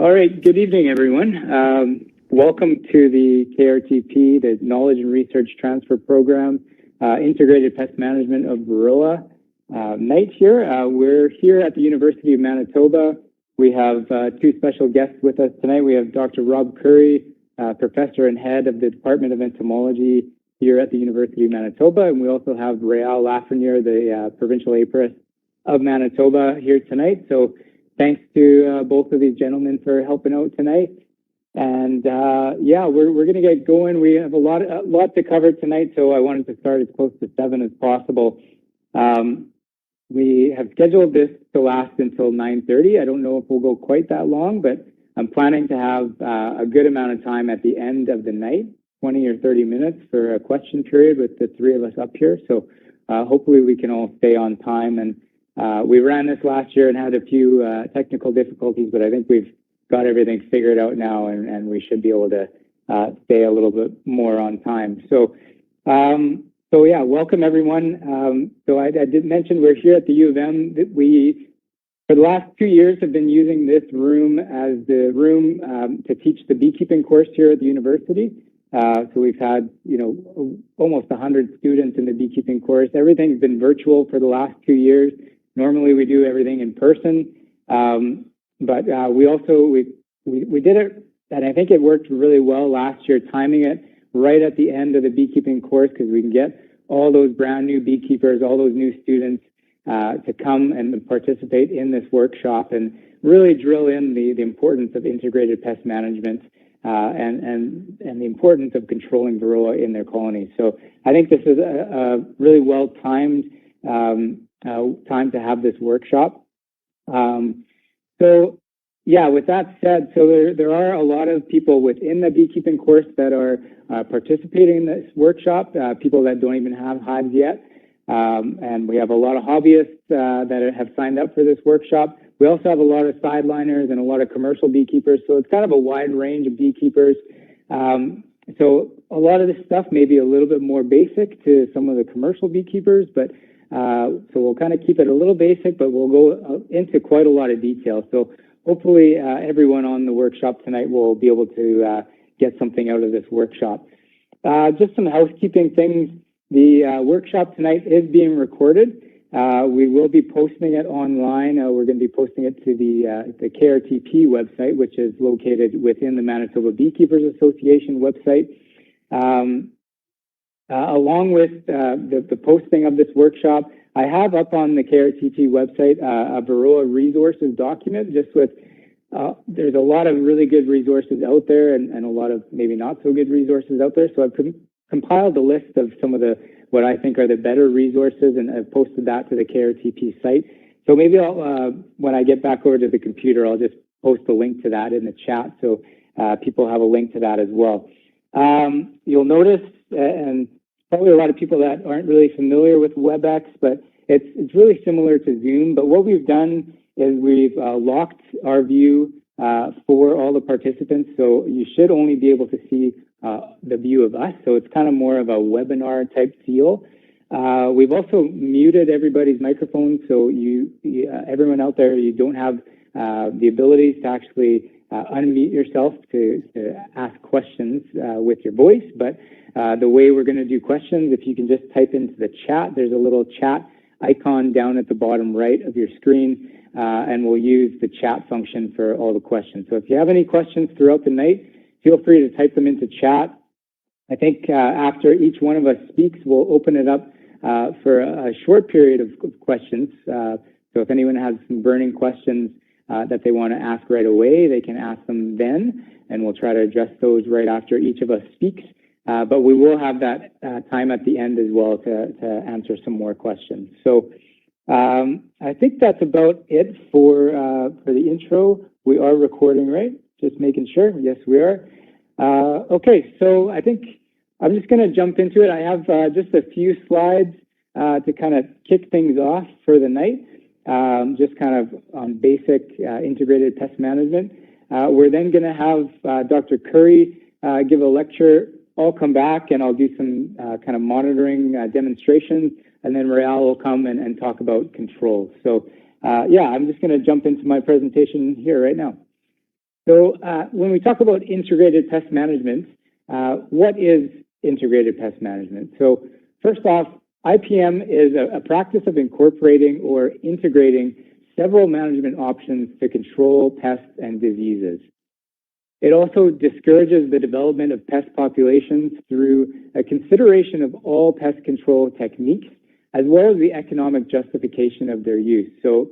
All right, good evening, everyone. Welcome to the KRTP, the Knowledge and Research Transfer Program, Integrated Pest Management of Varroa night here. We're here at the University of Manitoba. We have two special guests with us tonight. We have Dr. Rob Curry, Professor and Head of the Department of Entomology here at the University of Manitoba, and we also have Réal Lafreniere, the Provincial Apiarist of Manitoba here tonight. So thanks to both of these gentlemen for helping out tonight. And yeah, we're going to get going. We have a lot to cover tonight, so I wanted to start as close to 7 as possible. We have scheduled this to last until 9:30. I don't know if we'll go quite that long, but I'm planning to have a good amount of time at the end of the night, 20 or 30 minutes for a question period with the three of us up here. So hopefully we can all stay on time. And we ran this last year and had a few technical difficulties, but I think we've got everything figured out now, and we should be able to stay a little bit more on time. So yeah, welcome everyone. So I did mention we're here at the U of M. We, for the last 2 years, have been using this room as the room to teach the beekeeping course here at the university. So we've had, almost 100 students in the beekeeping course. Everything's been virtual for the last 2 years. Normally we do everything in person, but we did it, and I think it worked really well last year, timing it right at the end of the beekeeping course, because we can get all those brand new beekeepers, all those new students to come and participate in this workshop and really drill in the importance of integrated pest management and the importance of controlling Varroa in their colonies. So I think this is a really well-timed time to have this workshop. So yeah, with that said, so there are a lot of people within the beekeeping course that are participating in this workshop, people that don't even have hives yet. And we have a lot of hobbyists that have signed up for this workshop. We also have a lot of sideliners and a lot of commercial beekeepers, so it's kind of a wide range of beekeepers. So a lot of this stuff may be a little bit more basic to some of the commercial beekeepers, but so we'll kind of keep it a little basic, but we'll go into quite a lot of detail. So hopefully everyone on the workshop tonight will be able to get something out of this workshop. Just some housekeeping things. The workshop tonight is being recorded. We will be posting it online. We're going to be posting it to the KRTP website, which is located within the Manitoba Beekeepers Association website. Along with the posting of this workshop, I have up on the KRTP website a Varroa resources document, just with, there's a lot of really good resources out there and a lot of maybe not so good resources out there. So I've compiled a list of some of what I think are the better resources, and I've posted that to the KRTP site. So maybe I'll, when I get back over to the computer, I'll just post a link to that in the chat so people have a link to that as well. You'll notice, and probably a lot of people that aren't really familiar with WebEx, but it's really similar to Zoom. But what we've done is we've locked our view for all the participants, so you should only be able to see the view of us. So it's kind of more of a webinar type feel. We've also muted everybody's microphone, so everyone out there, you don't have the ability to actually unmute yourself to ask questions with your voice. But the way we're going to do questions, if you can just type into the chat, there's a little chat icon down at the bottom right of your screen, and we'll use the chat function for all the questions. So if you have any questions throughout the night, feel free to type them into chat. I think after each one of us speaks, we'll open it up for a short period of questions. So if anyone has some burning questions that they want to ask right away, they can ask them then, and we'll try to address those right after each of us speaks. But we will have that time at the end as well to answer some more questions. So I think that's about it for the intro. We are recording, right? Just making sure. Yes, we are. Okay, so I think I'm just going to jump into it. I have just a few slides to kind of kick things off for the night, just kind of on basic integrated pest management. We're then going to have Dr. Curry give a lecture. I'll come back and I'll do some kind of monitoring demonstrations, and then Réal will come and talk about controls. So yeah, I'm just going to jump into my presentation here right now. So when we talk about integrated pest management, what is integrated pest management? So first off, IPM is a practice of incorporating or integrating several management options to control pests and diseases. It also discourages the development of pest populations through a consideration of all pest control techniques, as well as the economic justification of their use. So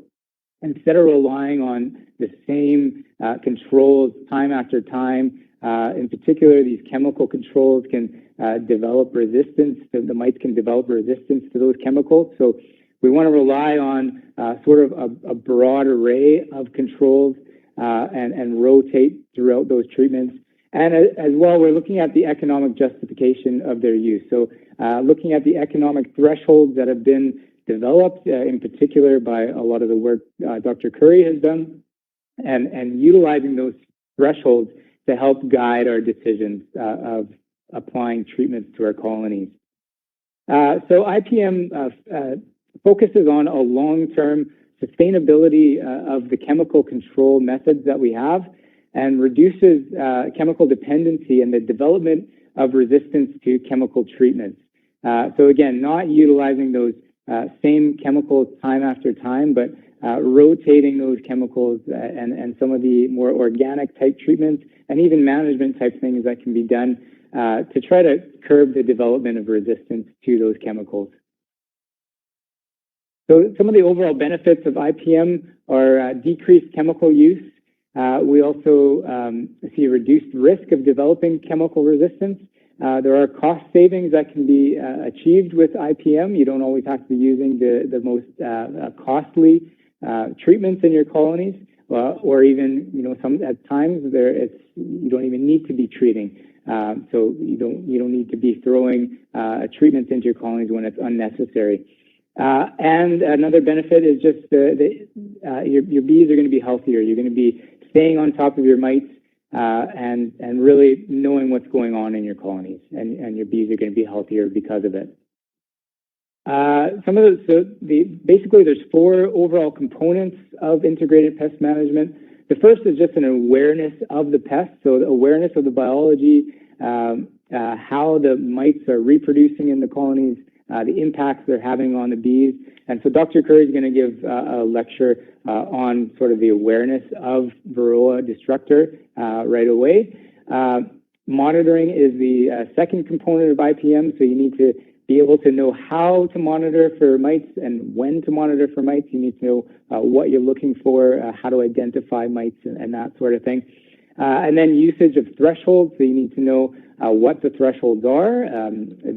instead of relying on the same controls time after time, in particular, these chemical controls can develop resistance. The mites can develop resistance to those chemicals. So we want to rely on sort of a broad array of controls and rotate throughout those treatments. And as well, we're looking at the economic justification of their use. So looking at the economic thresholds that have been developed, in particular by a lot of the work Dr. Curry has done, and utilizing those thresholds to help guide our decisions of applying treatments to our colonies. So IPM focuses on a long-term sustainability of the chemical control methods that we have and reduces chemical dependency and the development of resistance to chemical treatments. So again, not utilizing those same chemicals time after time, but rotating those chemicals and some of the more organic type treatments and even management type things that can be done to try to curb the development of resistance to those chemicals. So some of the overall benefits of IPM are decreased chemical use. We also see a reduced risk of developing chemical resistance. There are cost savings that can be achieved with IPM. You don't always have to be using the most costly treatments in your colonies, or even, you know, some at times you don't even need to be treating. So you don't need to be throwing treatments into your colonies when it's unnecessary. And another benefit is just your bees are going to be healthier. You're going to be staying on top of your mites and really knowing what's going on in your colonies, and your bees are going to be healthier because of it. Basically there's 4 overall components of integrated pest management. The first is just an awareness of the pest, so the awareness of the biology, how the mites are reproducing in the colonies, the impacts they're having on the bees. And so Dr. Curry is going to give a lecture on sort of the awareness of Varroa destructor right away. Monitoring is the second component of IPM, so you need to be able to know how to monitor for mites and when to monitor for mites. You need to know what you're looking for, how to identify mites and that sort of thing. And then usage of thresholds, so you need to know what the thresholds are,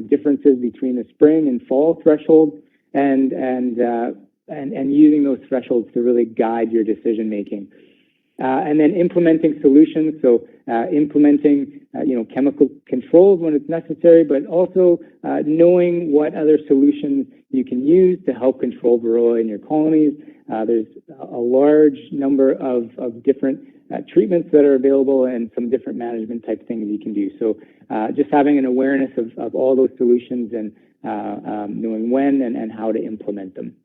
differences between the spring and fall thresholds, and using those thresholds to really guide your decision making. And then implementing solutions, so implementing chemical controls when it's necessary, but also knowing what other solutions you can use to help control Varroa in your colonies. There's a large number of different treatments that are available and some different management type things you can do. So just having an awareness of all those solutions and knowing when and how to implement them.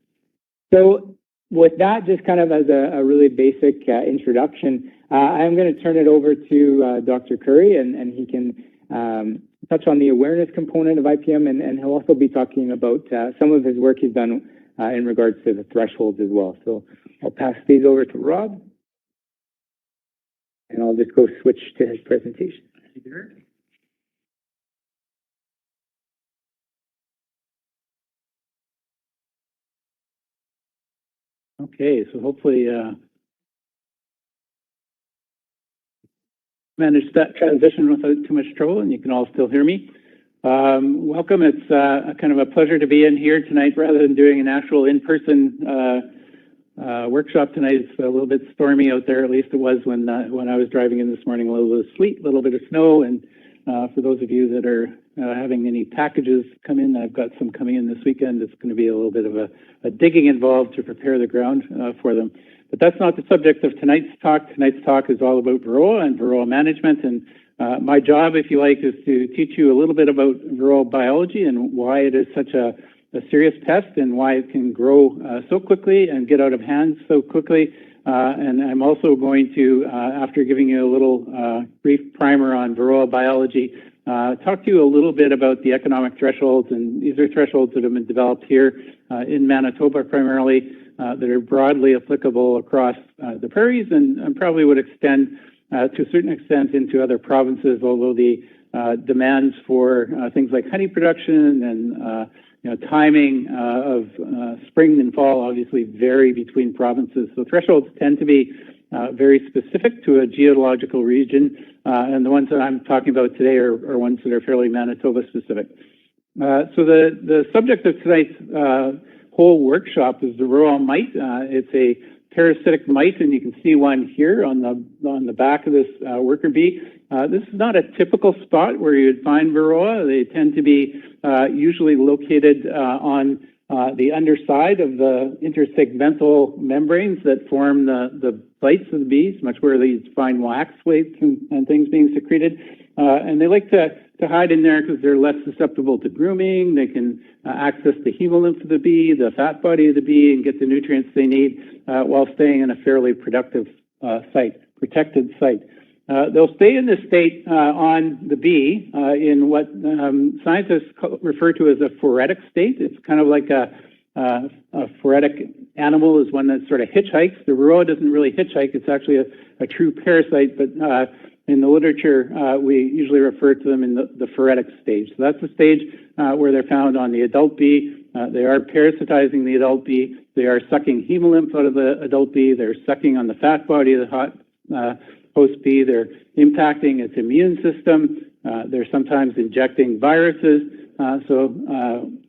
So with that, just kind of as a really basic introduction, I'm going to turn it over to Dr. Curry, and he can touch on the awareness component of IPM, and he'll also be talking about some of his work he's done in regards to the thresholds as well. So I'll pass these over to Rob, and I'll just go switch to his presentation. Okay, so hopefully managed that transition without too much trouble, and you can all still hear me. Welcome. It's kind of a pleasure to be in here tonight rather than doing an actual in-person workshop tonight. It's a little bit stormy out there, at least it was when I was driving in this morning. A little bit of sleet, a little bit of snow, and for those of you that are having any packages come in, I've got some coming in this weekend. It's going to be a little bit of a digging involved to prepare the ground for them. But that's not the subject of tonight's talk. Tonight's talk is all about Varroa and Varroa management. And my job, if you like, is to teach you a little bit about Varroa biology and why it is such a serious pest and why it can grow so quickly and get out of hand so quickly, And I'm also going to, after giving you a little brief primer on Varroa biology, talk to you a little bit about the economic thresholds, and these are thresholds that have been developed here in Manitoba primarily, that are broadly applicable across the prairies and probably would extend to a certain extent into other provinces, although the demands for things like honey production and timing of spring and fall obviously vary between provinces. So thresholds tend to be very specific to a geological region, and the ones that I'm talking about today are ones that are fairly Manitoba specific. So the subject of tonight's whole workshop is the Varroa mite. It's a parasitic mite, and you can see one here on the back of this worker bee. This is not a typical spot where you'd find Varroa. They tend to be usually located on the underside of the intersegmental membranes that form the bites of the bees, much where you'd find wax weights and things being secreted. And they like to hide in there because they're less susceptible to grooming. They can access the hemolymph of the bee, the fat body of the bee, and get the nutrients they need while staying in a fairly productive protected site. They'll stay in this state on the bee in what scientists refer to as a phoretic state. It's kind of like a phoretic animal is one that sort of hitchhikes. The Varroa doesn't really hitchhike. It's actually a true parasite, but in the literature, we usually refer to them in the phoretic stage. So that's the stage where they're found on the adult bee. They are parasitizing the adult bee. They are sucking hemolymph out of the adult bee. They're sucking on the fat body of the host bee. They're impacting its immune system. They're sometimes injecting viruses.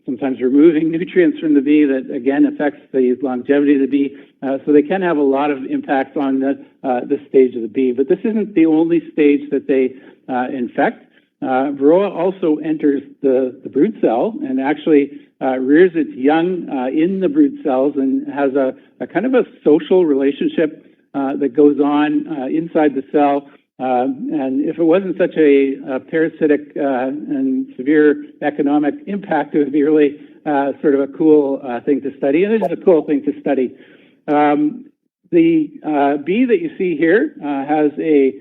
Sometimes removing nutrients from the bee that again affects the longevity of the bee. So they can have a lot of impacts on this stage of the bee. But this isn't the only stage that they infect. Varroa also enters the brood cell and actually rears its young in the brood cells and has a kind of a social relationship that goes on inside the cell. And if it wasn't such a parasitic and severe economic impact, it would be really sort of a cool thing to study. And it is a cool thing to study. The bee that you see here has a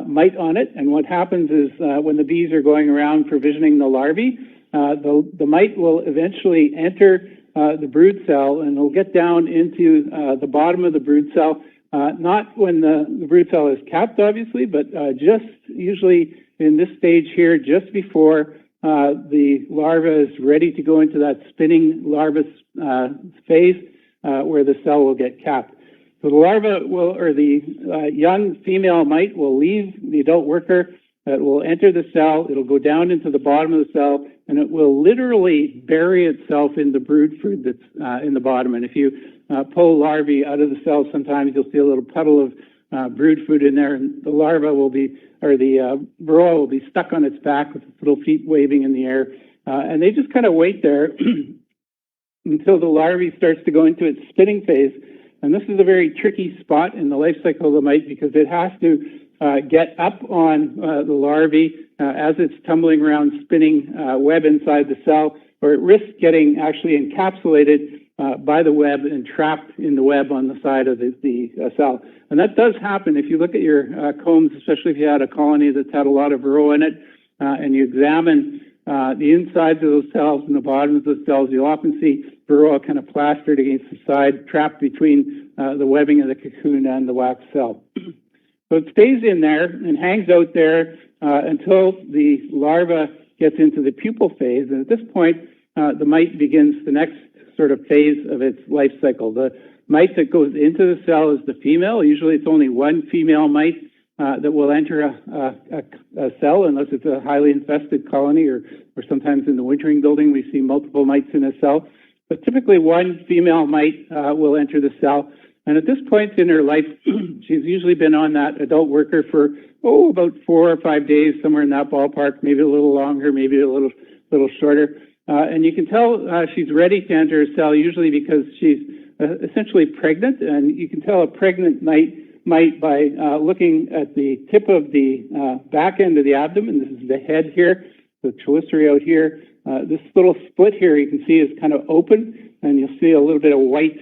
mite on it. And what happens is when the bees are going around provisioning the larvae, the mite will eventually enter the brood cell and it'll get down into the bottom of the brood cell. Not when the brood cell is capped, obviously, but just usually in this stage here, just before the larva is ready to go into that spinning larva phase where the cell will get capped. So the larva or the young female mite will leave the adult worker. It will enter the cell. It'll go down into the bottom of the cell, and it will literally bury itself in the brood food that's in the bottom. And if you pull larvae out of the cell, sometimes you'll see a little puddle of brood food in there, and the larva will be, or the Varroa will be stuck on its back with its little feet waving in the air. And they just kind of wait there until the larvae starts to go into its spinning phase. And this is a very tricky spot in the life cycle of the mite because it has to get up on the larvae as it's tumbling around spinning web inside the cell, or it risks getting actually encapsulated by the web and trapped in the web on the side of the cell. And that does happen if you look at your combs, especially if you had a colony that's had a lot of Varroa in it, and you examine the insides of those cells and the bottoms of the cells, you'll often see Varroa kind of plastered against the side, trapped between the webbing of the cocoon and the wax cell. So it stays in there and hangs out there until the larva gets into the pupal phase. And at this point, the mite begins the next sort of phase of its life cycle. The mite that goes into the cell is the female. Usually it's only one female mite that will enter a cell unless it's a highly infested colony, or sometimes in the wintering building we see multiple mites in a cell. But typically one female mite will enter the cell. And at this point in her life, she's usually been on that adult worker for, about 4 or 5 days, somewhere in that ballpark, maybe a little longer, maybe a little shorter. And you can tell she's ready to enter a cell, usually because she's essentially pregnant. And you can tell a pregnant mite by looking at the tip of the back end of the abdomen. This is the head here, the chelicerae out here. This little split here you can see is kind of open, and you'll see a little bit of white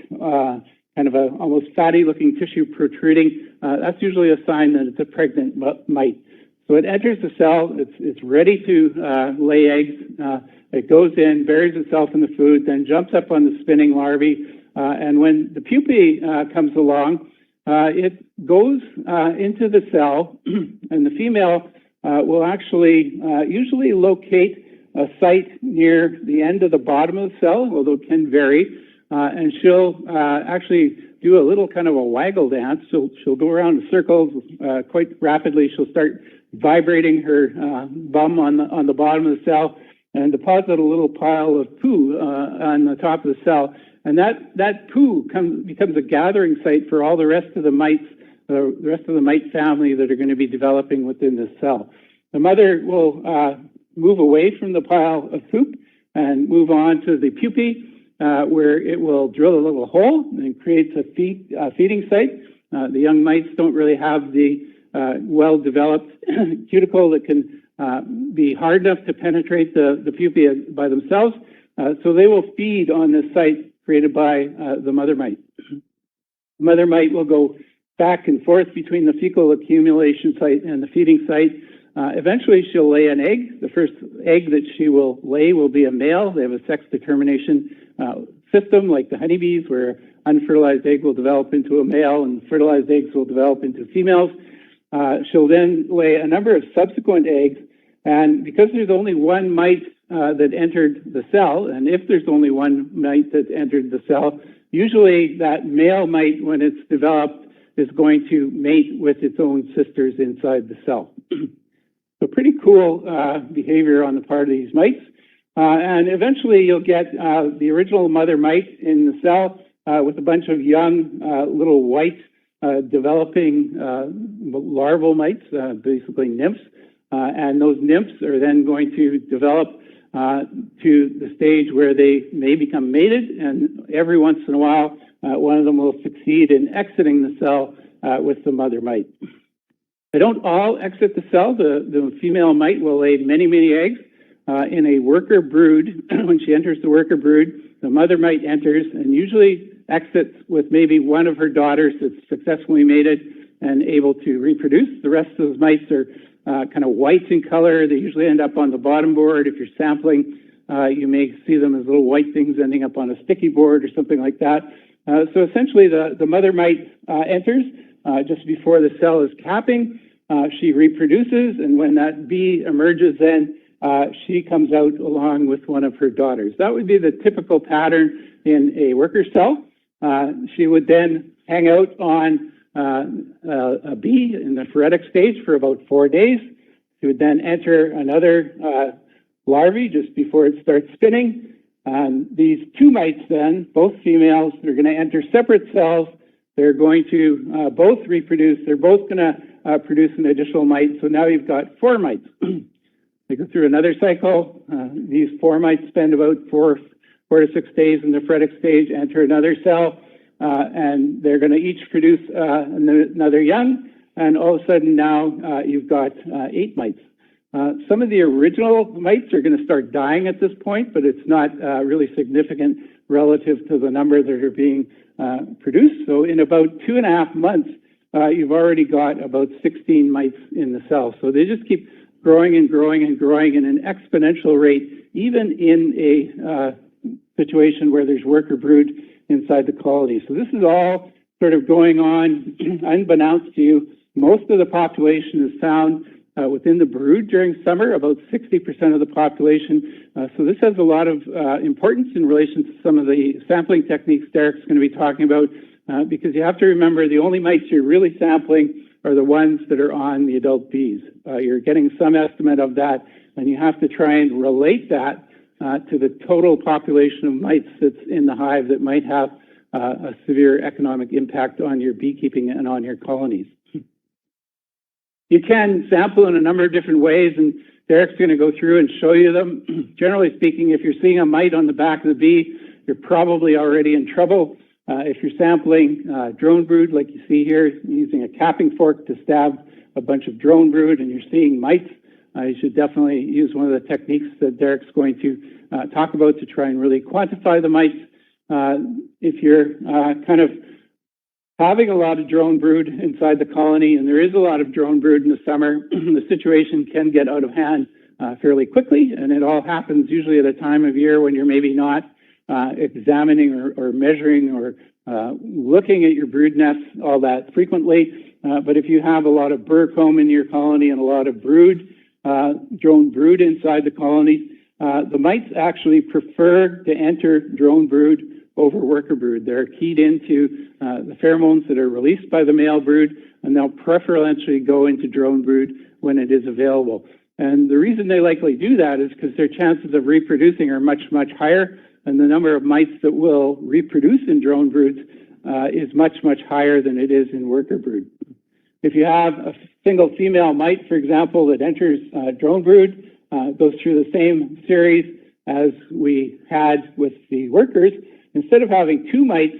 kind of a almost fatty looking tissue protruding, that's usually a sign that it's a pregnant mite. So it enters the cell, it's ready to lay eggs. It goes in, buries itself in the food, then jumps up on the spinning larvae. And when the pupae comes along, it goes into the cell, and the female will actually usually locate a site near the end of the bottom of the cell, although it can vary, and she'll actually do a little kind of a waggle dance. She'll go around in circles quite rapidly. She'll start vibrating her bum on the bottom of the cell and deposit a little pile of poo on the top of the cell. And that poo becomes a gathering site for all the rest of the mites, the rest of the mite family that are going to be developing within this cell. The mother will move away from the pile of poop and move on to the pupae, where it will drill a little hole and creates a feeding site. The young mites don't really have the well-developed cuticle that can be hard enough to penetrate the pupae by themselves, so they will feed on this site created by the mother mite. The mother mite will go back and forth between the fecal accumulation site and the feeding site. Eventually, she'll lay an egg. The first egg that she will lay will be a male. They have a sex determination system like the honeybees, where unfertilized egg will develop into a male and fertilized eggs will develop into females. She'll then lay a number of subsequent eggs, and because there's only one mite that entered the cell, and if there's only one mite that entered the cell, usually that male mite, when it's developed, is going to mate with its own sisters inside the cell. So pretty cool behavior on the part of these mites. And eventually you'll get the original mother mite in the cell with a bunch of young little white developing larval mites, basically nymphs. And those nymphs are then going to develop to the stage where they may become mated, and every once in a while one of them will succeed in exiting the cell with the mother mite. They don't all exit the cell. The female mite will lay many, many eggs. In a worker brood, when she enters the worker brood, the mother mite enters and usually exits with maybe one of her daughters that's successfully mated and able to reproduce. The rest of those mites are kind of white in color. They usually end up on the bottom board. If you're sampling, you may see them as little white things ending up on a sticky board or something like that. So essentially the mother mite enters just before the cell is capping. She reproduces, and when that bee emerges, then she comes out along with one of her daughters. That would be the typical pattern in a worker cell. She would then hang out on a bee in the phoretic stage for about 4 days. She would then enter another larvae just before it starts spinning. These two mites then, both females, they're going to enter separate cells. They're going to both reproduce. They're both going to produce an additional mite. So now you've got 4 mites. They go through another cycle. These 4 mites spend about 4 to 6 days in the phoretic stage, enter another cell, and they're going to each produce another young. And all of a sudden now you've got 8 mites. Some of the original mites are going to start dying at this point, but it's not really significant relative to the number that are being produced. So in about 2.5 months, you've already got about 16 mites in the cell. So they just keep growing and growing and growing in an exponential rate, even in a situation where there's worker brood inside the colony. So this is all sort of going on unbeknownst to you. Most of the population is found within the brood during summer, about 60% of the population. So this has a lot of importance in relation to some of the sampling techniques Derek's going to be talking about, because you have to remember the only mites you're really sampling are the ones that are on the adult bees. You're getting some estimate of that, and you have to try and relate that to the total population of mites that's in the hive that might have a severe economic impact on your beekeeping and on your colonies. You can sample in a number of different ways, and Derek's going to go through and show you them. Generally speaking, if you're seeing a mite on the back of the bee, you're probably already in trouble. If you're sampling drone brood, like you see here, using a capping fork to stab a bunch of drone brood, and you're seeing mites, you should definitely use one of the techniques that Derek's going to talk about to try and really quantify the mites. If you're kind of having a lot of drone brood inside the colony, and there is a lot of drone brood in the summer, the situation can get out of hand fairly quickly, and it all happens usually at a time of year when you're maybe not examining or measuring or looking at your brood nests all that frequently. But if you have a lot of burr comb in your colony and a lot of brood, drone brood inside the colony, the mites actually prefer to enter drone brood over worker brood. They're keyed into the pheromones that are released by the male brood, and they'll preferentially go into drone brood when it is available. And the reason they likely do that is because their chances of reproducing are much, much higher, and the number of mites that will reproduce in drone broods is much, much higher than it is in worker brood. If you have a single female mite, for example, that enters drone brood, goes through the same series as we had with the workers, instead of having two mites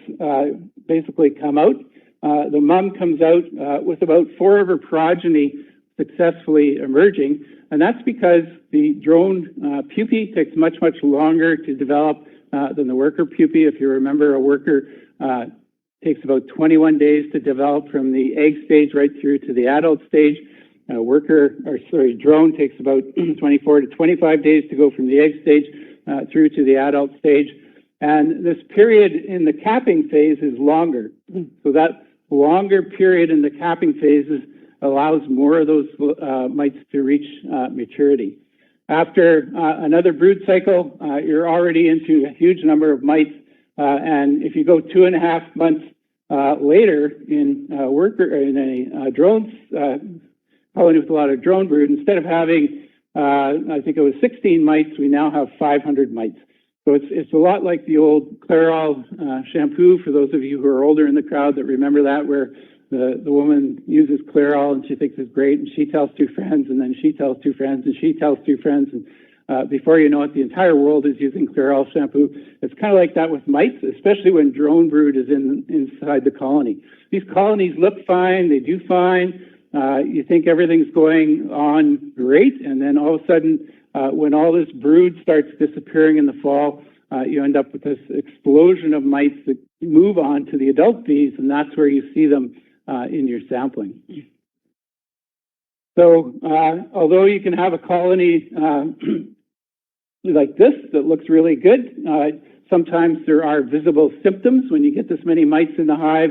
basically come out, the mom comes out with about 4 of her progeny successfully emerging. And that's because the drone pupae takes much, much longer to develop than the worker pupae. If you remember, a worker takes about 21 days to develop from the egg stage right through to the adult stage. Drone takes about 24 to 25 days to go from the egg stage through to the adult stage. And this period in the capping phase is longer. So that longer period in the capping phases allows more of those mites to reach maturity. After another brood cycle, you're already into a huge number of mites. And if you go 2.5 months later in a drone colony with a lot of drone brood, instead of having, I think it was 16 mites, we now have 500 mites. So it's a lot like the old Clairol shampoo, for those of you who are older in the crowd that remember that, where the woman uses Clairol and she thinks it's great, and she tells 2 friends, and then she tells 2 friends, and she tells 2 friends, and before you know it, the entire world is using Clairol shampoo. It's kind of like that with mites, especially when drone brood is inside the colony. These colonies look fine, they do fine, you think everything's going on great, and then all of a sudden, when all this brood starts disappearing in the fall, you end up with this explosion of mites that move on to the adult bees, and that's where you see them in your sampling. So although you can have a colony like this that looks really good, sometimes there are visible symptoms. When you get this many mites in the hive,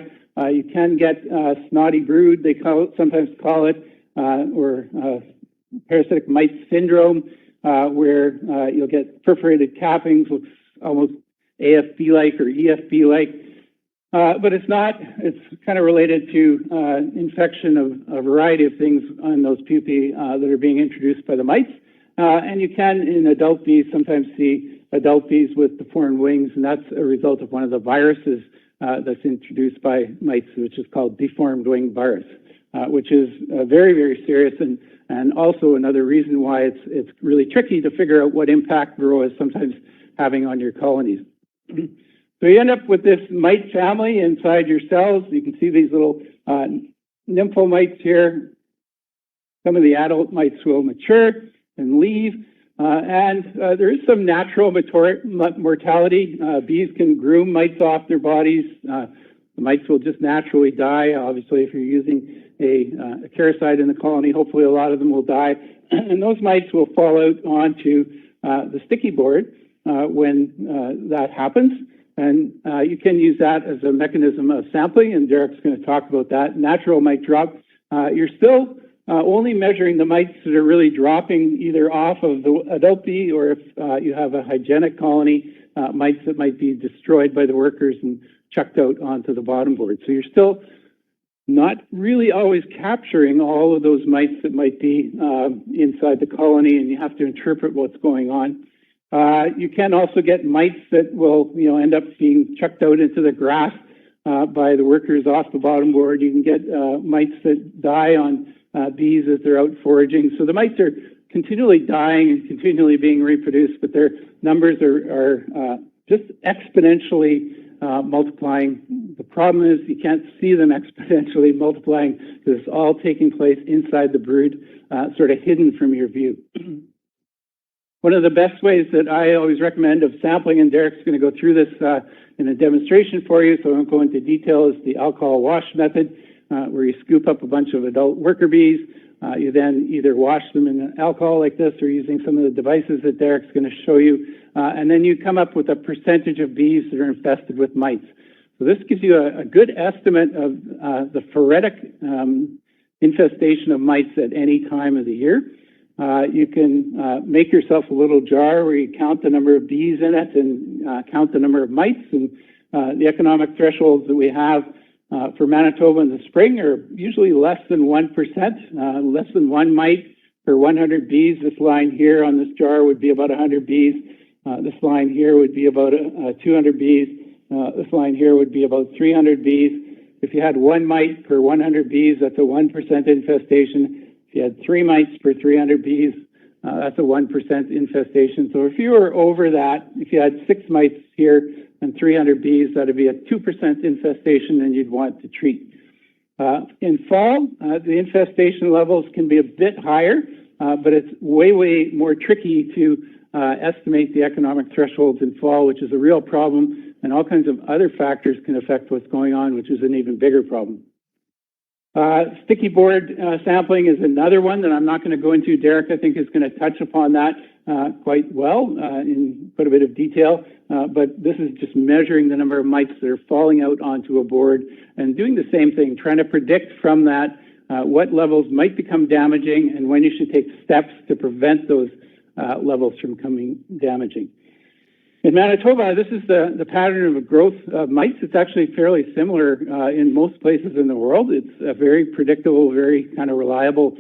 you can get snotty brood, they sometimes call it, or parasitic mite syndrome, where you'll get perforated cappings, looks almost AFB-like or EFB-like. But it's not. It's kind of related to infection of a variety of things on those pupae that are being introduced by the mites. And you can, in adult bees, sometimes see adult bees with deformed wings, and that's a result of one of the viruses that's introduced by mites, which is called deformed wing virus, which is very, very serious, and also another reason why it's really tricky to figure out what impact Varroa is sometimes having on your colonies. So you end up with this mite family inside your cells. You can see these little nymphomites here. Some of the adult mites will mature and leave. And there is some natural mortality. Bees can groom mites off their bodies. The mites will just naturally die. Obviously, if you're using a caricide in the colony, hopefully a lot of them will die. And those mites will fall out onto the sticky board when that happens. And you can use that as a mechanism of sampling, and Derek's going to talk about that. Natural mite drop. You're still only measuring the mites that are really dropping either off of the adult bee, or if you have a hygienic colony, mites that might be destroyed by the workers and chucked out onto the bottom board. So you're still not really always capturing all of those mites that might be inside the colony, and you have to interpret what's going on. You can also get mites that will, end up being chucked out into the grass by the workers off the bottom board. You can get mites that die on bees as they're out foraging. So the mites are continually dying and continually being reproduced, but their numbers are just exponentially multiplying. The problem is you can't see them exponentially multiplying because it's all taking place inside the brood, sort of hidden from your view. One of the best ways that I always recommend of sampling, and Derek's going to go through this in a demonstration for you, so I won't go into detail, is the alcohol wash method, where you scoop up a bunch of adult worker bees. You then either wash them in alcohol like this or using some of the devices that Derek's going to show you. And then you come up with a percentage of bees that are infested with mites. So this gives you a good estimate of the phoretic infestation of mites at any time of the year. You can make yourself a little jar where you count the number of bees in it and count the number of mites. And the economic thresholds that we have for Manitoba in the spring are usually less than 1%, less than 1 mite per 100 bees. This line here on this jar would be about 100 bees. This line here would be about 200 bees. This line here would be about 300 bees. If you had 1 mite per 100 bees, that's a 1% infestation. If you had 3 mites per 300 bees, that's a 1% infestation. So if you were over that, if you had 6 mites here and 300 bees, that would be a 2% infestation, and you'd want to treat. In fall, the infestation levels can be a bit higher, but it's way, way more tricky to estimate the economic thresholds in fall, which is a real problem, and all kinds of other factors can affect what's going on, which is an even bigger problem. Sticky board sampling is another one that I'm not going to go into. Derek, I think, is going to touch upon that quite well in quite a bit of detail. But this is just measuring the number of mites that are falling out onto a board and doing the same thing, trying to predict from that what levels might become damaging and when you should take steps to prevent those levels from becoming damaging. In Manitoba, this is the pattern of growth of mites. It's actually fairly similar in most places in the world. It's a very predictable, very kind of reliable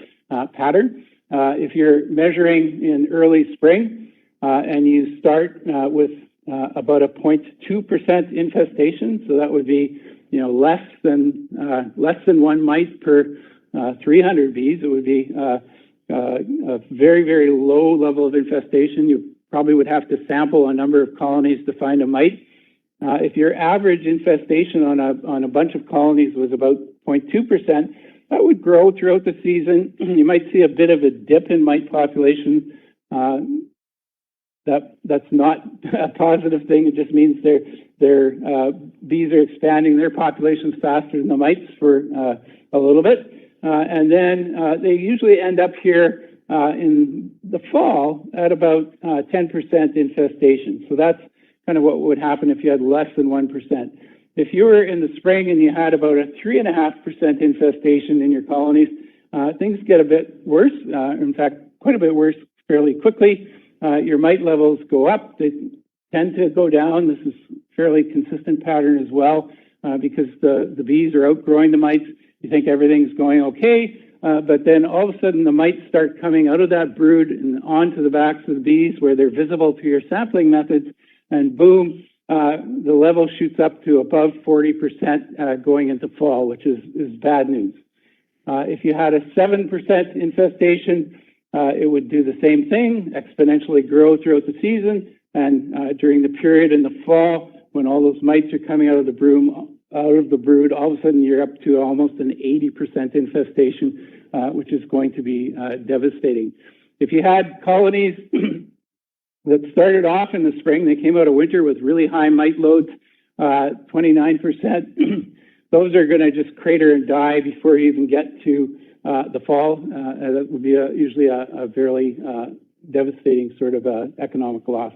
pattern. If you're measuring in early spring and you start with about a 0.2% infestation, so that would be less than 1 mite per 300 bees. It would be a very, very low level of infestation. You probably would have to sample a number of colonies to find a mite. If your average infestation on a bunch of colonies was about 0.2%, that would grow throughout the season. You might see a bit of a dip in mite population. That's not a positive thing. It just means their bees are expanding their populations faster than the mites for a little bit. And then they usually end up here in the fall at about 10% infestation. So that's kind of what would happen if you had less than 1%. If you were in the spring and you had about a 3.5% infestation in your colonies, things get a bit worse. In fact, quite a bit worse fairly quickly. Your mite levels go up. They tend to go down. This is a fairly consistent pattern as well because the bees are outgrowing the mites. You think everything's going okay. But then all of a sudden the mites start coming out of that brood and onto the backs of the bees where they're visible to your sampling methods, and boom, the level shoots up to above 40% going into fall, which is bad news. If you had a 7% infestation, it would do the same thing, exponentially grow throughout the season, and during the period in the fall when all those mites are coming out of the brood, all of a sudden you're up to almost an 80% infestation, which is going to be devastating. If you had colonies that started off in the spring, they came out of winter with really high mite loads, 29%, those are going to just crater and die before you even get to the fall. That would be usually a very devastating sort of economic loss.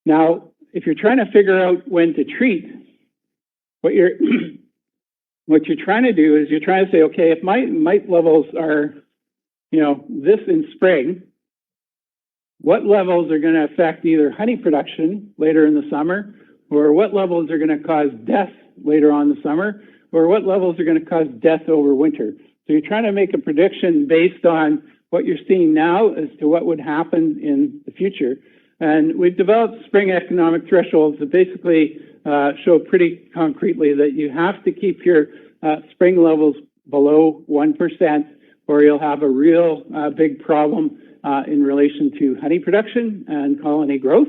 Now, if you're trying to figure out when to treat, what you're trying to do is you're trying to say, okay, if my mite levels are, this in spring, what levels are going to affect either honey production later in the summer, or what levels are going to cause death later on in the summer, or what levels are going to cause death over winter? So you're trying to make a prediction based on what you're seeing now as to what would happen in the future. And we've developed spring economic thresholds that basically show pretty concretely that you have to keep your spring levels below 1%, or you'll have a real big problem in relation to honey production and colony growth.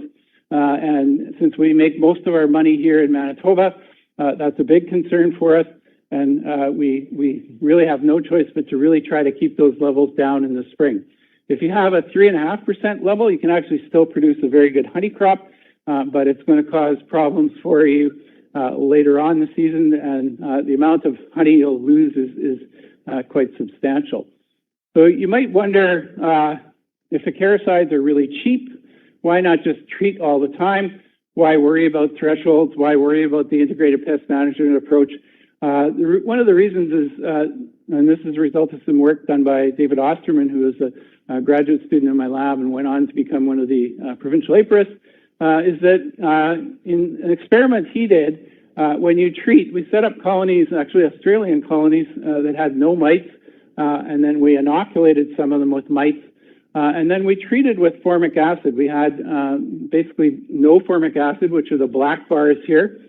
And since we make most of our money here in Manitoba, that's a big concern for us. And we really have no choice but to really try to keep those levels down in the spring. If you have a 3.5% level, you can actually still produce a very good honey crop, but it's going to cause problems for you later on in the season, and the amount of honey you'll lose is quite substantial. So you might wonder if the acaricides are really cheap, why not just treat all the time? Why worry about thresholds? Why worry about the integrated pest management approach? One of the reasons is, and this is a result of some work done by David Osterman, who is a graduate student in my lab and went on to become one of the provincial aperists, is that in an experiment he did, when you treat, we set up colonies, actually Australian colonies, that had no mites, and then we inoculated some of them with mites, and then we treated with formic acid. We had basically no formic acid, which are the black bars here.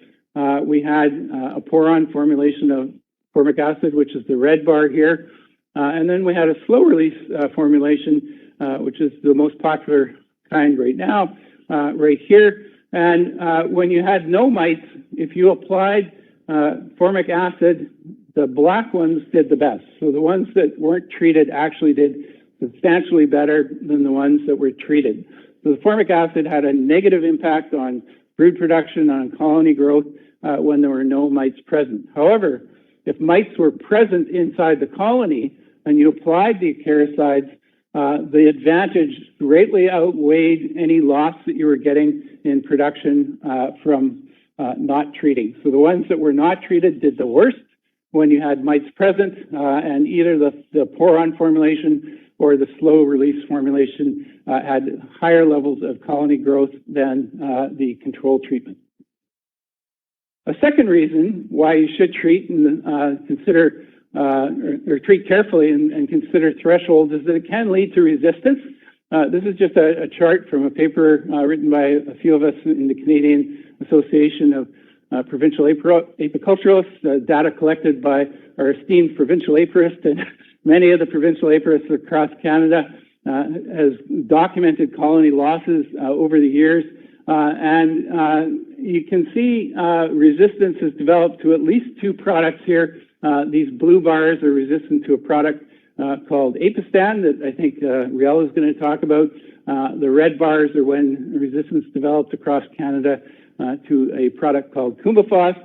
We had a pour-on formulation of formic acid, which is the red bar here. And then we had a slow-release formulation, which is the most popular kind right now, right here. And when you had no mites, if you applied formic acid, the black ones did the best. So the ones that weren't treated actually did substantially better than the ones that were treated. So the formic acid had a negative impact on brood production, on colony growth, when there were no mites present. However, if mites were present inside the colony and you applied the acaricides, the advantage greatly outweighed any loss that you were getting in production from not treating. So the ones that were not treated did the worst when you had mites present, and either the pour-on formulation or the slow-release formulation had higher levels of colony growth than the control treatment. A second reason why you should treat and consider or treat carefully and consider thresholds is that it can lead to resistance. This is just a chart from a paper written by a few of us in the Canadian Association of Provincial Apiculturalists, data collected by our esteemed provincial apiarist, and many of the provincial apiarists across Canada has documented colony losses over the years. And you can see resistance has developed to at least two products here. These blue bars are resistant to a product called Apistan that I think Riel is going to talk about. The red bars are when resistance developed across Canada to a product called Coumaphos.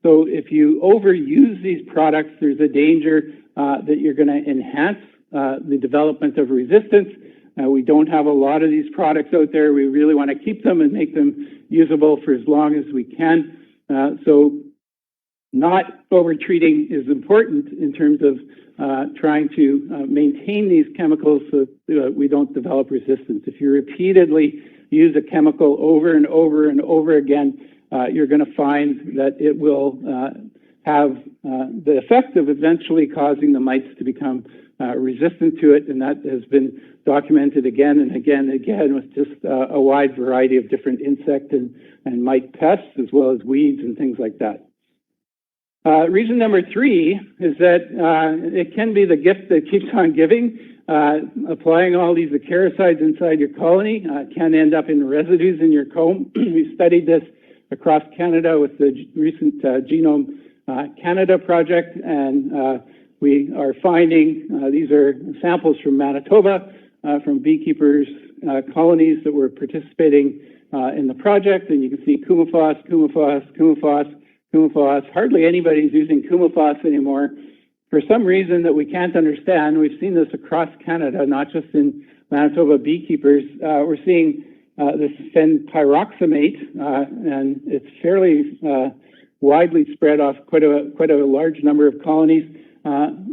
So if you overuse these products, there's a danger that you're going to enhance the development of resistance. We don't have a lot of these products out there. We really want to keep them and make them usable for as long as we can. So not over-treating is important in terms of trying to maintain these chemicals so that we don't develop resistance. If you repeatedly use a chemical over and over and over again, you're going to find that it will have the effect of eventually causing the mites to become resistant to it, and that has been documented again and again and again with just a wide variety of different insect and mite pests, as well as weeds and things like that. Reason number three is that it can be the gift that keeps on giving. Applying all these acaricides inside your colony can end up in residues in your comb. We studied this across Canada with the recent Genome Canada project, and we are finding, these are samples from Manitoba, from beekeepers' colonies that were participating in the project, and you can see Coumaphos, Coumaphos, Coumaphos, Coumaphos. Hardly anybody's using Coumaphos anymore. For some reason that we can't understand, we've seen this across Canada, not just in Manitoba beekeepers. We're seeing this fenpyroxamate, and it's fairly widely spread off quite a large number of colonies.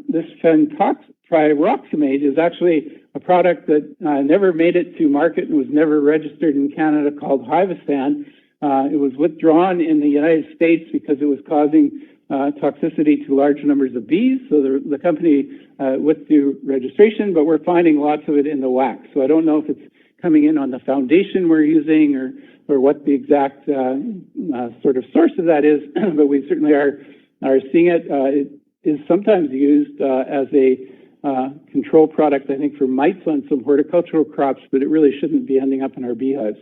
This fenpyroxamate is actually a product that never made it to market and was never registered in Canada, called Hivestan. It was withdrawn in the United States because it was causing toxicity to large numbers of bees. So the company withdrew registration, but we're finding lots of it in the wax. So I don't know if it's coming in on the foundation we're using or what the exact sort of source of that is, but we certainly are seeing it. It is sometimes used as a control product, I think, for mites on some horticultural crops, but it really shouldn't be ending up in our beehives.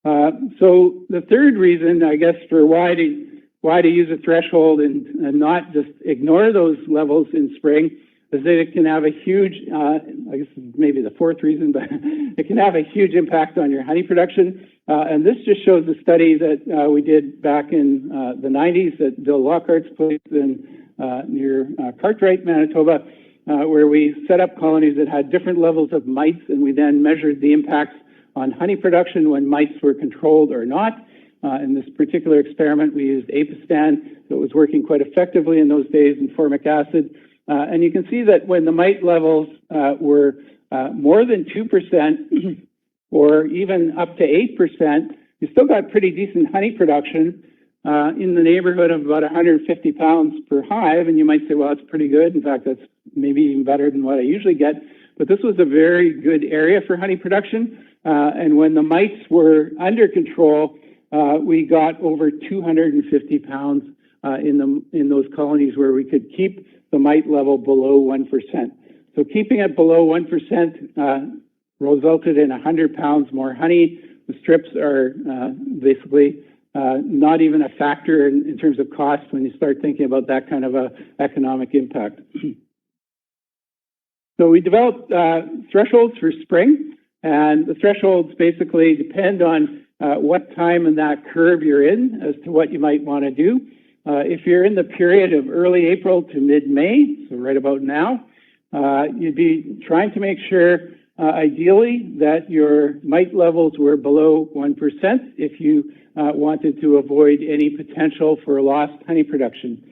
So the third reason, I guess, for why to use a threshold and not just ignore those levels in spring is that it can have a huge, I guess maybe the fourth reason, but it can have a huge impact on your honey production. And this just shows a study that we did back in the 90s at Bill Lockhart's place in near Cartwright, Manitoba, where we set up colonies that had different levels of mites, and we then measured the impacts on honey production when mites were controlled or not. In this particular experiment, we used Apistan that was working quite effectively in those days, and formic acid. And you can see that when the mite levels were more than 2% or even up to 8%, you still got pretty decent honey production in the neighborhood of about 150 pounds per hive. And you might say, well, that's pretty good. In fact, that's maybe even better than what I usually get. But this was a very good area for honey production. And when the mites were under control, we got over 250 pounds in those colonies where we could keep the mite level below 1%. So keeping it below 1% resulted in 100 pounds more honey. The strips are basically not even a factor in terms of cost when you start thinking about that kind of a economic impact. So we developed thresholds for spring, and the thresholds basically depend on what time in that curve you're in as to what you might want to do. If you're in the period of early April to mid-May, so right about now, you'd be trying to make sure, ideally, that your mite levels were below 1% if you wanted to avoid any potential for lost honey production.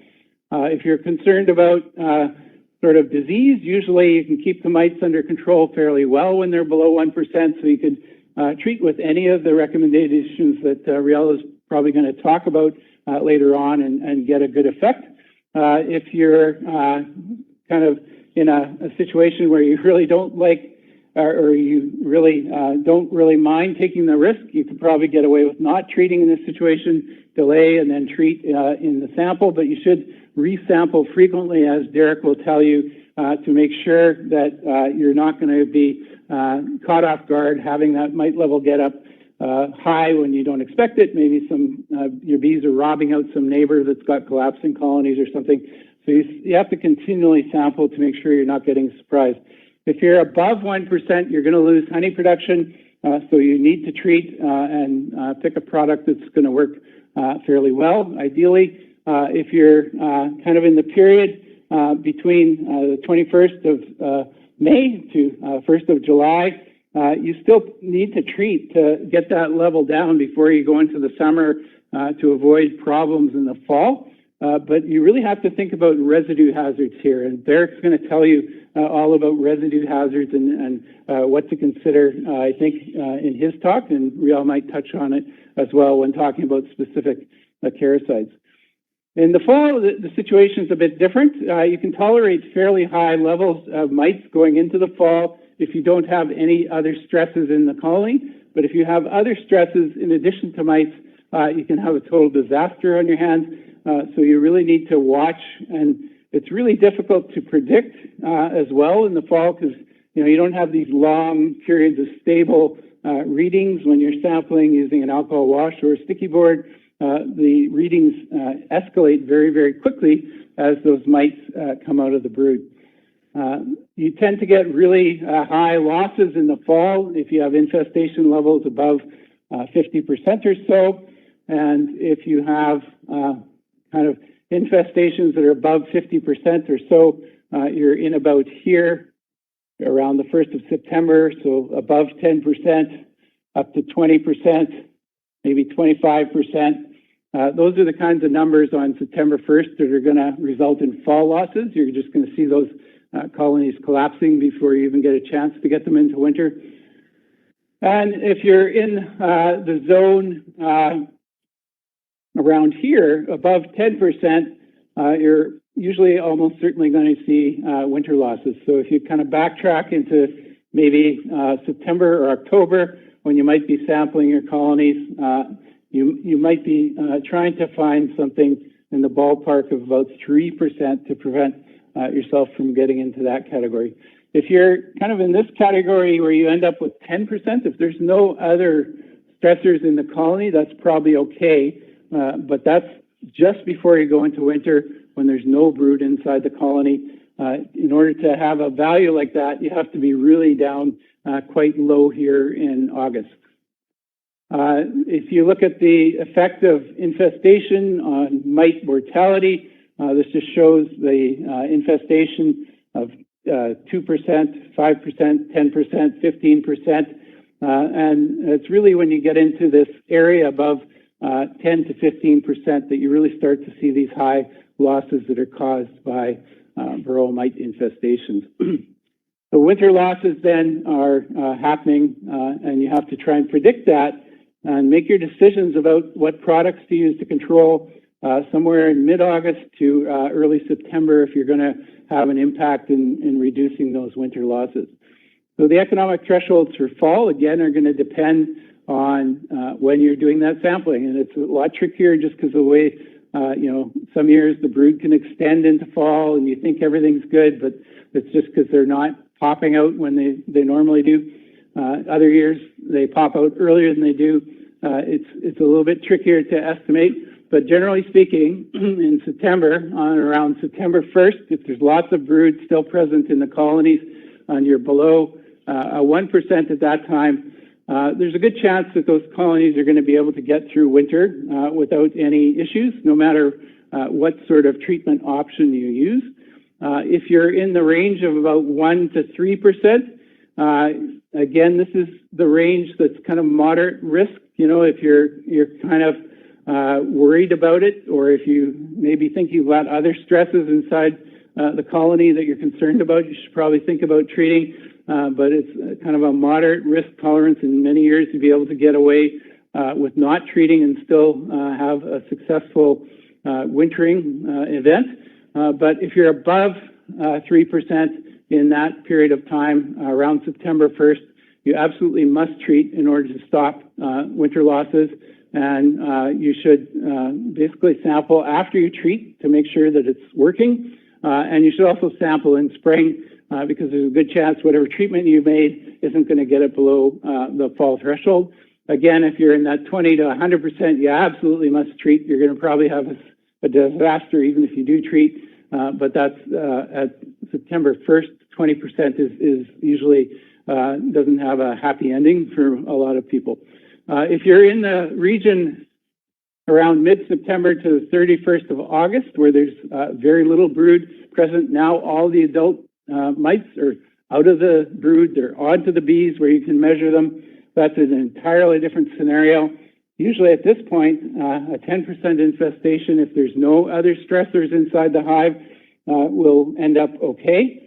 If you're concerned about sort of disease, usually you can keep the mites under control fairly well when they're below 1%, so you could treat with any of the recommendations that Riel is probably going to talk about later on and get a good effect. If you're kind of in a situation where you really don't like or you really don't really mind taking the risk, you could probably get away with not treating in this situation, delay and then treat in the sample, but you should resample frequently, as Derek will tell you, to make sure that you're not going to be caught off guard having that mite level get up high when you don't expect it. Maybe your bees are robbing out some neighbor that's got collapsing colonies or something. So you have to continually sample to make sure you're not getting surprised. If you're above 1%, you're going to lose honey production, so you need to treat and pick a product that's going to work fairly well. Ideally, if you're kind of in the period between the 21st of May to 1st of July, you still need to treat to get that level down before you go into the summer to avoid problems in the fall. But you really have to think about residue hazards here, and Derek's going to tell you all about residue hazards and what to consider, I think, in his talk, and Riel might touch on it as well when talking about specific caricides. In the fall, the situation is a bit different. You can tolerate fairly high levels of mites going into the fall if you don't have any other stresses in the colony. But if you have other stresses in addition to mites, you can have a total disaster on your hands. So you really need to watch, and it's really difficult to predict as well in the fall because you don't have these long periods of stable readings when you're sampling using an alcohol wash or a sticky board. The readings escalate very, very quickly as those mites come out of the brood. You tend to get really high losses in the fall if you have infestation levels above 50% or so, and if you have kind of infestations that are above 50% or so, you're in about here around the 1st of September, so above 10%, up to 20%, maybe 25%. Those are the kinds of numbers on September 1st that are going to result in fall losses. You're just going to see those colonies collapsing before you even get a chance to get them into winter. And if you're in the zone around here, above 10%, you're usually almost certainly going to see winter losses. So if you kind of backtrack into maybe September or October, when you might be sampling your colonies, you might be trying to find something in the ballpark of about 3% to prevent yourself from getting into that category. If you're kind of in this category where you end up with 10%, if there's no other stressors in the colony, that's probably okay. But that's just before you go into winter when there's no brood inside the colony. in order to have a value like that, you have to be really down quite low here in August. If you look at the effect of infestation on mite mortality, this just shows the infestation of 2%, 5%, 10%, 15%. And it's really when you get into this area above 10 to 15% that you really start to see these high losses that are caused by Varroa mite infestations. The winter losses then are happening, and you have to try and predict that and make your decisions about what products to use to control somewhere in mid-August to early September if you're going to have an impact in reducing those winter losses. So the economic thresholds for fall, again, are going to depend on when you're doing that sampling. And it's a lot trickier just because of the way, some years the brood can extend into fall and you think everything's good, but it's just because they're not popping out when they normally do. Other years, they pop out earlier than they do. It's a little bit trickier to estimate, but generally speaking, in September, on around September 1st, if there's lots of brood still present in the colonies and you're below 1% at that time, there's a good chance that those colonies are going to be able to get through winter without any issues, no matter what sort of treatment option you use. If you're in the range of about 1 to 3%, again, this is the range that's kind of moderate risk. If you're kind of worried about it, or if you maybe think you've got other stresses inside the colony that you're concerned about, you should probably think about treating. But it's kind of a moderate risk tolerance in many years to be able to get away with not treating and still have a successful wintering event. But if you're above 3% in that period of time, around September 1st, you absolutely must treat in order to stop winter losses. And you should basically sample after you treat to make sure that it's working. And you should also sample in spring because there's a good chance whatever treatment you made isn't going to get it below the fall threshold. Again, if you're in that 20 to 100%, you absolutely must treat. You're going to probably have a disaster even if you do treat. But that's at September 1st, 20% is usually doesn't have a happy ending for a lot of people. If you're in the region around mid-September to the 31st of August, where there's very little brood present, now all the adult mites are out of the brood, they're onto the bees where you can measure them. That's an entirely different scenario. Usually at this point, a 10% infestation, if there's no other stressors inside the hive, will end up okay.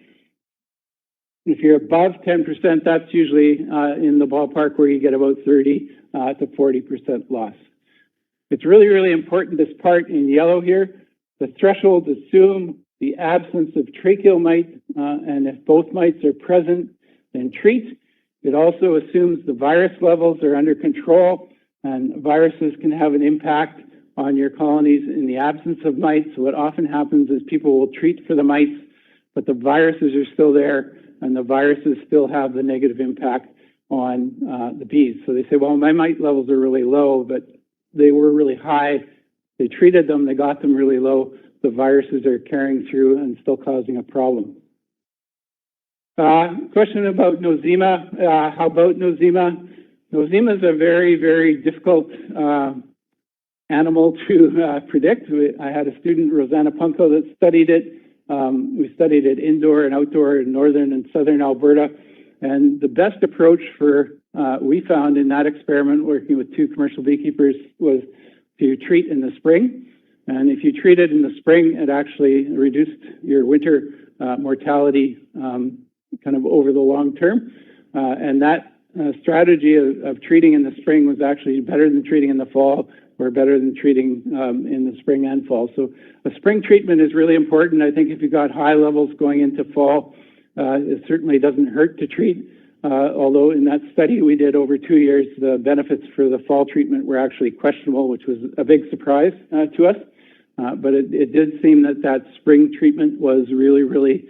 If you're above 10%, that's usually in the ballpark where you get about 30 to 40% loss. It's really, really important, this part in yellow here. The thresholds assume the absence of tracheal mite, and if both mites are present, then treat. It also assumes the virus levels are under control, and viruses can have an impact on your colonies in the absence of mites. So what often happens is people will treat for the mites, but the viruses are still there, and the viruses still have the negative impact on the bees. So they say, well, my mite levels are really low, but they were really high. They treated them, they got them really low. The viruses are carrying through and still causing a problem. Question about nosema. How about nosema? Nosema is a very, very difficult animal to predict. I had a student, Rosanna Punko, that studied it. We studied it indoor and outdoor in northern and southern Alberta. And the best approach we found in that experiment, working with 2 commercial beekeepers, was to treat in the spring. And if you treat it in the spring, it actually reduced your winter mortality kind of over the long term. And that strategy of treating in the spring was actually better than treating in the fall, or better than treating in the spring and fall. So a spring treatment is really important. I think if you've got high levels going into fall, it certainly doesn't hurt to treat. Although in that study we did over 2 years, the benefits for the fall treatment were actually questionable, which was a big surprise to us. But it did seem that spring treatment was really, really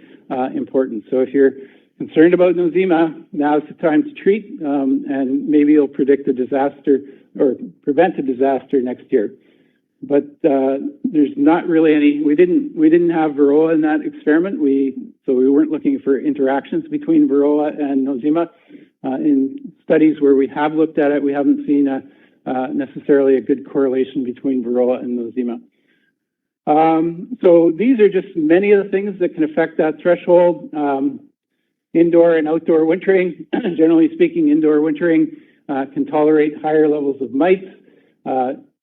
important. So if you're concerned about nosema, now's the time to treat, and maybe you'll predict a disaster or prevent a disaster next year. but there's not really any. We didn't have Varroa in that experiment. So we weren't looking for interactions between Varroa and Nosema. In studies where we have looked at it, we haven't seen necessarily a good correlation between Varroa and Nosema. So these are just many of the things that can affect that threshold. Indoor and outdoor wintering. Generally speaking, indoor wintering can tolerate higher levels of mites.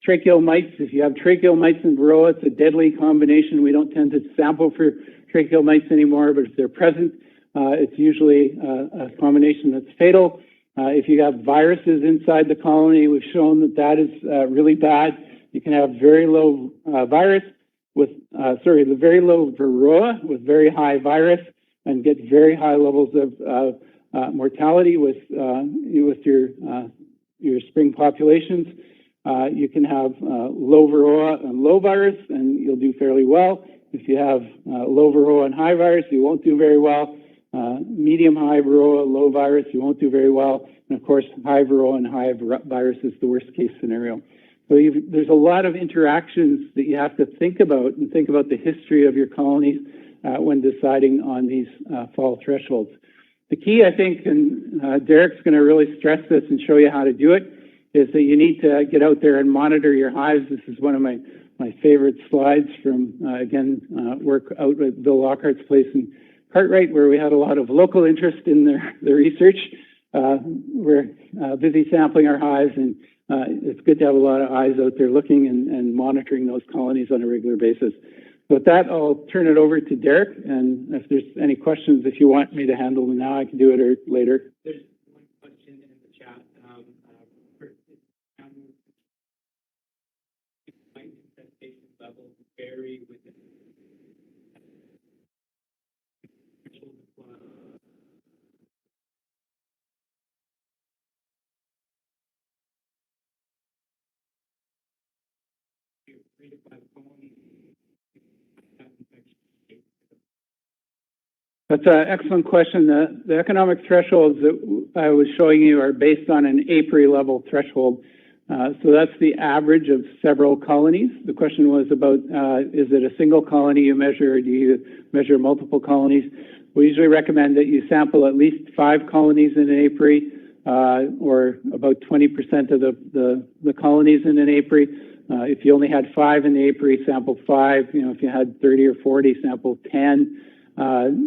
Tracheal mites, if you have tracheal mites and Varroa, it's a deadly combination. We don't tend to sample for tracheal mites anymore, but if they're present, it's usually a combination that's fatal. If you have viruses inside the colony, we've shown that that is really bad. You can have very low very low Varroa with very high virus and get very high levels of mortality with your spring populations. You can have low Varroa and low virus, and you'll do fairly well. If you have low Varroa and high virus, you won't do very well. Medium-high Varroa, low virus, you won't do very well. And of course, high Varroa and high virus is the worst-case scenario. So there's a lot of interactions that you have to think about, and think about the history of your colonies when deciding on these fall thresholds. The key, I think, and Derek's going to really stress this and show you how to do it, is that you need to get out there and monitor your hives. This is one of my favorite slides from, again, work out at Bill Lockhart's place in Cartwright, where we had a lot of local interest in their research. We're busy sampling our hives, and it's good to have a lot of eyes out there looking and monitoring those colonies on a regular basis. With that, I'll turn it over to Derek, and if there's any questions, if you want me to handle them now, I can do it or later. There's one question in the chat. Mite infestation levels vary within That's an excellent question. The economic thresholds that I was showing you are based on an apiary level threshold. So that's the average of several colonies. The question was about, is it a single colony you measure, or do you measure multiple colonies? We usually recommend that you sample at least 5 colonies in an apiary, or about 20% of the colonies in an apiary. If you only had 5 in the apiary, sample 5. You know, if you had 30 or 40, sample 10.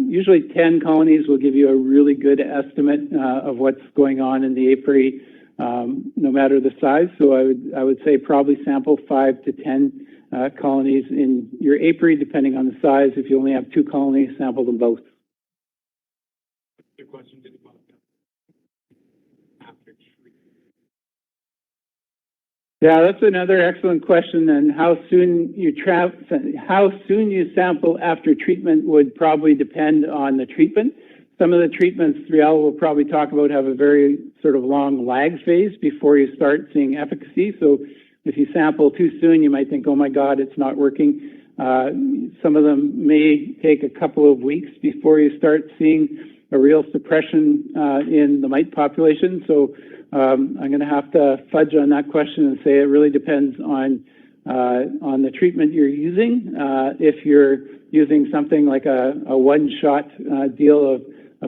Usually 10 colonies will give you a really good estimate of what's going on in the apiary, no matter the size. So I would say probably sample 5 to 10 colonies in your apiary, depending on the size. If you only have 2 colonies, sample them both. Your question did about after treatment. Yeah, that's another excellent question. And how soon you sample after treatment would probably depend on the treatment. Some of the treatments, Riel will probably talk about, have a very sort of long lag phase before you start seeing efficacy. So if you sample too soon, you might think, oh my God, it's not working. Some of them may take a couple of weeks before you start seeing a real suppression in the mite population. So I'm going to have to fudge on that question and say it really depends on the treatment you're using. If you're using something like a one-shot deal of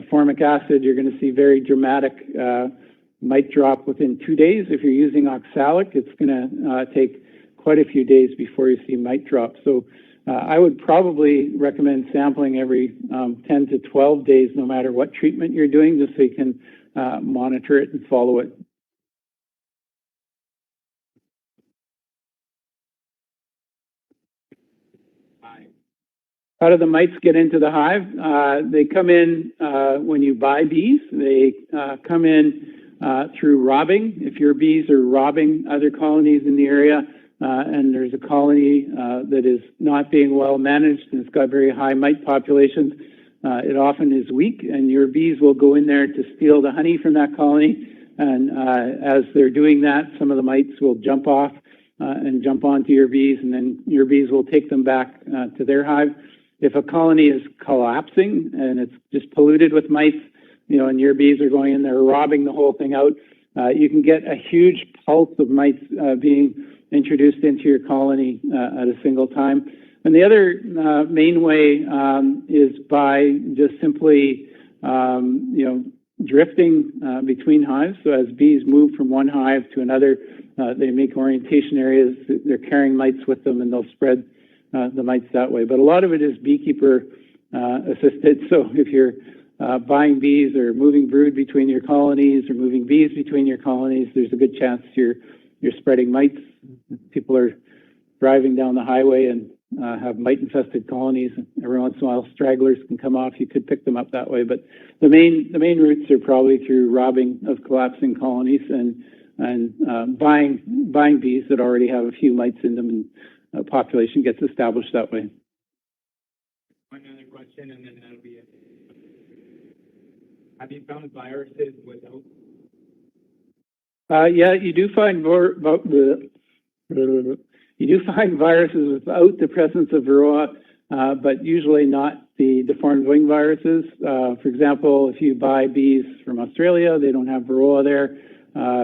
formic acid, you're going to see very dramatic mite drop within 2 days. If you're using oxalic, it's going to take quite a few days before you see mite drop. So I would probably recommend sampling every 10 to 12 days, no matter what treatment you're doing, just so you can monitor it and follow it. How do the mites get into the hive? They come in when you buy bees. They come in through robbing. If your bees are robbing other colonies in the area, and there's a colony that is not being well managed and it's got very high mite populations, it often is weak, and your bees will go in there to steal the honey from that colony. And as they're doing that, some of the mites will jump off and jump onto your bees, and then your bees will take them back to their hive. If a colony is collapsing and it's just polluted with mites, you know, and your bees are going in there robbing the whole thing out, you can get a huge pulse of mites being introduced into your colony at a single time. And the other main way is by just simply, drifting between hives. So as bees move from one hive to another, they make orientation areas. They're carrying mites with them, and they'll spread the mites that way. But a lot of it is beekeeper assisted. So if you're buying bees or moving brood between your colonies or moving bees between your colonies, there's a good chance you're spreading mites. People are driving down the highway and have mite-infested colonies. Every once in a while, stragglers can come off. You could pick them up that way. But the main routes are probably through robbing of collapsing colonies and buying bees that already have a few mites in them, and a population gets established that way. One other question, and then that'll be it. Have you found viruses without? Yeah, you do find viruses without the presence of Varroa, but usually not the deformed wing viruses. For example, if you buy bees from Australia, they don't have Varroa there.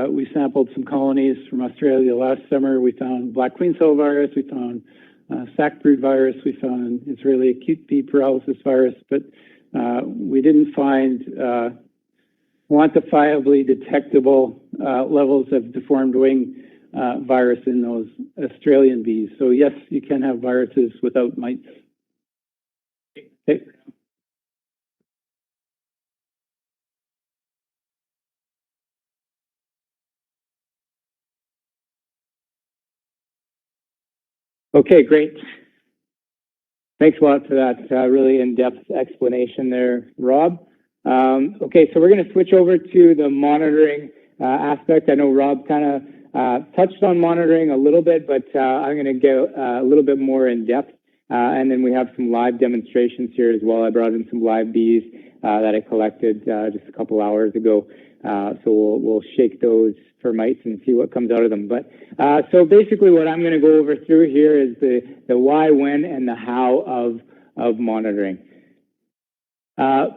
We sampled some colonies from Australia last summer. We found black queen cell virus. We found sac brood virus. We found Israeli acute bee paralysis virus, but we didn't find quantifiably detectable levels of deformed wing virus in those Australian bees. So yes, you can have viruses without mites. Okay. Okay, great. Thanks a lot for that really in-depth explanation there, Rob. Okay, so we're going to switch over to the monitoring aspect. I know Rob kind of touched on monitoring a little bit, but I'm going to go a little bit more in depth. And then we have some live demonstrations here as well. I brought in some live bees that I collected just a couple hours ago. So we'll shake those for mites and see what comes out of them. But so basically what I'm going to go over through here is the why, when, and the how of monitoring.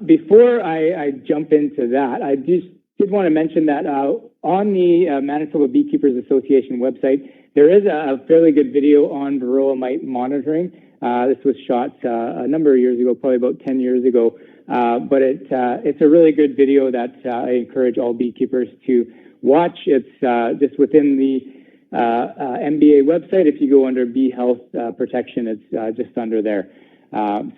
Before I jump into that, I just did want to mention that on the Manitoba Beekeepers Association website, there is a fairly good video on Varroa mite monitoring. This was shot a number of years ago, probably about 10 years ago. But it's a really good video that I encourage all beekeepers to watch. It's just within the MBA website. If you go under Bee Health Protection, it's just under there.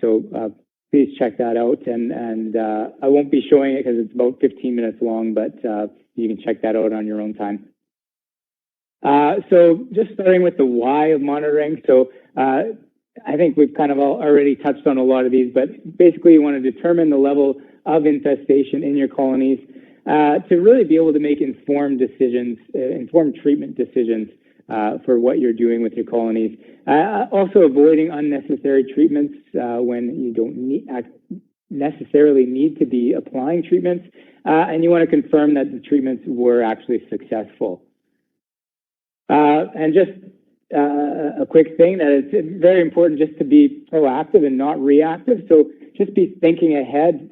So please check that out. And I won't be showing it because it's about 15 minutes long, but you can check that out on your own time. So just starting with the why of monitoring. So I think we've kind of already touched on a lot of these, but basically you want to determine the level of infestation in your colonies to really be able to make informed decisions, informed treatment decisions for what you're doing with your colonies. Also avoiding unnecessary treatments when you don't necessarily need to be applying treatments, and you want to confirm that the treatments were actually successful. And just a quick thing that it's very important just to be proactive and not reactive. So just be thinking ahead,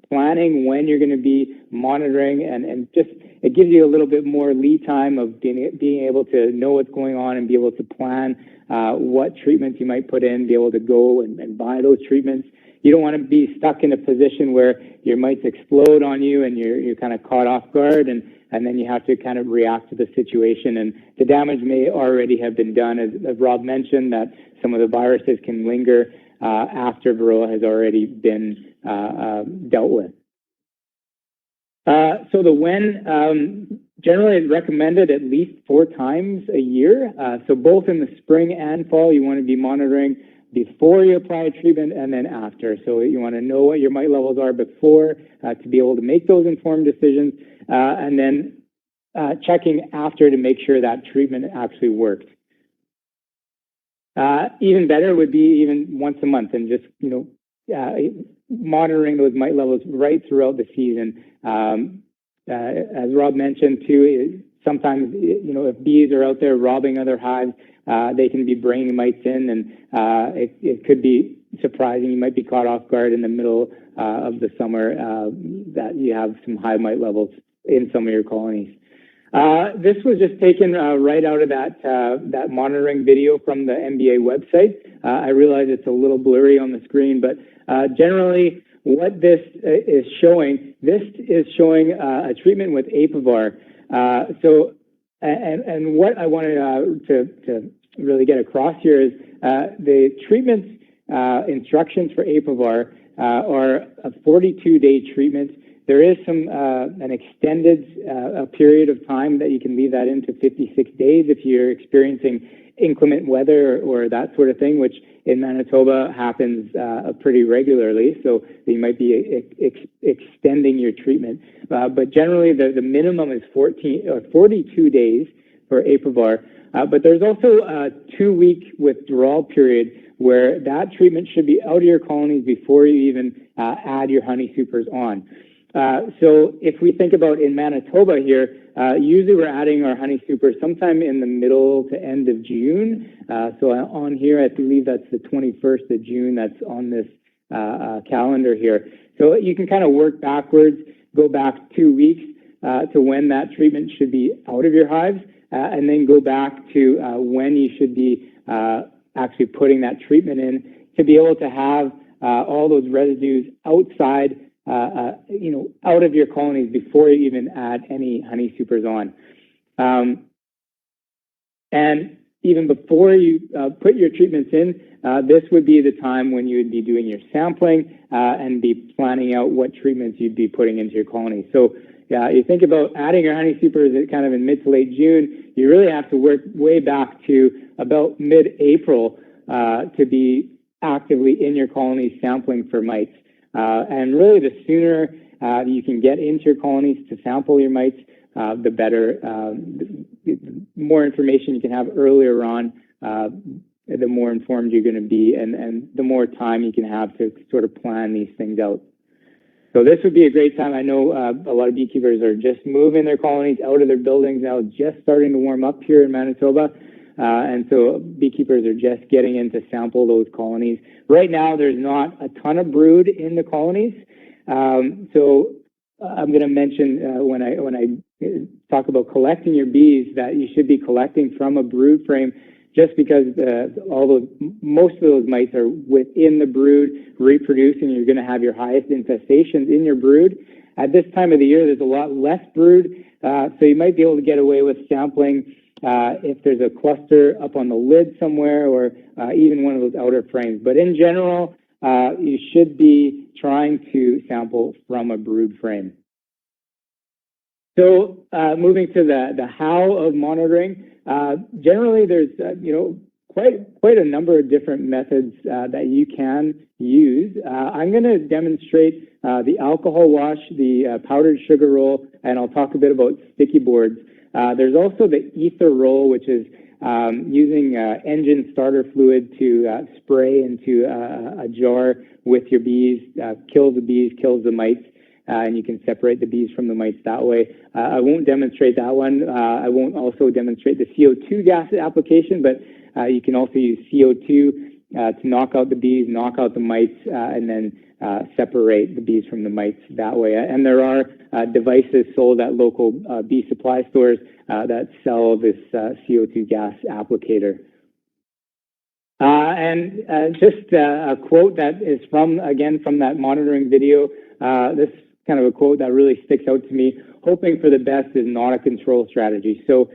planning when you're going to be monitoring, and just it gives you a little bit more lead time of being able to know what's going on and be able to plan what treatments you might put in, be able to go and buy those treatments. You don't want to be stuck in a position where your mites explode on you and you're kind of caught off guard, and then you have to kind of react to the situation. And the damage may already have been done, as Rob mentioned, that some of the viruses can linger after Varroa has already been dealt with. So the when, generally it's recommended at least 4 times a year. So both in the spring and fall, you want to be monitoring before you apply a treatment and then after. So you want to know what your mite levels are before to be able to make those informed decisions, and then checking after to make sure that treatment actually worked. Even better would be even once a month, and just monitoring those mite levels right throughout the season. As Rob mentioned too, sometimes if bees are out there robbing other hives, they can be bringing mites in, and it could be surprising. You might be caught off guard in the middle of the summer that you have some high mite levels in some of your colonies. This was just taken right out of that monitoring video from the MBA website. I realize it's a little blurry on the screen, but generally what this is showing a treatment with Apivar. And what I wanted to really get across here is the treatment instructions for Apivar are a 42-day treatment. There is an extended period of time that you can leave that into 56 days if you're experiencing inclement weather or that sort of thing, which in Manitoba happens pretty regularly. So you might be extending your treatment. But generally, the minimum is 42 days for Apivar. But there's also a 2-week withdrawal period where that treatment should be out of your colonies before you even add your honey supers on. So if we think about in Manitoba here, usually we're adding our honey super sometime in the middle to end of June. So on here, I believe that's the 21st of June. That's on this calendar here. So you can kind of work backwards, go back 2 weeks to when that treatment should be out of your hives, and then go back to when you should be actually putting that treatment in to be able to have all those residues outside out of your colonies before you even add any honey supers on. And even before you put your treatments in, this would be the time when you would be doing your sampling and be planning out what treatments you'd be putting into your colonies. So you think about adding your honey supers kind of in mid to late June, you really have to work way back to about mid-April to be actively in your colonies sampling for mites. And really, the sooner you can get into your colonies to sample your mites, the better. The more information you can have earlier on, the more informed you're going to be, and the more time you can have to sort of plan these things out. So this would be a great time. I know a lot of beekeepers are just moving their colonies out of their buildings now, just starting to warm up here in Manitoba. And so beekeepers are just getting in to sample those colonies. Right now, there's not a ton of brood in the colonies. So I'm going to mention when I talk about collecting your bees that you should be collecting from a brood frame, just because most of those mites are within the brood reproducing. You're going to have your highest infestations in your brood. At this time of the year, there's a lot less brood, so you might be able to get away with sampling if there's a cluster up on the lid somewhere, or even one of those outer frames. But in general, you should be trying to sample from a brood frame. So moving to the how of monitoring, generally there's quite a number of different methods that you can use. I'm going to demonstrate the alcohol wash, the powdered sugar roll, and I'll talk a bit about sticky boards. There's also the ether roll, which is using engine starter fluid to spray into a jar with your bees, kills the bees, kills the mites, and you can separate the bees from the mites that way. I won't demonstrate that one. I won't also demonstrate the CO2 gas application, but you can also use CO2 to knock out the bees, knock out the mites, and then separate the bees from the mites that way. And there are devices sold at local bee supply stores that sell this CO2 gas applicator. And just a quote that is from that monitoring video. This is kind of a quote that really sticks out to me. Hoping for the best is not a control strategy. So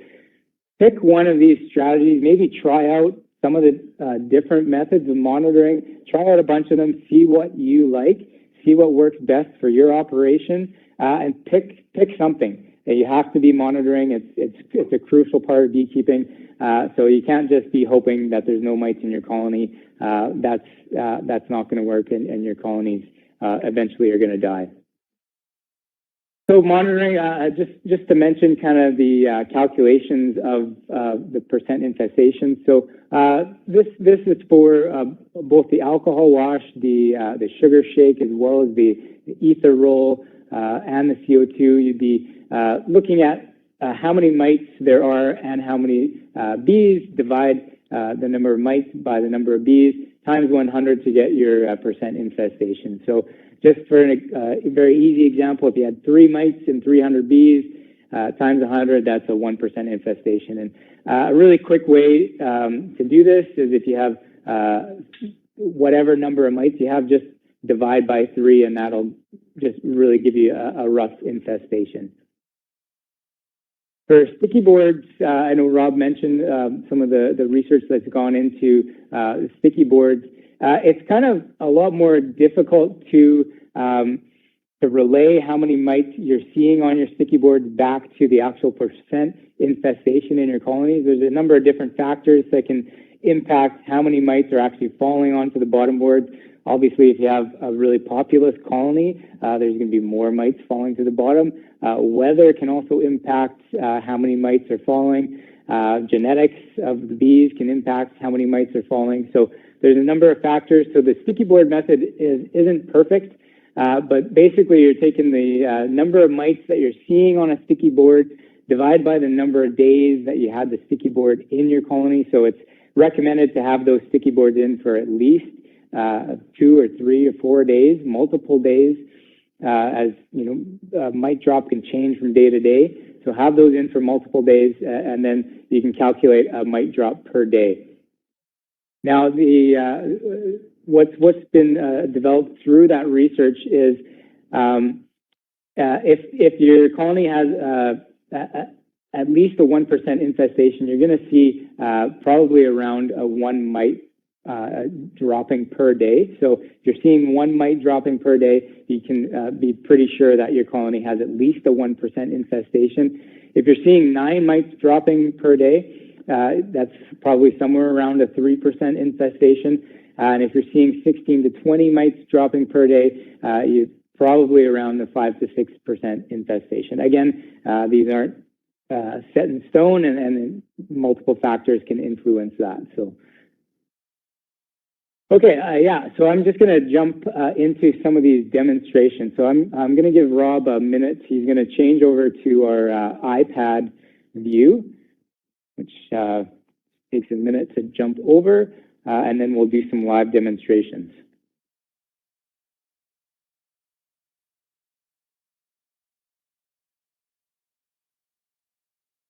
pick one of these strategies, maybe try out some of the different methods of monitoring, try out a bunch of them, see what you like, see what works best for your operation, and pick something. You have to be monitoring. It's a crucial part of beekeeping. So you can't just be hoping that there's no mites in your colony. That's not going to work, and your colonies eventually are going to die. So monitoring, just to mention kind of the calculations of the percent infestation. So this is for both the alcohol wash, the sugar shake, as well as the ether roll and the CO2. You'd be looking at how many mites there are and how many bees. Divide the number of mites by the number of bees times 100 to get your percent infestation. So just for a very easy example, if you had 3 mites and 300 bees, times 100, that's a 1% infestation. And a really quick way to do this is if you have whatever number of mites you have, just divide by 3, and that'll just really give you a rough infestation. For sticky boards, I know Rob mentioned some of the research that's gone into sticky boards. It's kind of a lot more difficult to relay how many mites you're seeing on your sticky boards back to the actual percent infestation in your colonies. There's a number of different factors that can impact how many mites are actually falling onto the bottom boards. Obviously, if you have a really populous colony, there's going to be more mites falling to the bottom. Weather can also impact how many mites are falling. Genetics of the bees can impact how many mites are falling. So there's a number of factors. So the sticky board method isn't perfect, but basically you're taking the number of mites that you're seeing on a sticky board, divide by the number of days that you had the sticky board in your colony. So it's recommended to have those sticky boards in for at least 2 or 3 or 4 days, multiple days, as you know, mite drop can change from day to day. So have those in for multiple days, and then you can calculate a mite drop per day. Now, what's been developed through that research is if your colony has at least a 1% infestation, you're going to see probably around a 1 mite dropping per day. So if you're seeing 1 mite dropping per day, you can be pretty sure that your colony has at least a 1% infestation. If you're seeing 9 mites dropping per day, that's probably somewhere around a 3% infestation. And if you're seeing 16 to 20 mites dropping per day, you're probably around the 5 to 6% infestation. Again, these aren't set in stone, and multiple factors can influence that. So. Okay, yeah, so I'm just going to jump into some of these demonstrations. So I'm going to give Rob a minute. He's going to change over to our iPad view, which takes a minute to jump over, and then we'll do some live demonstrations.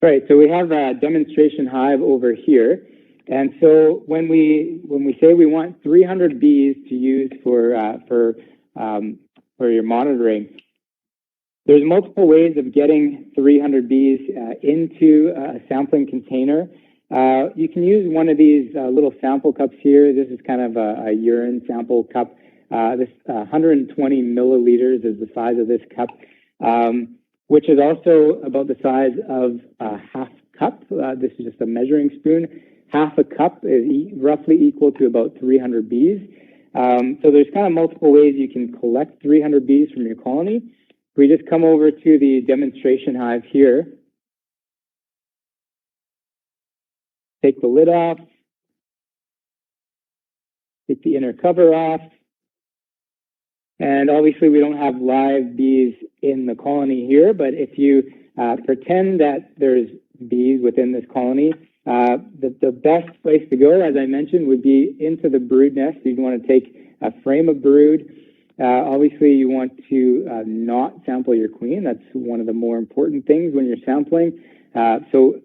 All right, so we have a demonstration hive over here. And so when we say we want 300 bees to use for your monitoring, there's multiple ways of getting 300 bees into a sampling container. You can use one of these little sample cups here. This is kind of a urine sample cup. This 120 milliliters is the size of this cup, which is also about the size of a half cup. This is just a measuring spoon. Half a cup is roughly equal to about 300 bees. So there's kind of multiple ways you can collect 300 bees from your colony. If we just come over to the demonstration hive here, take the lid off, take the inner cover off, and obviously we don't have live bees in the colony here, but if you pretend that there's bees within this colony, the best place to go, as I mentioned, would be into the brood nest. You'd want to take a frame of brood. Obviously, you want to not sample your queen. That's one of the more important things when you're sampling. So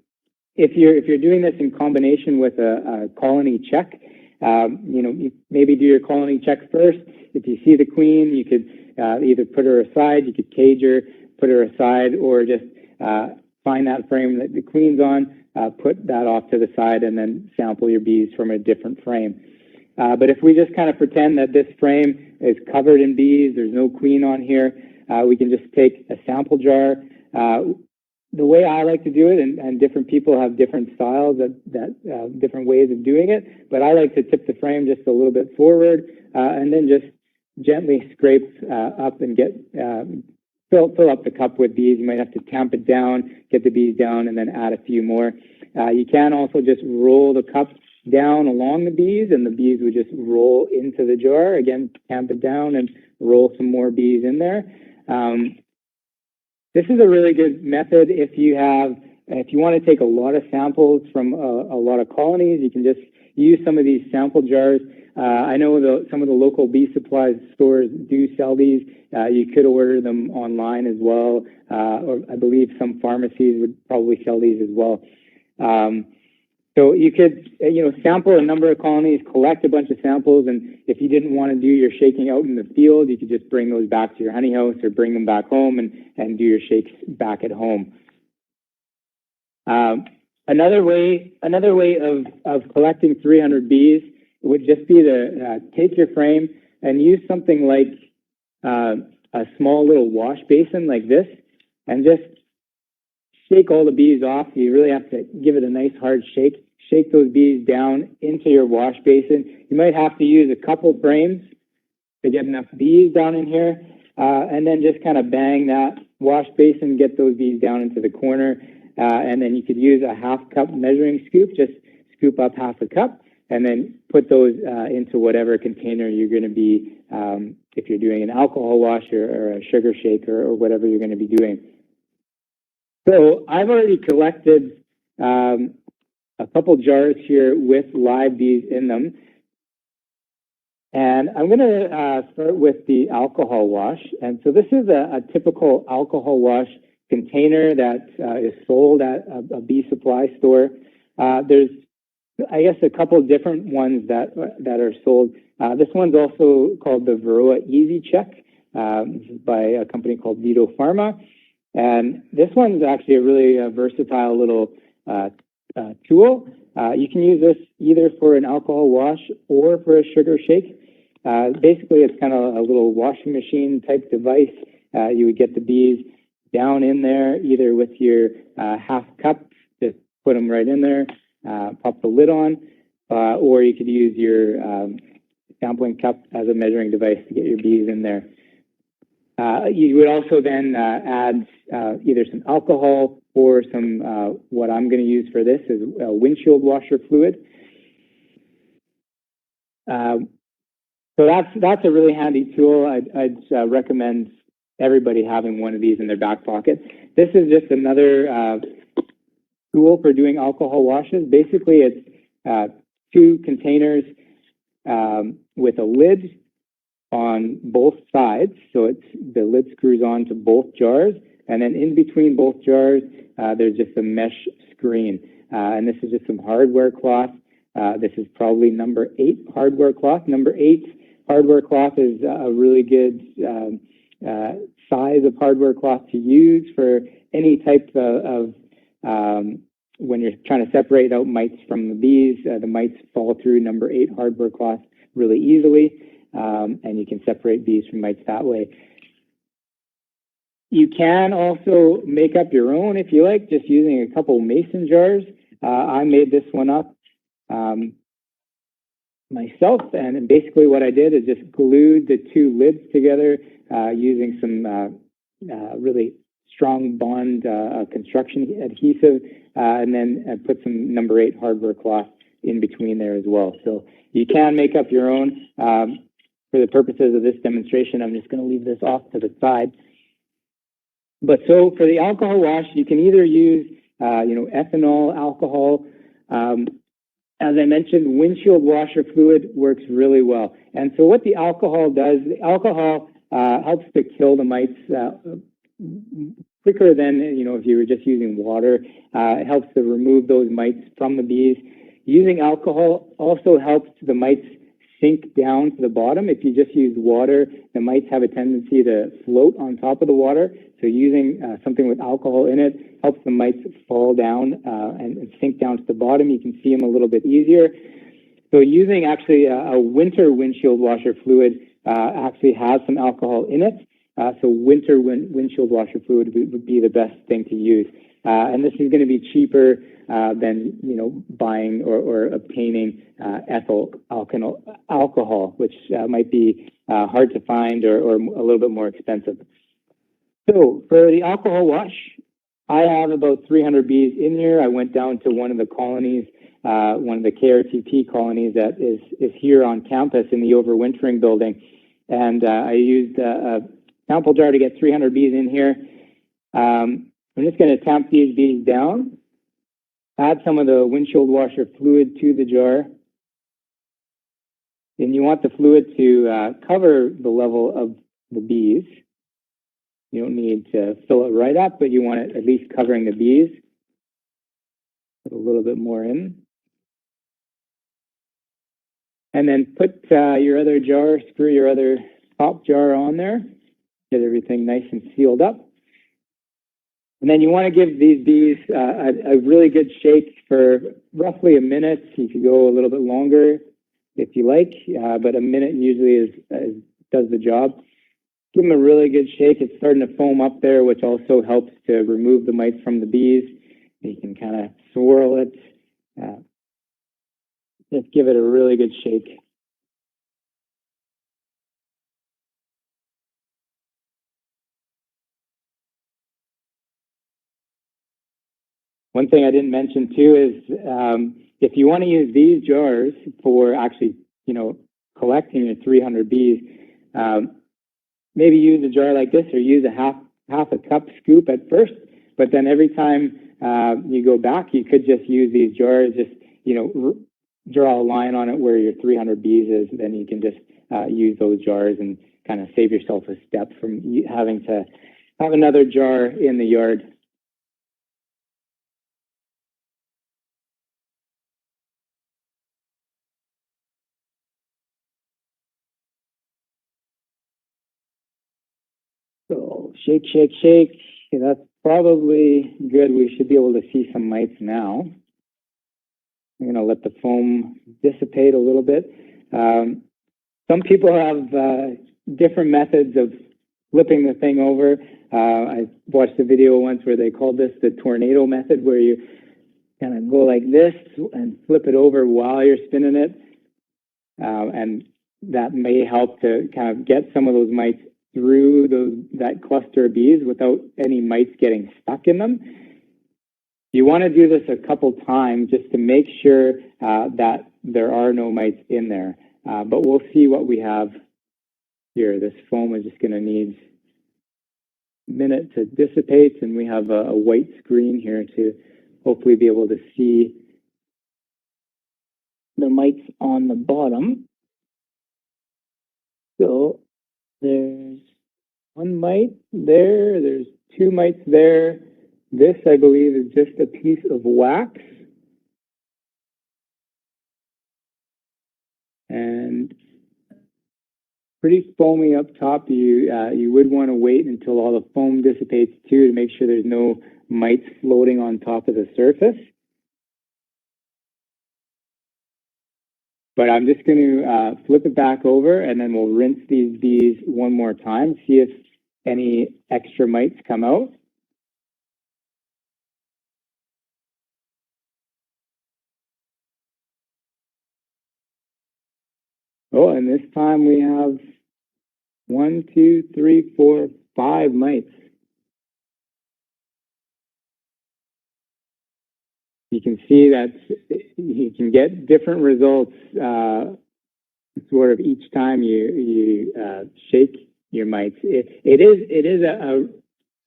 if you're doing this in combination with a colony check, you maybe do your colony check first. If you see the queen, you could either put her aside, you could cage her, put her aside, or just find that frame that the queen's on, put that off to the side, and then sample your bees from a different frame. But if we just kind of pretend that this frame is covered in bees, there's no queen on here, we can just take a sample jar. The way I like to do it, and different people have different styles, different ways of doing it, but I like to tip the frame just a little bit forward, and then just gently scrape up and get fill up the cup with bees. You might have to tamp it down, get the bees down, and then add a few more. You can also just roll the cup down along the bees, and the bees would just roll into the jar. Again, tamp it down and roll some more bees in there. This is a really good method if you want to take a lot of samples from a lot of colonies. You can just use some of these sample jars. I know some of the local bee supply stores do sell these. You could order them online as well, or I believe some pharmacies would probably sell these as well. So you could, sample a number of colonies, collect a bunch of samples, and if you didn't want to do your shaking out in the field, you could just bring those back to your honey house or bring them back home and do your shakes back at home. Another way of collecting 300 bees would just be to take your frame and use something like a small little wash basin like this, and just shake all the bees off. You really have to give it a nice hard shake. Shake those bees down into your wash basin. You might have to use a couple frames to get enough bees down in here, and then just kind of bang that wash basin, get those bees down into the corner, and then you could use a half-cup measuring scoop, just scoop up half a cup, and then put those into whatever container you're going to be, if you're doing an alcohol wash or a sugar shake or whatever you're going to be doing. So I've already collected a couple jars here with live bees in them. And I'm going to start with the alcohol wash. And so this is a typical alcohol wash container that is sold at a bee supply store. There's, I guess, a couple different ones that are sold. This one's also called the Varroa Easy Check. This is by a company called Vito Pharma. And this one's actually a really versatile little tool. You can use this either for an alcohol wash or for a sugar shake. Basically, it's kind of a little washing machine type device. You would get the bees down in there, either with your half cup, just put them right in there, pop the lid on, or you could use your sampling cup as a measuring device to get your bees in there. You would also then add either some alcohol or some, what I'm going to use for this is windshield washer fluid. So that's a really handy tool. I'd recommend everybody having one of these in their back pocket. This is just another tool for doing alcohol washes. Basically, it's two containers with a lid on both sides, so the lid screws on to both jars, and then in between both jars, there's just a mesh screen, and this is just some hardware cloth. This is probably number 8 hardware cloth. Number 8 hardware cloth is a really good size of hardware cloth to use for any type of when you're trying to separate out mites from the bees. The mites fall through number 8 hardware cloth really easily. And you can separate bees from mites that way. You can also make up your own if you like, just using a couple mason jars. I made this one up myself, and basically what I did is just glued the two lids together using some really strong bond construction adhesive, and then put some number 8 hardware cloth in between there as well. So you can make up your own. For the purposes of this demonstration, I'm just going to leave this off to the side. But so for the alcohol wash, you can either use, ethanol, alcohol. As I mentioned, windshield washer fluid works really well. And so what the alcohol does, the alcohol helps to kill the mites quicker than, if you were just using water. It helps to remove those mites from the bees. Using alcohol also helps the mites sink down to the bottom. If you just use water, the mites have a tendency to float on top of the water. So using something with alcohol in it helps the mites fall down and sink down to the bottom. You can see them a little bit easier. So using actually a winter windshield washer fluid actually has some alcohol in it. So winter windshield washer fluid would be the best thing to use. And this is going to be cheaper than buying or obtaining ethyl alcohol, which might be hard to find or a little bit more expensive. So for the alcohol wash, I have about 300 bees in here. I went down to one of the colonies, one of the KRTP colonies that is here on campus in the overwintering building, and I used a sample jar to get 300 bees in here. I'm just going to tamp these bees down, add some of the windshield washer fluid to the jar, And you want the fluid to cover the level of the bees. You don't need to fill it right up, but you want it at least covering the bees. Put a little bit more in. And then put your other jar, screw your other top jar on there. Get everything nice and sealed up. And then you want to give these bees a really good shake for roughly a minute. You could go a little bit longer if you like, but a minute usually does the job. Give them a really good shake. It's starting to foam up there, which also helps to remove the mites from the bees. You can kind of swirl it. Just give it a really good shake. One thing I didn't mention too is if you want to use these jars for actually, collecting your 300 bees, maybe use a jar like this or use a half a cup scoop at first, but then every time you go back, you could just use these jars, just, draw a line on it where your 300 bees is, then you can just use those jars and kind of save yourself a step from having to have another jar in the yard. So shake, shake, shake. Okay, that's probably good. We should be able to see some mites now. I'm going to let the foam dissipate a little bit. Some people have different methods of flipping the thing over. I watched a video once where they called this the tornado method, where you kind of go like this and flip it over while you're spinning it. And that may help to kind of get some of those mites through that cluster of bees without any mites getting stuck in them. You want to do this a couple times just to make sure that there are no mites in there. But we'll see what we have here. This foam is just going to need a minute to dissipate, and we have a white screen here to hopefully be able to see the mites on the bottom. So there's one mite there, there's two mites there. This, I believe, is just a piece of wax. And pretty foamy up top. You would want to wait until all the foam dissipates too to make sure there's no mites floating on top of the surface. But I'm just going to flip it back over, and then we'll rinse these bees one more time, see if any extra mites come out. Oh, and this time we have 1, 2, 3, 4, 5 mites. You can see that you can get different results sort of each time you shake your mites. It is a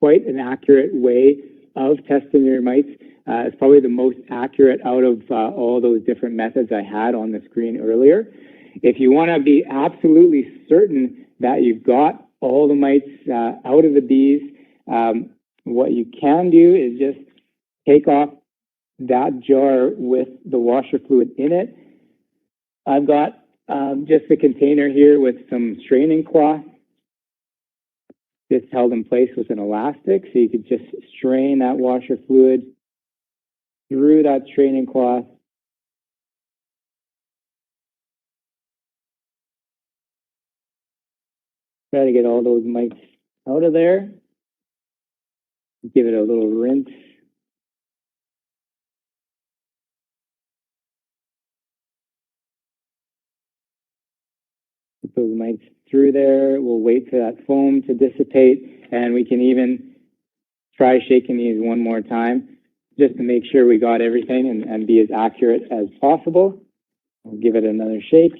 quite an accurate way of testing your mites. It's probably the most accurate out of all those different methods I had on the screen earlier. If you want to be absolutely certain that you've got all the mites out of the bees, what you can do is just take off that jar with the washer fluid in it. I've got just a container here with some straining cloth. It's held in place with an elastic, so you could just strain that washer fluid through that straining cloth. Try to get all those mites out of there. Give it a little rinse. Put those mites through there. We'll wait for that foam to dissipate, and we can even try shaking these one more time just to make sure we got everything and be as accurate as possible. We'll give it another shake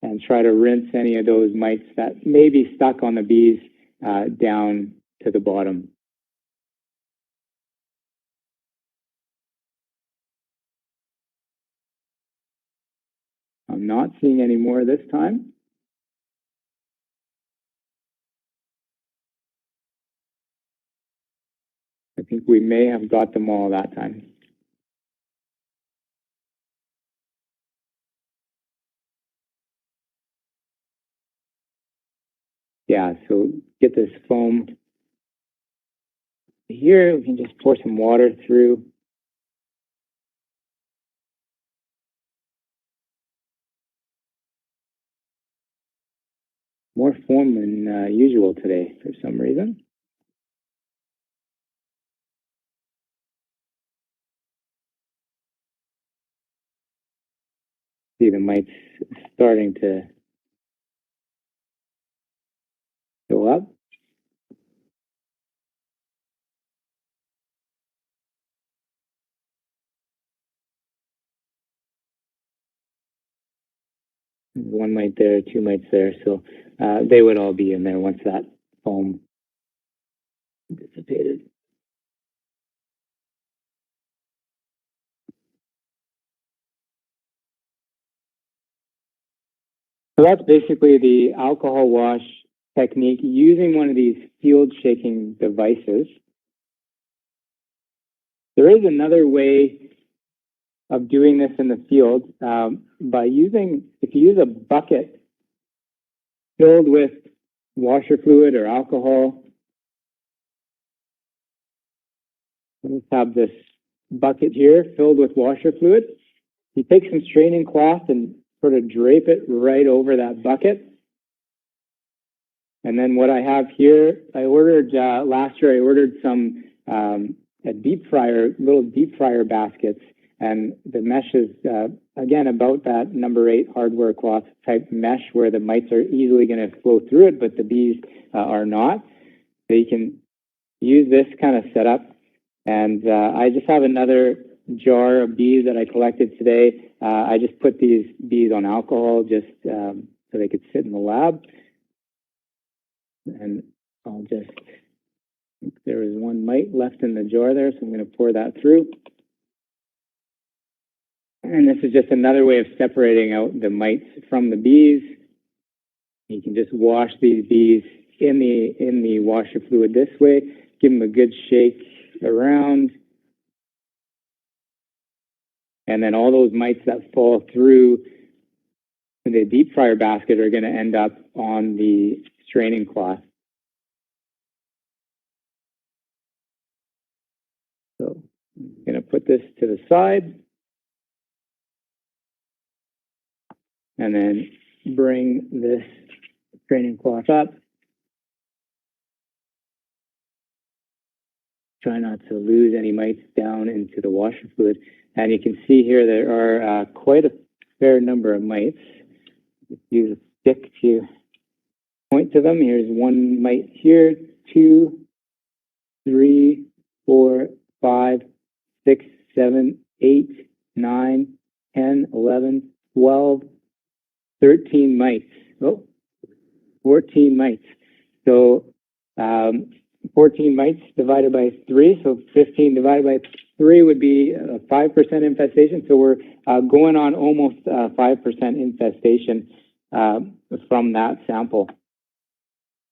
and try to rinse any of those mites that may be stuck on the bees down to the bottom. I'm not seeing any more this time. I think we may have got them all that time. Yeah, so get this foam here. We can just pour some water through. More foam than usual today for some reason. See the mites starting to go up. One mite there, two mites there. So they would all be in there once that foam dissipated. So that's basically the alcohol wash technique using one of these field shaking devices. There is another way of doing this in the field by using, if you use a bucket filled with washer fluid or alcohol. Let's have this bucket here filled with washer fluid. You take some straining cloth and sort of drape it right over that bucket. And then what I have here, I ordered last year, I ordered some little deep fryer baskets. And the mesh is, again, about that number 8 hardware cloth type mesh where the mites are easily going to flow through it, but the bees are not. So you can use this kind of setup. And I just have another jar of bees that I collected today. I just put these bees on alcohol just so they could sit in the lab. And I'll just, there was one mite left in the jar there, so I'm going to pour that through. And this is just another way of separating out the mites from the bees. You can just wash these bees in the washer fluid this way. Give them a good shake around. And then all those mites that fall through the deep fryer basket are going to end up on the straining cloth. So I'm going to put this to the side. And then bring this straining cloth up. Try not to lose any mites down into the washer fluid. And you can see here there are quite a fair number of mites. Use a stick to point to them. Here's one mite here, 2, 3, 4, 5, 6, 7, 8, 9, 10, 11, 12, 13 mites. Oh, 14 mites. So 14 mites divided by 3, so 15 divided by 3 would be a 5% infestation. So we're going on almost 5% infestation from that sample.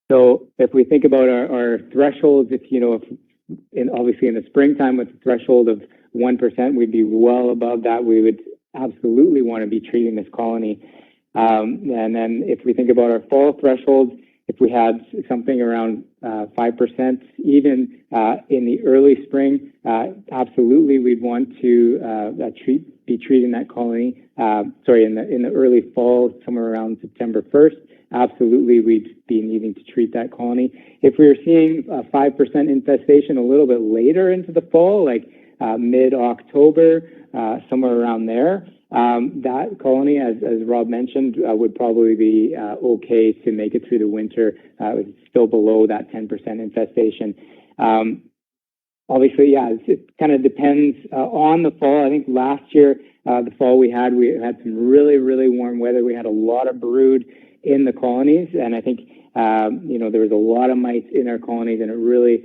So if we think about our thresholds, obviously in the springtime with a threshold of 1%, we'd be well above that. We would absolutely want to be treating this colony. And then if we think about our fall thresholds, if we had something around 5%, even in the early spring, absolutely we'd want to be treating that colony. In the early fall, somewhere around September 1st, absolutely we'd be needing to treat that colony. If we were seeing 5% infestation a little bit later into the fall, like mid-October, somewhere around there, that colony, as Rob mentioned, would probably be okay to make it through the winter. It's still below that 10% infestation. Obviously, yeah, it kind of depends on the fall. I think last year, the fall we had some really, really warm weather. We had a lot of brood in the colonies, and I think there was a lot of mites in our colonies, and it really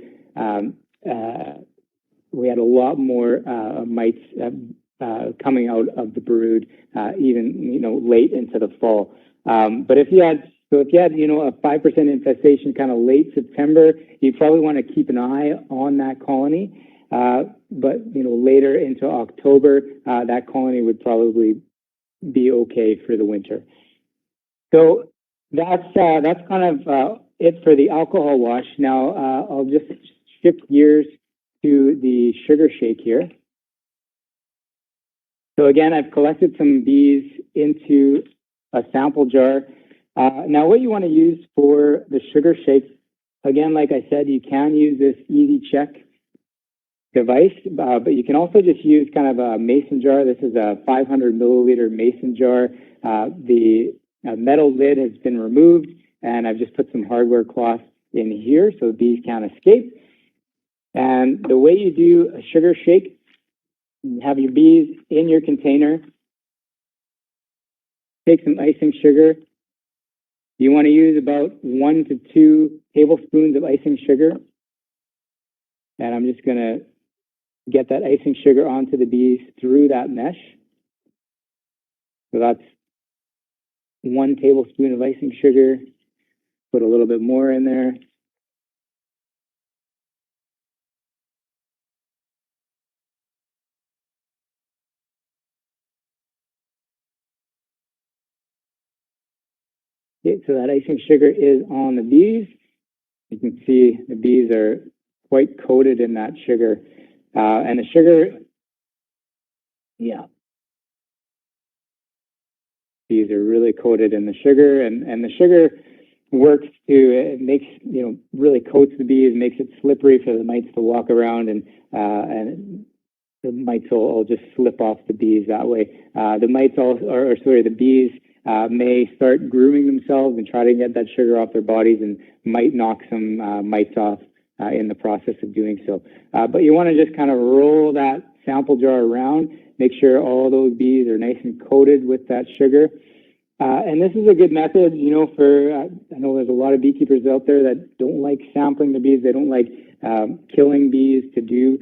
we had a lot more mites coming out of the brood, even late into the fall. But if you had a 5% infestation kind of late September, you probably want to keep an eye on that colony. But later into October, that colony would probably be okay for the winter. So that's kind of it for the alcohol wash. Now I'll just shift gears to the sugar shake here. So again, I've collected some bees into a sample jar. Now what you want to use for the sugar shake, again, like I said, you can use this easy check device, but you can also just use kind of a mason jar. This is a 500 milliliter mason jar. The metal lid has been removed, and I've just put some hardware cloth in here so bees can't escape. And the way you do a sugar shake, you have your bees in your container, take some icing sugar. You want to use about 1 to 2 tablespoons of icing sugar. And I'm just going to get that icing sugar onto the bees through that mesh. So that's 1 tablespoon of icing sugar. Put a little bit more in there. Okay, so that icing sugar is on the bees. You can see the bees are quite coated in that sugar. And the sugar, bees are really coated in the sugar, and the sugar works it makes, really coats the bees, makes it slippery for the mites to walk around, and the mites will just slip off the bees that way. The bees may start grooming themselves and try to get that sugar off their bodies, and might knock some mites off in the process of doing so. But you want to just kind of roll that sample jar around, make sure all those bees are nice and coated with that sugar. And this is a good method, I know there's a lot of beekeepers out there that don't like sampling the bees. They don't like killing bees to do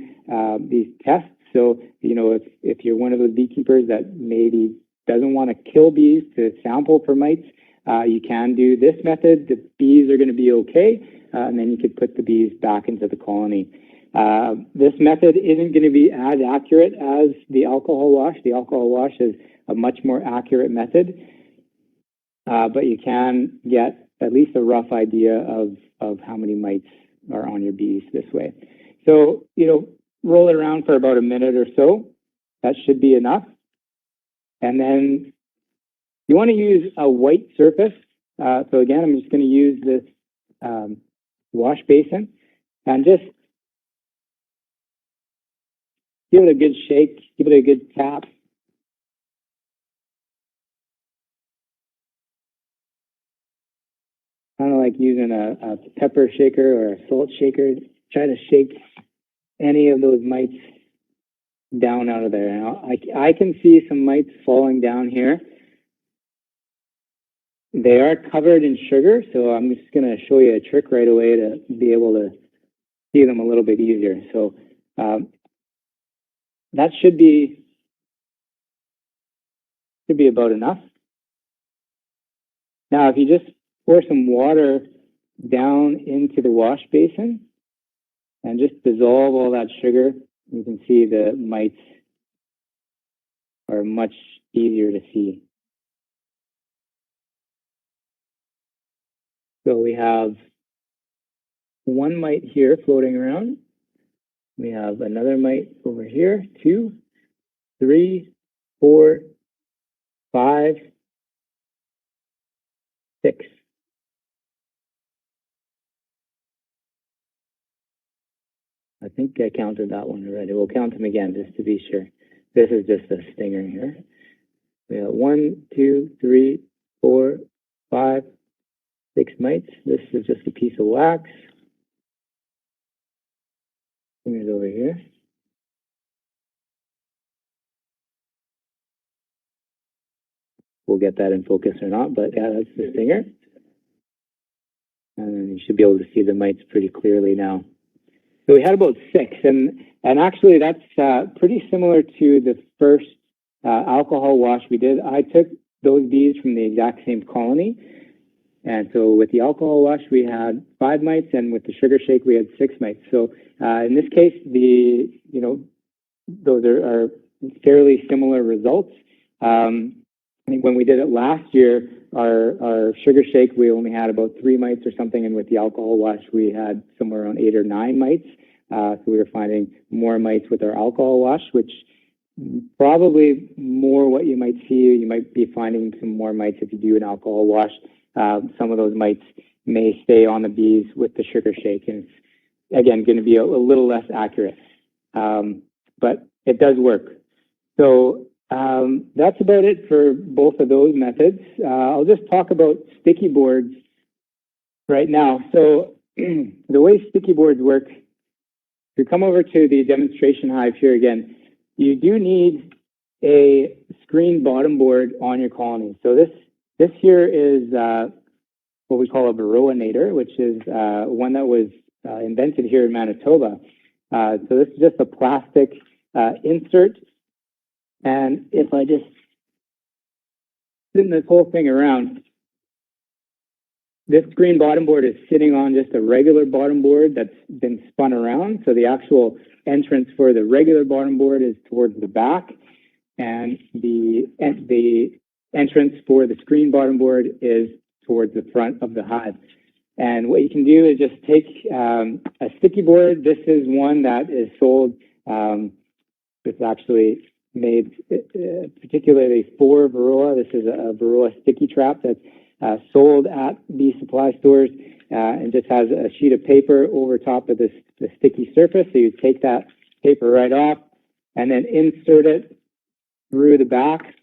these tests. So, if you're one of those beekeepers that maybe doesn't want to kill bees to sample for mites, you can do this method. The bees are going to be okay, and then you could put the bees back into the colony. This method isn't going to be as accurate as the alcohol wash. The alcohol wash is a much more accurate method, but you can get at least a rough idea of how many mites are on your bees this way. So, roll it around for about a minute or so. That should be enough. And then you want to use a white surface. So again, I'm just going to use this wash basin and just give it a good shake, give it a good tap. Kind of like using a pepper shaker or a salt shaker. Try to shake any of those mites down out of there. Now, I can see some mites falling down here. They are covered in sugar, so I'm just going to show you a trick right away to be able to see them a little bit easier. So that should be about enough. Now, if you just pour some water down into the wash basin and just dissolve all that sugar, you can see the mites are much easier to see. So we have 1 mite here floating around. We have another mite over here, 2, 3, 4, 5, 6. I think I counted that one already. We'll count them again just to be sure. This is just a stinger here. We have 1, 2, 3, 4, 5, 6 mites. This is just a piece of wax. Here's over here. We'll get that in focus or not, but yeah, that's the stinger. And you should be able to see the mites pretty clearly now. So we had about 6, and actually that's pretty similar to the first alcohol wash we did. I took those bees from the exact same colony, and so with the alcohol wash we had 5 mites, and with the sugar shake we had 6 mites. So in this case, those are fairly similar results. I think when we did it last year, our sugar shake, we only had about 3 mites or something, and with the alcohol wash, we had somewhere around 8 or 9 mites. So we were finding more mites with our alcohol wash, which probably more what you might see. You might be finding some more mites if you do an alcohol wash. Some of those mites may stay on the bees with the sugar shake, and it's, again, going to be a little less accurate. But it does work. So that's about it for both of those methods. I'll just talk about sticky boards right now. So the way sticky boards work, if you come over to the demonstration hive here again, you do need a screen bottom board on your colony. So this here is what we call a Varroa, which is one that was invented here in Manitoba. So this is just a plastic insert. And if I just spin this whole thing around, this screen bottom board is sitting on just a regular bottom board that's been spun around. So the actual entrance for the regular bottom board is towards the back, and the entrance for the screen bottom board is towards the front of the hive. And what you can do is just take a sticky board. This is one that is sold. It's actually made particularly for Varroa. This is a Varroa sticky trap that's sold at bee supply stores, and just has a sheet of paper over top of the sticky surface. So you take that paper right off and then insert it through the back,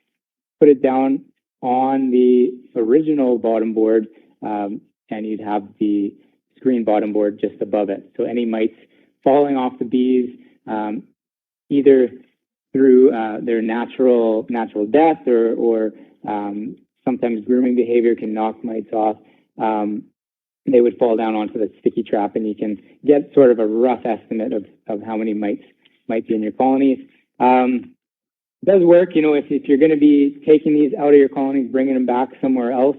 put it down on the original bottom board, and you'd have the screen bottom board just above it. So any mites falling off the bees, either through their natural death or sometimes grooming behavior can knock mites off, they would fall down onto the sticky trap, and you can get sort of a rough estimate of how many mites might be in your colonies. It does work, if you're going to be taking these out of your colonies, bringing them back somewhere else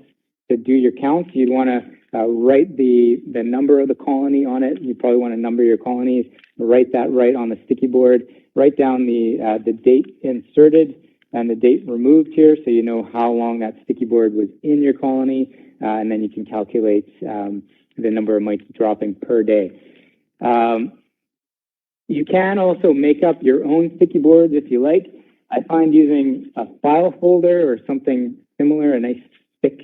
to do your counts, you'd want to write the number of the colony on it. You probably want to number your colonies, write that right on the sticky board, write down the date inserted and the date removed here, so you know how long that sticky board was in your colony, and then you can calculate the number of mites dropping per day. You can also make up your own sticky boards if you like. I find using a file folder or something similar, a nice thick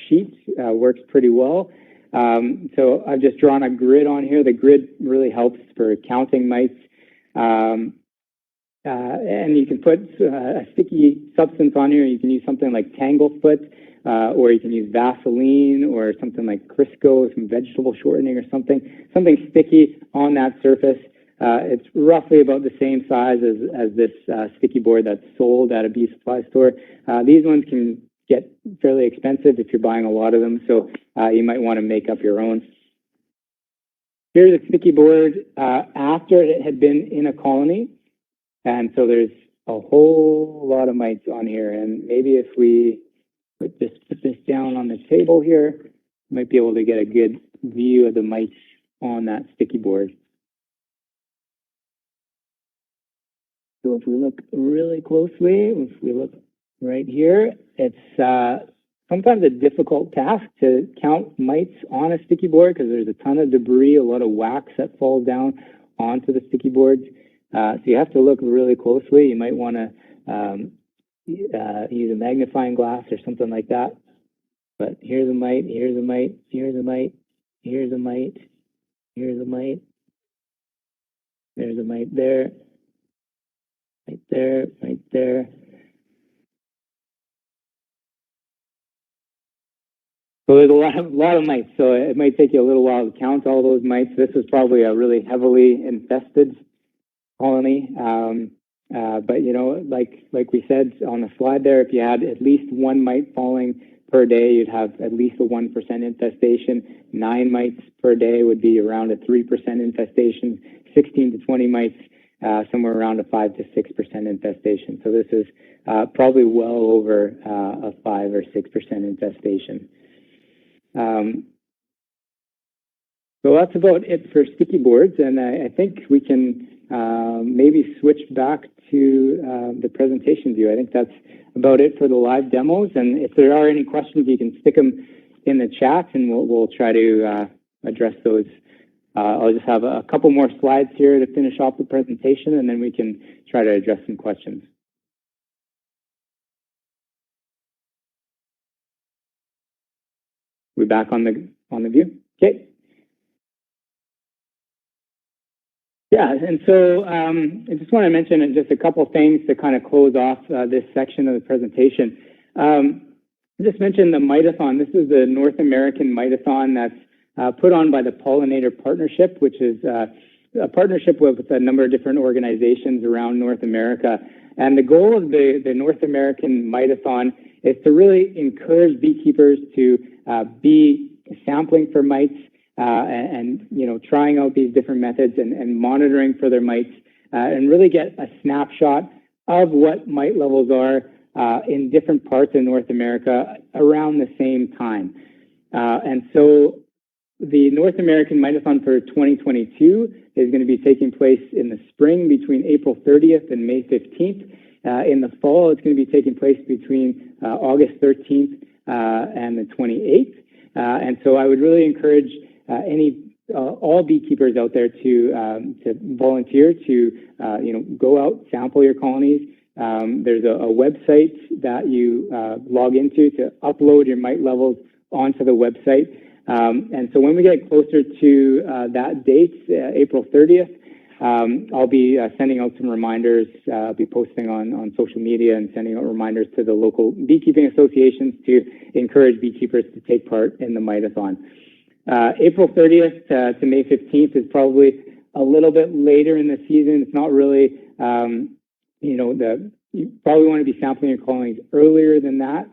sheet, works pretty well. So I've just drawn a grid on here. The grid really helps for counting mites. And you can put a sticky substance on here. You can use something like Tanglefoot, or you can use Vaseline or something like Crisco, some vegetable shortening or something sticky on that surface. It's roughly about the same size as this sticky board that's sold at a bee supply store. These ones can get fairly expensive if you're buying a lot of them, so you might want to make up your own. Here's a sticky board after it had been in a colony, and so there's a whole lot of mites on here. And maybe if we put this down on the table here, you might be able to get a good view of the mites on that sticky board. So if we look really closely, if we look right here, it's sometimes a difficult task to count mites on a sticky board because there's a ton of debris, a lot of wax that falls down onto the sticky boards. So you have to look really closely. You might want to use a magnifying glass or something like that. But here's a mite, here's a mite, here's a mite, here's a mite, here's a mite, there's a mite there. Right there, right there. So there's a lot of mites. So it might take you a little while to count all those mites. This is probably a really heavily infested colony. But like we said on the slide there, if you had at least one mite falling per day, you'd have at least a 1% infestation. 9 mites per day would be around a 3% infestation. 16 to 20 mites, somewhere around a 5 to 6% infestation. So this is probably well over a 5 or 6% infestation. So that's about it for sticky boards, and I think we can maybe switch back to the presentation view. I think that's about it for the live demos, and if there are any questions, you can stick them in the chat, and we'll try to address those. I'll just have a couple more slides here to finish off the presentation, and then we can try to address some questions. We're back on the view. Okay. Yeah, and so I just want to mention just a couple things to kind of close off this section of the presentation. I just mentioned the Mitathon. This is the North American Mitathon that's put on by the Pollinator Partnership, which is a partnership with a number of different organizations around North America. And the goal of the North American Mitathon is to really encourage beekeepers to be sampling for mites, and you know, trying out these different methods and monitoring for their mites, and really get a snapshot of what mite levels are in different parts of North America around the same time. And so the North American Mitathon for 2022 is going to be taking place in the spring between April 30th and May 15th. In the fall, it's going to be taking place between August 13th and the 28th. And so I would really encourage all beekeepers out there to volunteer to you know, go out, sample your colonies. There's a website that you log into to upload your mite levels onto the website. And so when we get closer to that date, April 30th, I'll be sending out some reminders. I'll be posting on social media and sending out reminders to the local beekeeping associations to encourage beekeepers to take part in the Mitathon. April 30th to May 15th is probably a little bit later in the season. It's not really, you know, you probably want to be sampling your colonies earlier than that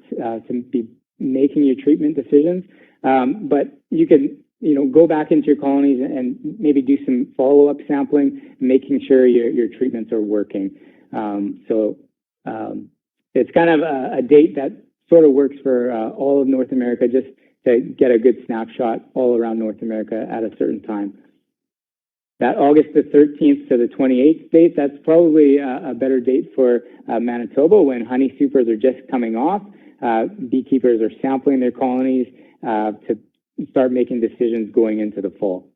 to be making your treatment decisions. But you can, you know, go back into your colonies and maybe do some follow-up sampling, making sure your treatments are working. So it's kind of a date that sort of works for all of North America, just to get a good snapshot all around North America at a certain time. That August the 13th to the 28th date, that's probably a better date for Manitoba, when honey supers are just coming off. Beekeepers are sampling their colonies to start making decisions going into the fall.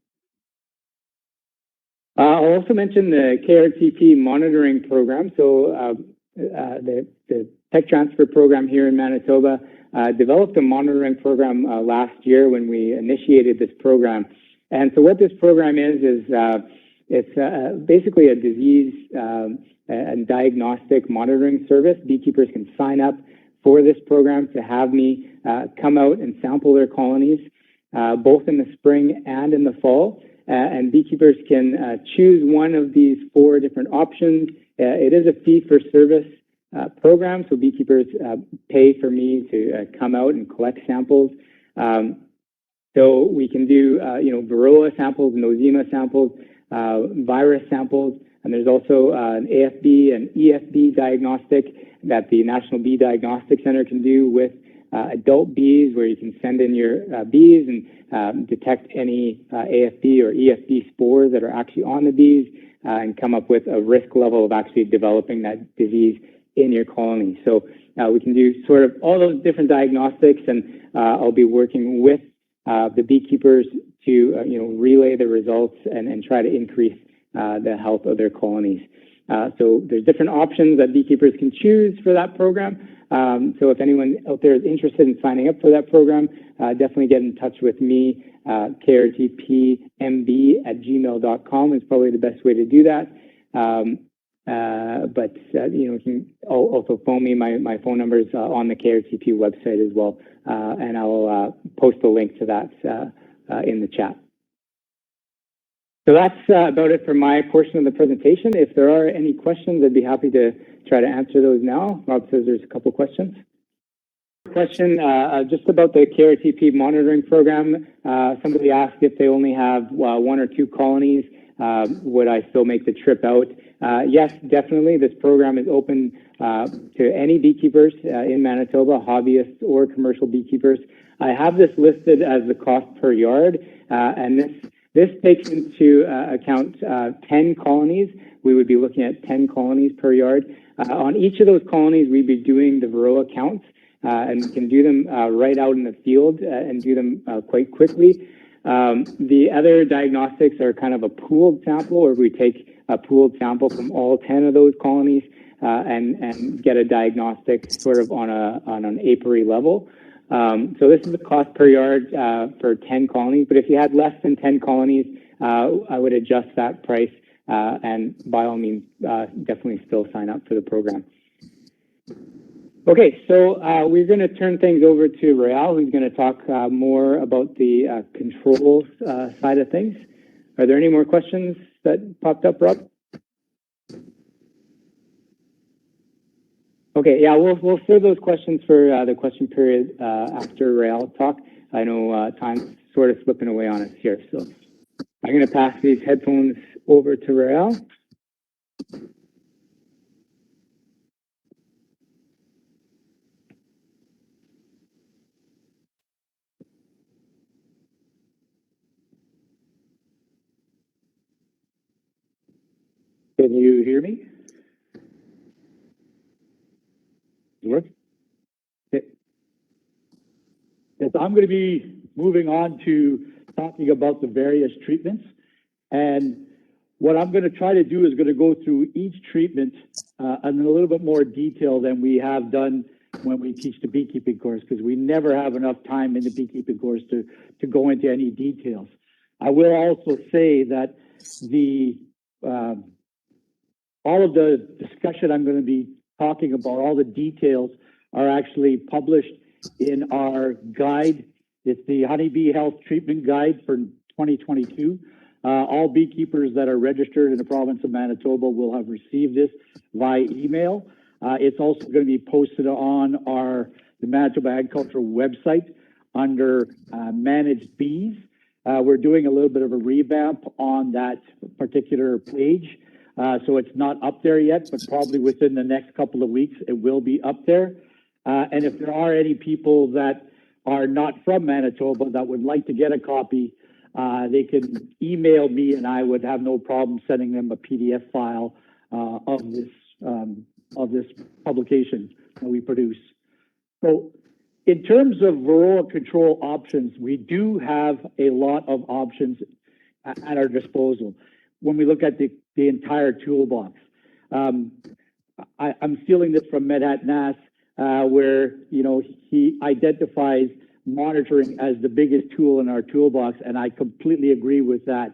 I'll also mention the KRTP monitoring program. So the tech transfer program here in Manitoba developed a monitoring program last year when we initiated this program. And so what this program is it's basically a disease and diagnostic monitoring service. Beekeepers can sign up for this program to have me come out and sample their colonies, both in the spring and in the fall. And beekeepers can choose one of these 4 different options. It is a fee-for-service program, so beekeepers pay for me to come out and collect samples. So we can do, you know, Varroa samples, nosema samples, virus samples, and there's also an AFB and EFB diagnostic that the National Bee Diagnostic Center can do with adult bees, where you can send in your bees and detect any AFB or EFB spores that are actually on the bees, and come up with a risk level of actually developing that disease in your colony. So we can do sort of all those different diagnostics, and I'll be working with the beekeepers to you know, relay the results and try to increase the health of their colonies. So there's different options that beekeepers can choose for that program. So if anyone out there is interested in signing up for that program, definitely get in touch with me. krtpmb@gmail.com is probably the best way to do that. But you know, you can also phone me. My phone number is on the KRTP website as well, and I'll post a link to that in the chat. So that's about it for my portion of the presentation. If there are any questions, I'd be happy to try to answer those now. Rob says there's a couple questions. question just about the KRTP monitoring program. Somebody asked if they only have one or two colonies, would I still make the trip out? Yes, definitely. This program is open to any beekeepers in Manitoba, hobbyists or commercial beekeepers. I have this listed as the cost per yard, and this takes into account 10 colonies. We would be looking at 10 colonies per yard. On each of those colonies, we'd be doing the Varroa counts, and we can do them right out in the field and do them quite quickly. The other diagnostics are kind of a pooled sample, where we take a pooled sample from all 10 of those colonies and get a diagnostic sort of on an apiary level. So this is the cost per yard for 10 colonies, but if you had less than 10 colonies, I would adjust that price, and by all means, definitely still sign up for the program. Okay, so we're going to turn things over to Royale, who's going to talk more about the controls side of things. Are there any more questions that popped up, Rob? Okay, yeah, we'll save those questions for the question period after Royale's talk. I know time's sort of slipping away on us here, so I'm going to pass these headphones over to Royale. Can you hear me? Does it work? Okay. Yes, I'm going to be moving on to talking about the various treatments. And what I'm going to try to do is going to go through each treatment in a little bit more detail than we have done when we teach the beekeeping course, because we never have enough time in the beekeeping course to go into any details. I will also say that all of the discussion I'm going to be talking about, all the details, are actually published in our guide. It's the Honeybee Health Treatment Guide for 2022. All beekeepers that are registered in the province of Manitoba will have received this via email. It's also going to be posted on the Manitoba Agricultural website under Managed Bees. We're doing a little bit of a revamp on that particular page. So it's not up there yet, but probably within the next couple of weeks, it will be up there. And if there are any people that are not from Manitoba that would like to get a copy, they can email me and I would have no problem sending them a PDF file of this publication that we produce. So in terms of Varroa control options, we do have a lot of options at our disposal when we look at the entire toolbox. I'm stealing this from MedHat Nass, where he identifies monitoring as the biggest tool in our toolbox, and I completely agree with that.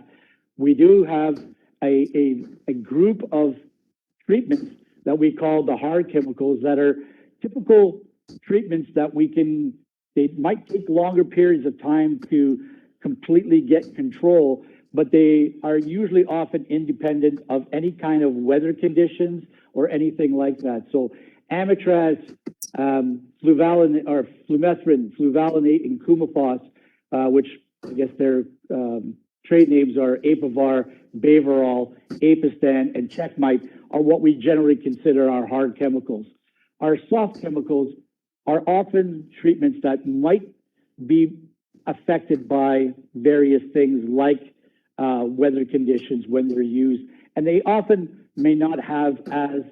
We do have a group of treatments that we call the hard chemicals that are typical treatments that they might take longer periods of time to completely get control, but they are usually often independent of any kind of weather conditions or anything like that. So Amitraz, fluvalinate, or flumethrin, fluvalinate, and Coumaphos, which I guess their trade names are Apivar, Baverol, Apistan, and Checkmite, are what we generally consider our hard chemicals. Our soft chemicals are often treatments that might be affected by various things like weather conditions when they're used, and they often may not have as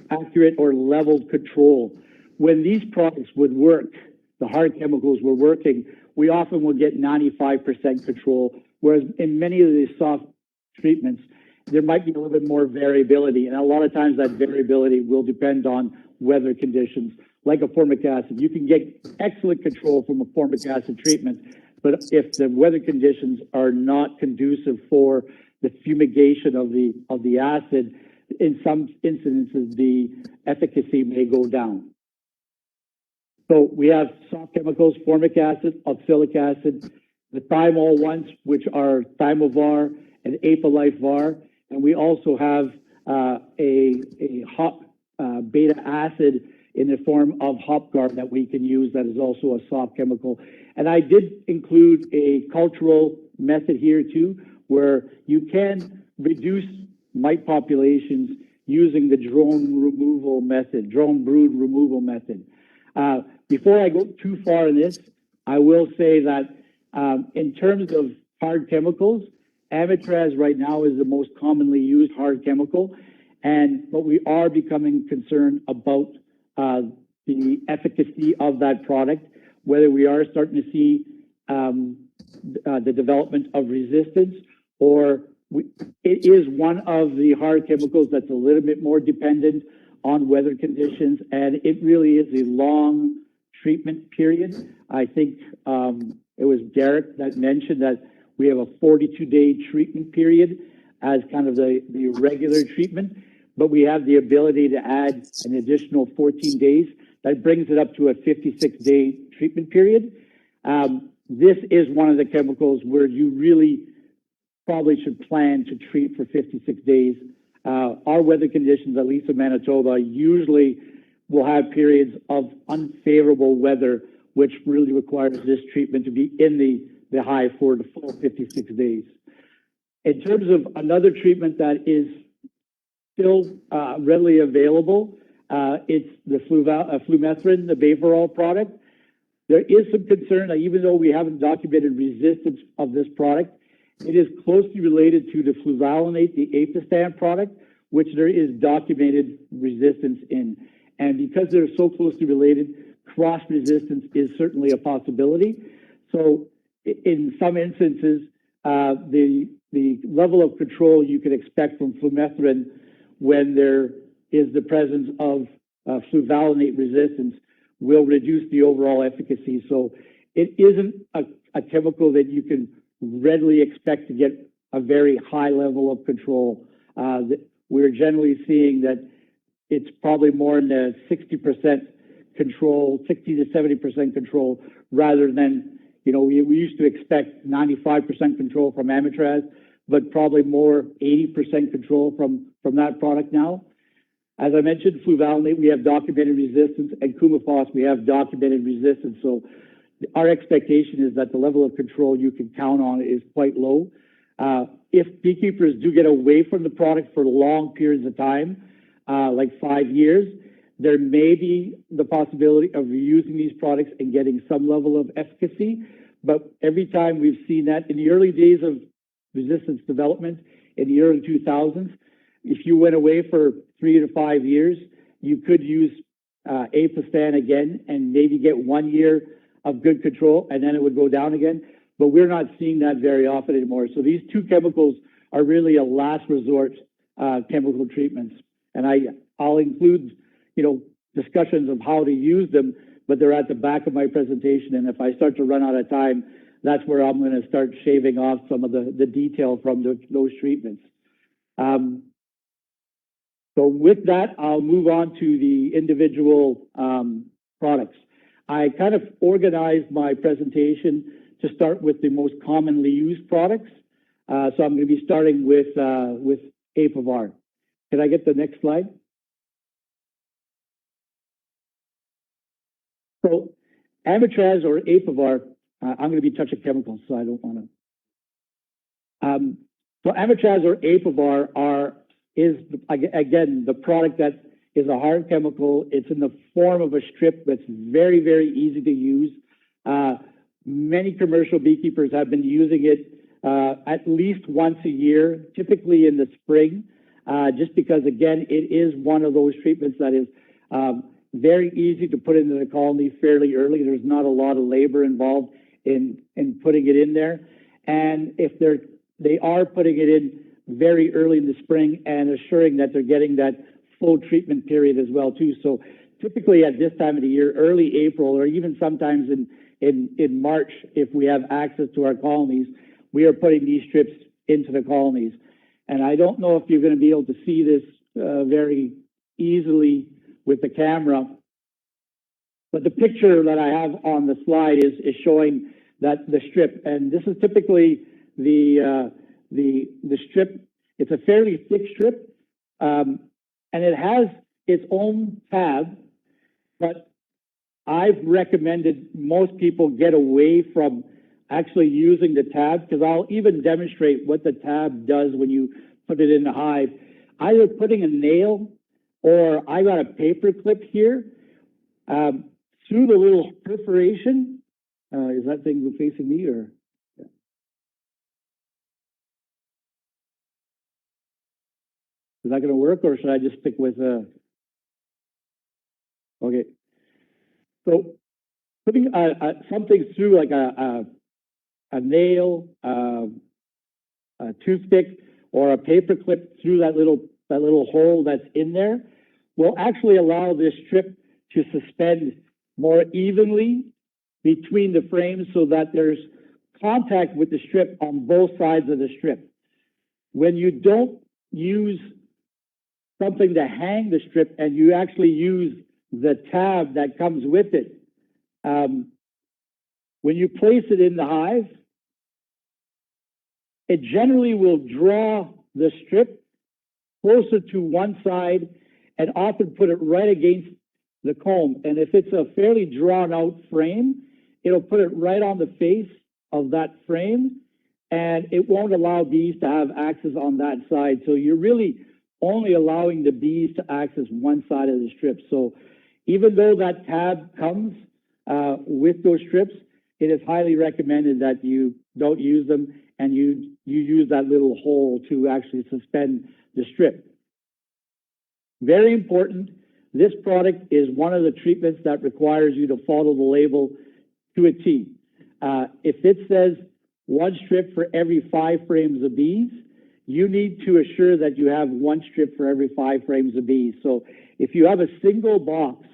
accurate or leveled control. When these products would work, the hard chemicals were working, we often will get 95% control, whereas in many of these soft treatments, there might be a little bit more variability, and a lot of times that variability will depend on weather conditions, like a formic acid. You can get excellent control from a formic acid treatment, but if the weather conditions are not conducive for the fumigation of the acid, in some instances, the efficacy may go down. So we have soft chemicals, formic acid, oxalic acid, the thymol ones, which are Thymovar and Apilife Var, and we also have a beta acid in the form of Hopguard that we can use that is also a soft chemical. And I did include a cultural method here too, where you can reduce mite populations using the drone brood removal method. Before I go too far in this, I will say that in terms of hard chemicals, Amitraz right now is the most commonly used hard chemical, but we are becoming concerned about the efficacy of that product, whether we are starting to see the development of resistance, or it is one of the hard chemicals that's a little bit more dependent on weather conditions, and it really is a long treatment period. I think it was Derek that mentioned that we have a 42-day treatment period as kind of the regular treatment, but we have the ability to add an additional 14 days. That brings it up to a 56-day treatment period. This is one of the chemicals where you really probably should plan to treat for 56 days. Our weather conditions, at least in Manitoba, usually will have periods of unfavorable weather, which really requires this treatment to be in the high for the full 56 days. In terms of another treatment that is still readily available, it's the flumethrin, the Varroa product. There is some concern that even though we haven't documented resistance of this product, it is closely related to the fluvalinate, the Apestan product, which there is documented resistance in. And because they're so closely related, cross resistance is certainly a possibility. So in some instances, the level of control you can expect from flumethrin when there is the presence of fluvalinate resistance will reduce the overall efficacy. So it isn't a chemical that you can readily expect to get a very high level of control. We're generally seeing that it's probably more in the 60% control, 60 to 70% control, rather than, we used to expect 95% control from Amitraz, but probably more 80% control from that product now. As I mentioned, fluvalinate, we have documented resistance, and Coumaphos, we have documented resistance. So our expectation is that the level of control you can count on is quite low. If beekeepers do get away from the product for long periods of time, like 5 years, there may be the possibility of reusing these products and getting some level of efficacy. But every time we've seen that in the early days of resistance development in the early 2000s, if you went away for 3 to 5 years, you could use Apestan again and maybe get 1 year of good control, and then it would go down again. But we're not seeing that very often anymore. So these two chemicals are really a last resort chemical treatments. And I'll include, discussions of how to use them, but they're at the back of my presentation. And if I start to run out of time, that's where I'm going to start shaving off some of the detail from those treatments. So with that, I'll move on to the individual products. I kind of organized my presentation to start with the most commonly used products. So I'm going to be starting with Apivar. Can I get the next slide? So Amitraz or Apivar, I'm going to be touching chemicals, so I don't want to. So Amitraz or Apivar is again the product that is a hard chemical. It's in the form of a strip that's very, very easy to use. Many commercial beekeepers have been using it at least once a year, typically in the spring, just because, again, it is one of those treatments that is very easy to put into the colony fairly early. There's not a lot of labor involved in putting it in there. And if they are putting it in very early in the spring and assuring that they're getting that full treatment period as well too. So typically at this time of the year, early April, or even sometimes in March, if we have access to our colonies, we are putting these strips into the colonies. And I don't know if you're going to be able to see this very easily with the camera, but the picture that I have on the slide is showing that the strip, and this is typically the strip. It's a fairly thick strip, and it has its own tab, but I've recommended most people get away from actually using the tab, because I'll even demonstrate what the tab does when you put it in the hive. Either putting a nail, or I got a paper clip here, through the little perforation. Is that thing facing me, or? Yeah. Is that going to work, or should I just stick with, okay. So putting something through, like a nail, a toothpick, or a paper clip through that little hole that's in there will actually allow this strip to suspend more evenly between the frames, so that there's contact with the strip on both sides of the strip. When you don't use something to hang the strip and you actually use the tab that comes with it, when you place it in the hive, it generally will draw the strip closer to one side and often put it right against the comb. And if it's a fairly drawn out frame, it'll put it right on the face of that frame, and it won't allow bees to have access on that side. So you're really only allowing the bees to access one side of the strip. So even though that tab comes with those strips, it is highly recommended that you don't use them, and you use that little hole to actually suspend the strip. Very important, this product is one of the treatments that requires you to follow the label to a T. If it says 1 strip for every 5 frames of bees, you need to assure that you have 1 strip for every 5 frames of bees. So if you have a single box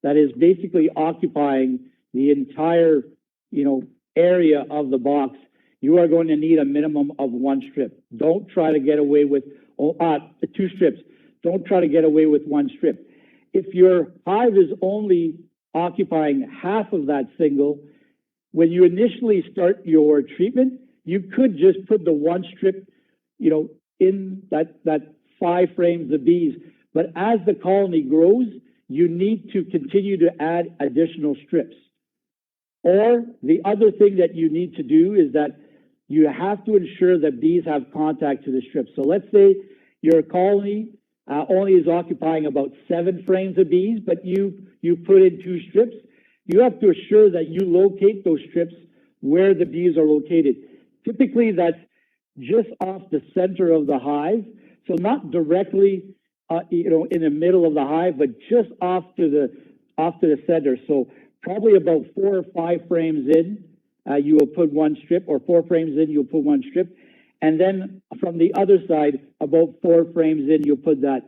that is basically occupying the entire, area of the box, you are going to need a minimum of 1 strip. Don't try to get away with 2 strips. Don't try to get away with 1 strip. If your hive is only occupying half of that single, when you initially start your treatment, you could just put the 1 strip, in that 5 frames of bees. But as the colony grows, you need to continue to add additional strips. Or the other thing that you need to do is that you have to ensure that bees have contact to the strips. So let's say your colony only is occupying about 7 frames of bees, but you put in 2 strips. You have to assure that you locate those strips where the bees are located. Typically, that's just off the center of the hive, so not directly, in the middle of the hive, but just off to the center. So probably about 4 or 5 frames in, you will put 1 strip, or 4 frames in, you'll put 1 strip. And then from the other side, about 4 frames in, you'll put that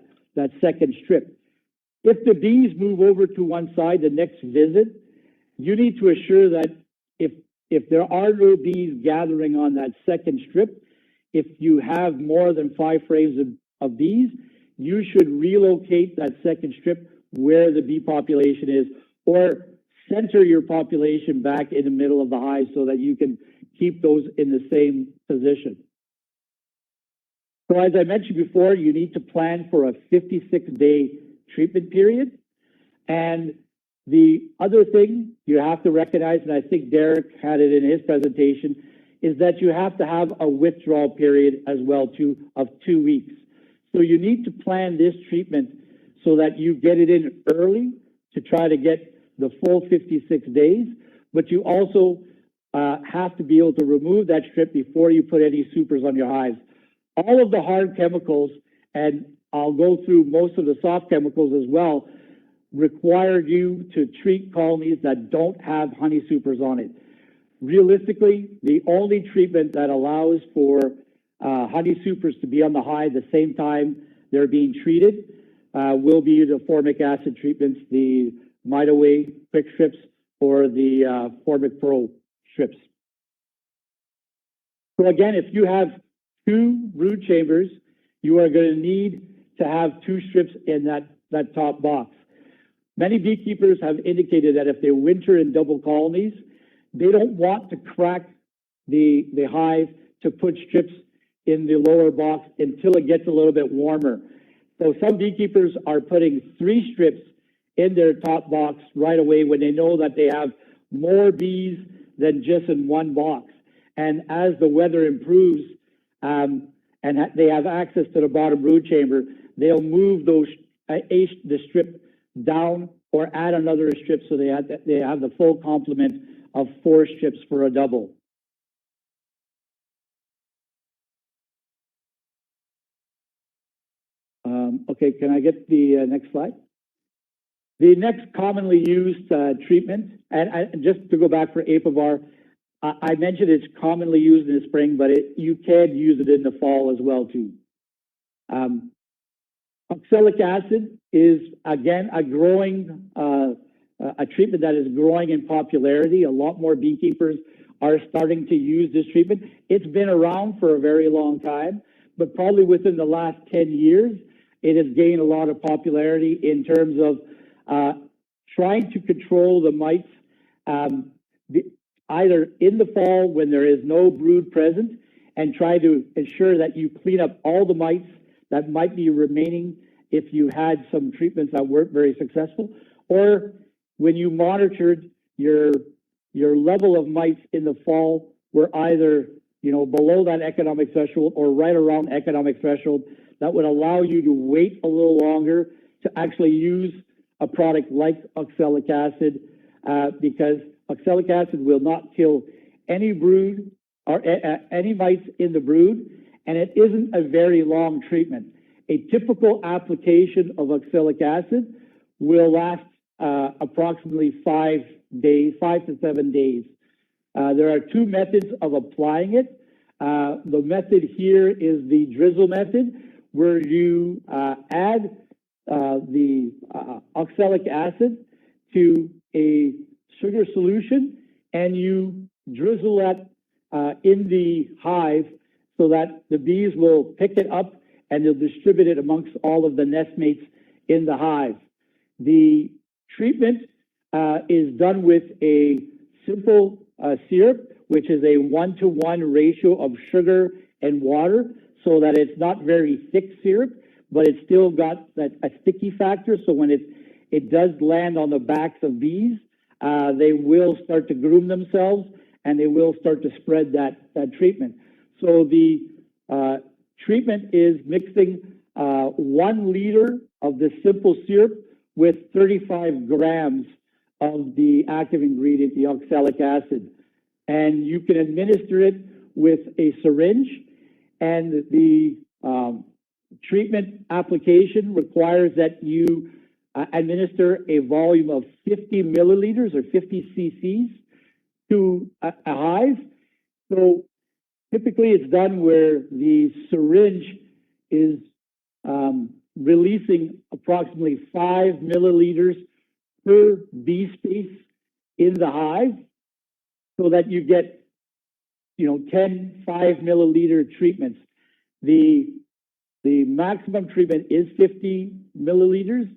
second strip. If the bees move over to one side the next visit, you need to assure that if there are no bees gathering on that second strip, if you have more than 5 frames of bees, you should relocate that second strip where the bee population is, or center your population back in the middle of the hive so that you can keep those in the same position. So as I mentioned before, you need to plan for a 56-day treatment period. And the other thing you have to recognize, and I think Derek had it in his presentation, is that you have to have a withdrawal period as well of 2 weeks. So you need to plan this treatment so that you get it in early to try to get the full 56 days, but you also have to be able to remove that strip before you put any supers on your hives. All of the hard chemicals, and I'll go through most of the soft chemicals as well, require you to treat colonies that don't have honey supers on it. Realistically, the only treatment that allows for honey supers to be on the hive the same time they're being treated will be the formic acid treatments, the Mitaway quick strips, or the Formic Pro strips. So again, if you have 2 brood chambers, you are going to need to have 2 strips in that top box. Many beekeepers have indicated that if they winter in double colonies, they don't want to crack the hive to put strips in the lower box until it gets a little bit warmer. So some beekeepers are putting 3 strips in their top box right away when they know that they have more bees than just in one box. And as the weather improves, and they have access to the bottom brood chamber, they'll move those the strip down or add another strip so they have the full complement of 4 strips for a double. Okay, can I get the next slide? The next commonly used treatment, and just to go back for Apivar, I mentioned it's commonly used in the spring, but you can use it in the fall as well too. Oxalic acid is again a growing a treatment that is growing in popularity. A lot more beekeepers are starting to use this treatment. It's been around for a very long time, but probably within the last 10 years, it has gained a lot of popularity in terms of trying to control the mites either in the fall when there is no brood present, and try to ensure that you clean up all the mites that might be remaining if you had some treatments that weren't very successful, or when you monitored your level of mites in the fall were either below that economic threshold or right around economic threshold, that would allow you to wait a little longer to actually use a product like oxalic acid, because oxalic acid will not kill any brood or any mites in the brood, and it isn't a very long treatment. A typical application of oxalic acid will last approximately 5 to 7 days. There are 2 methods of applying it. The method here is the drizzle method, where you add the oxalic acid to a sugar solution and you drizzle that in the hive so that the bees will pick it up and they'll distribute it amongst all of the nestmates in the hive. The treatment is done with a simple syrup, which is a 1-to-1 ratio of sugar and water, so that it's not very thick syrup, but it's still got a sticky factor. So when it does land on the backs of bees, they will start to groom themselves and they will start to spread that treatment. So the treatment is mixing 1 liter of the simple syrup with 35 grams of the active ingredient, the oxalic acid. And you can administer it with a syringe, and the treatment application requires that you administer a volume of 50 milliliters or 50 cc's to a hive. So typically it's done where the syringe is releasing approximately 5 milliliters per bee space in the hive, so that you get 10 5 milliliter treatments. The maximum treatment is 50 milliliters,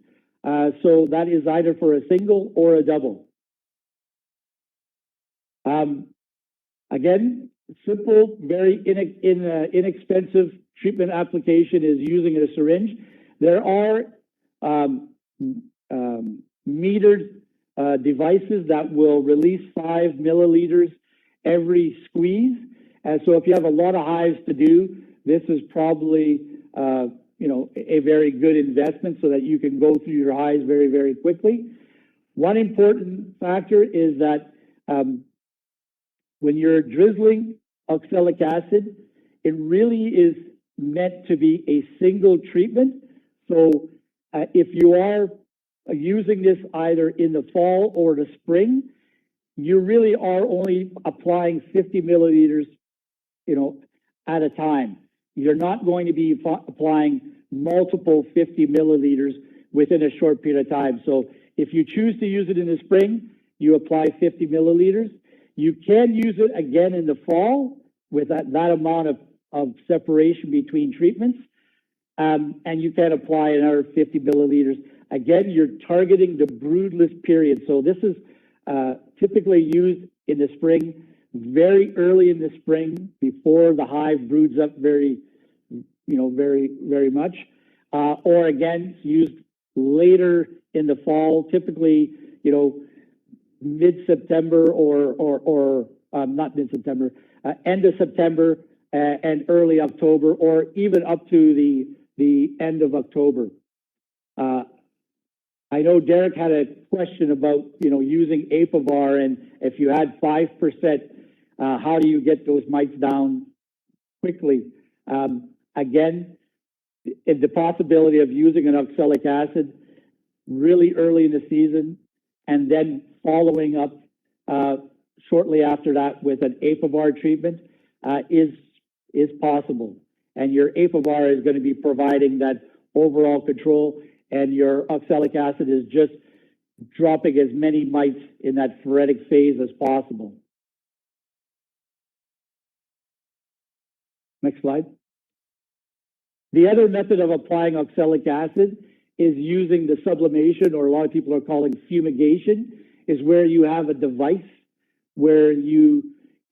so that is either for a single or a double. Again, simple, very inexpensive treatment application is using a syringe. There are metered devices that will release 5 milliliters every squeeze. And so if you have a lot of hives to do, this is probably a very good investment so that you can go through your hives very, very quickly. One important factor is that when you're drizzling oxalic acid, it really is meant to be a single treatment. So if you are using this either in the fall or the spring, you really are only applying 50 milliliters, at a time. You're not going to be applying multiple 50 milliliters within a short period of time. So if you choose to use it in the spring, you apply 50 milliliters. You can use it again in the fall with that amount of separation between treatments. And you can apply another 50 milliliters. Again, you're targeting the broodless period. So this is typically used in the spring, very early in the spring, before the hive broods up very much. or again, it's used later in the fall, typically, you know, mid-September or not mid-September, end of September and early October, or even up to the end of October. I know Derek had a question about, you know, using Apivar, and if you had 5%, how do you get those mites down quickly? Again, the possibility of using an oxalic acid really early in the season and then following up shortly after that with an Apivar treatment is possible. And your Apivar is going to be providing that overall control, and your oxalic acid is just dropping as many mites in that phoretic phase as possible. Next slide. The other method of applying oxalic acid is using the sublimation, or a lot of people are calling fumigation, is where you have a device where you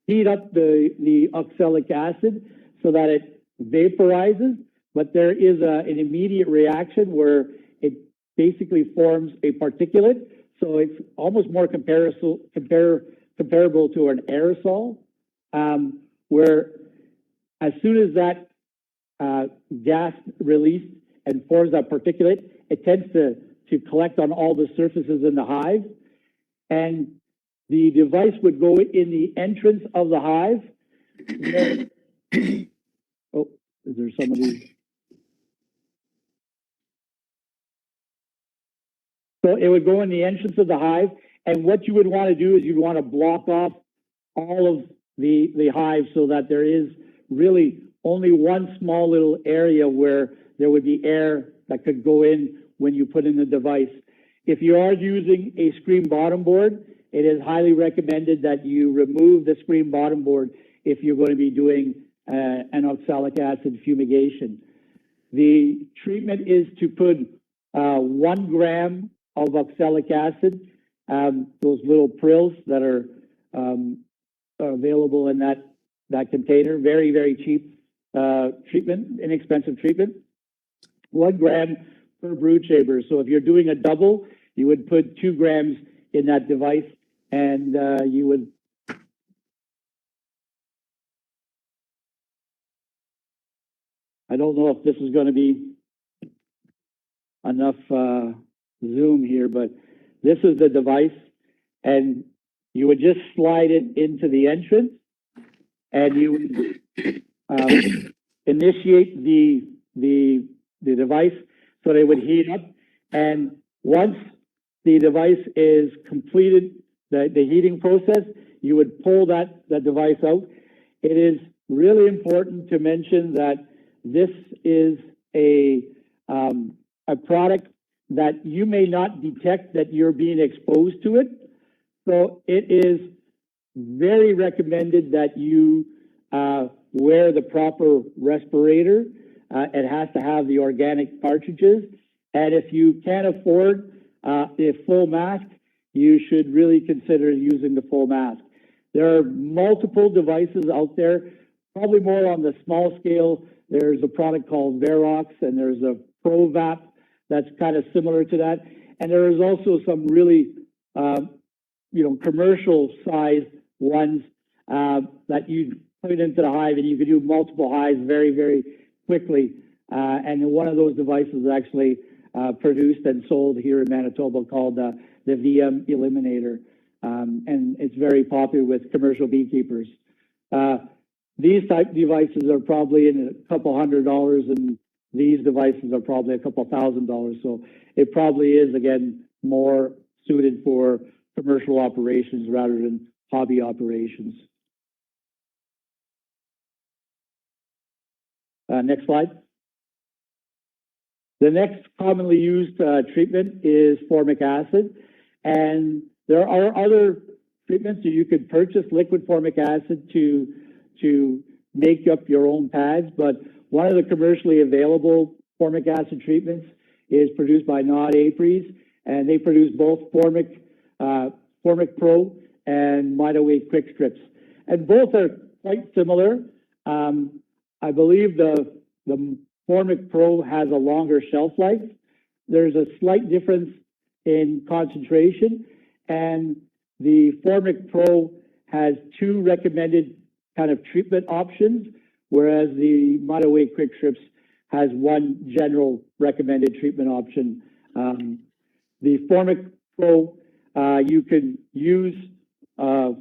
heat up the oxalic acid so that it vaporizes, but there is an immediate reaction where it basically forms a particulate. So it's almost more comparable to an aerosol, where as soon as that gas released and forms that particulate, it tends to collect on all the surfaces in the hive. And the device would go in the entrance of the hive. Oh, is there somebody? So it would go in the entrance of the hive, and what you would want to do is you'd want to block off all of the hive so that there is really only one small little area where there would be air that could go in when you put in the device. If you are using a screen bottom board, it is highly recommended that you remove the screen bottom board if you're going to be doing an oxalic acid fumigation. The treatment is to put 1 gram of oxalic acid, those little prills that are available in that container. Very, very cheap treatment, inexpensive treatment. 1 gram per brood chamber. So if you're doing a double, you would put 2 grams in that device, and you would. I don't know if this is going to be enough zoom here, but this is the device, and you would just slide it into the entrance, and you would initiate the device so they would heat up. And once the device is completed, the heating process, you would pull that device out. It is really important to mention that this is a product that you may not detect that you're being exposed to it. So it is very recommended that you wear the proper respirator. It has to have the organic cartridges. And if you can't afford a full mask, you should really consider using the full mask. There are multiple devices out there, probably more on the small scale. There's a product called Varroa, and there's a ProVap that's kind of similar to that. And there is also some really, commercial size ones that you put into the hive, and you can do multiple hives very, very quickly. And one of those devices is actually produced and sold here in Manitoba called the VM Eliminator. And it's very popular with commercial beekeepers. These type devices are probably in a couple $100, and these devices are probably a couple $1,000. So it probably is, again, more suited for commercial operations rather than hobby operations. Next slide. The next commonly used treatment is formic acid, and there are other treatments. So you could purchase liquid formic acid to make up your own pads, but one of the commercially available formic acid treatments is produced by Nod Apries, and they produce both Formic Pro and Midaway Quick Strips, and both are quite similar. I believe the Formic Pro has a longer shelf life. There's a slight difference in concentration, and the Formic Pro has 2 recommended kind of treatment options, whereas the Monterey Quick Strips has 1 general recommended treatment option. The Formic Pro, you can use the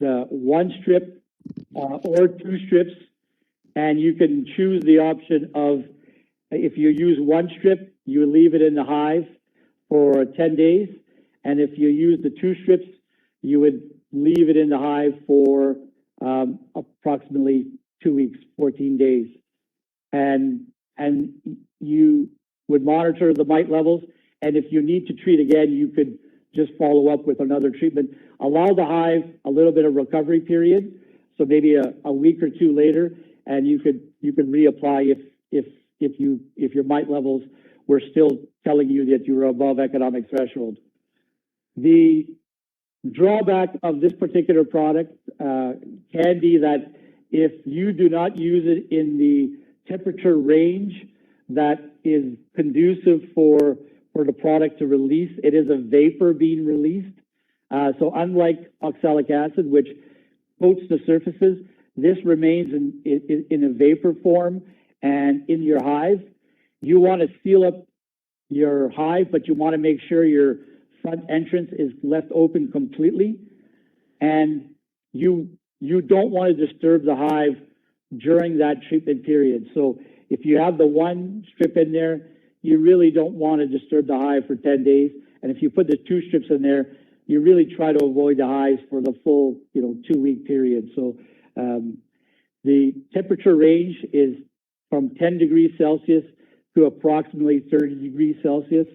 1 strip or 2 strips, and you can choose the option of, if you use 1 strip, you leave it in the hive for 10 days. And if you use the 2 strips, you would leave it in the hive for approximately 2 weeks, 14 days. And you would monitor the mite levels. And if you need to treat again, you could just follow up with another treatment. Allow the hive a little bit of recovery period. So maybe a week or 2 later, and you could reapply if your mite levels were still telling you that you were above economic threshold. The drawback of this particular product can be that if you do not use it in the temperature range that is conducive for the product to release, it is a vapor being released. So unlike oxalic acid, which coats the surfaces, this remains in a vapor form and in your hive. You want to seal up your hive, but you want to make sure your front entrance is left open completely. And you don't want to disturb the hive during that treatment period. So if you have the 1 strip in there, you really don't want to disturb the hive for 10 days. And if you put the 2 strips in there, you really try to avoid the hives for the full, 2-week period. So the temperature range is from 10 degrees Celsius to approximately 30 degrees Celsius.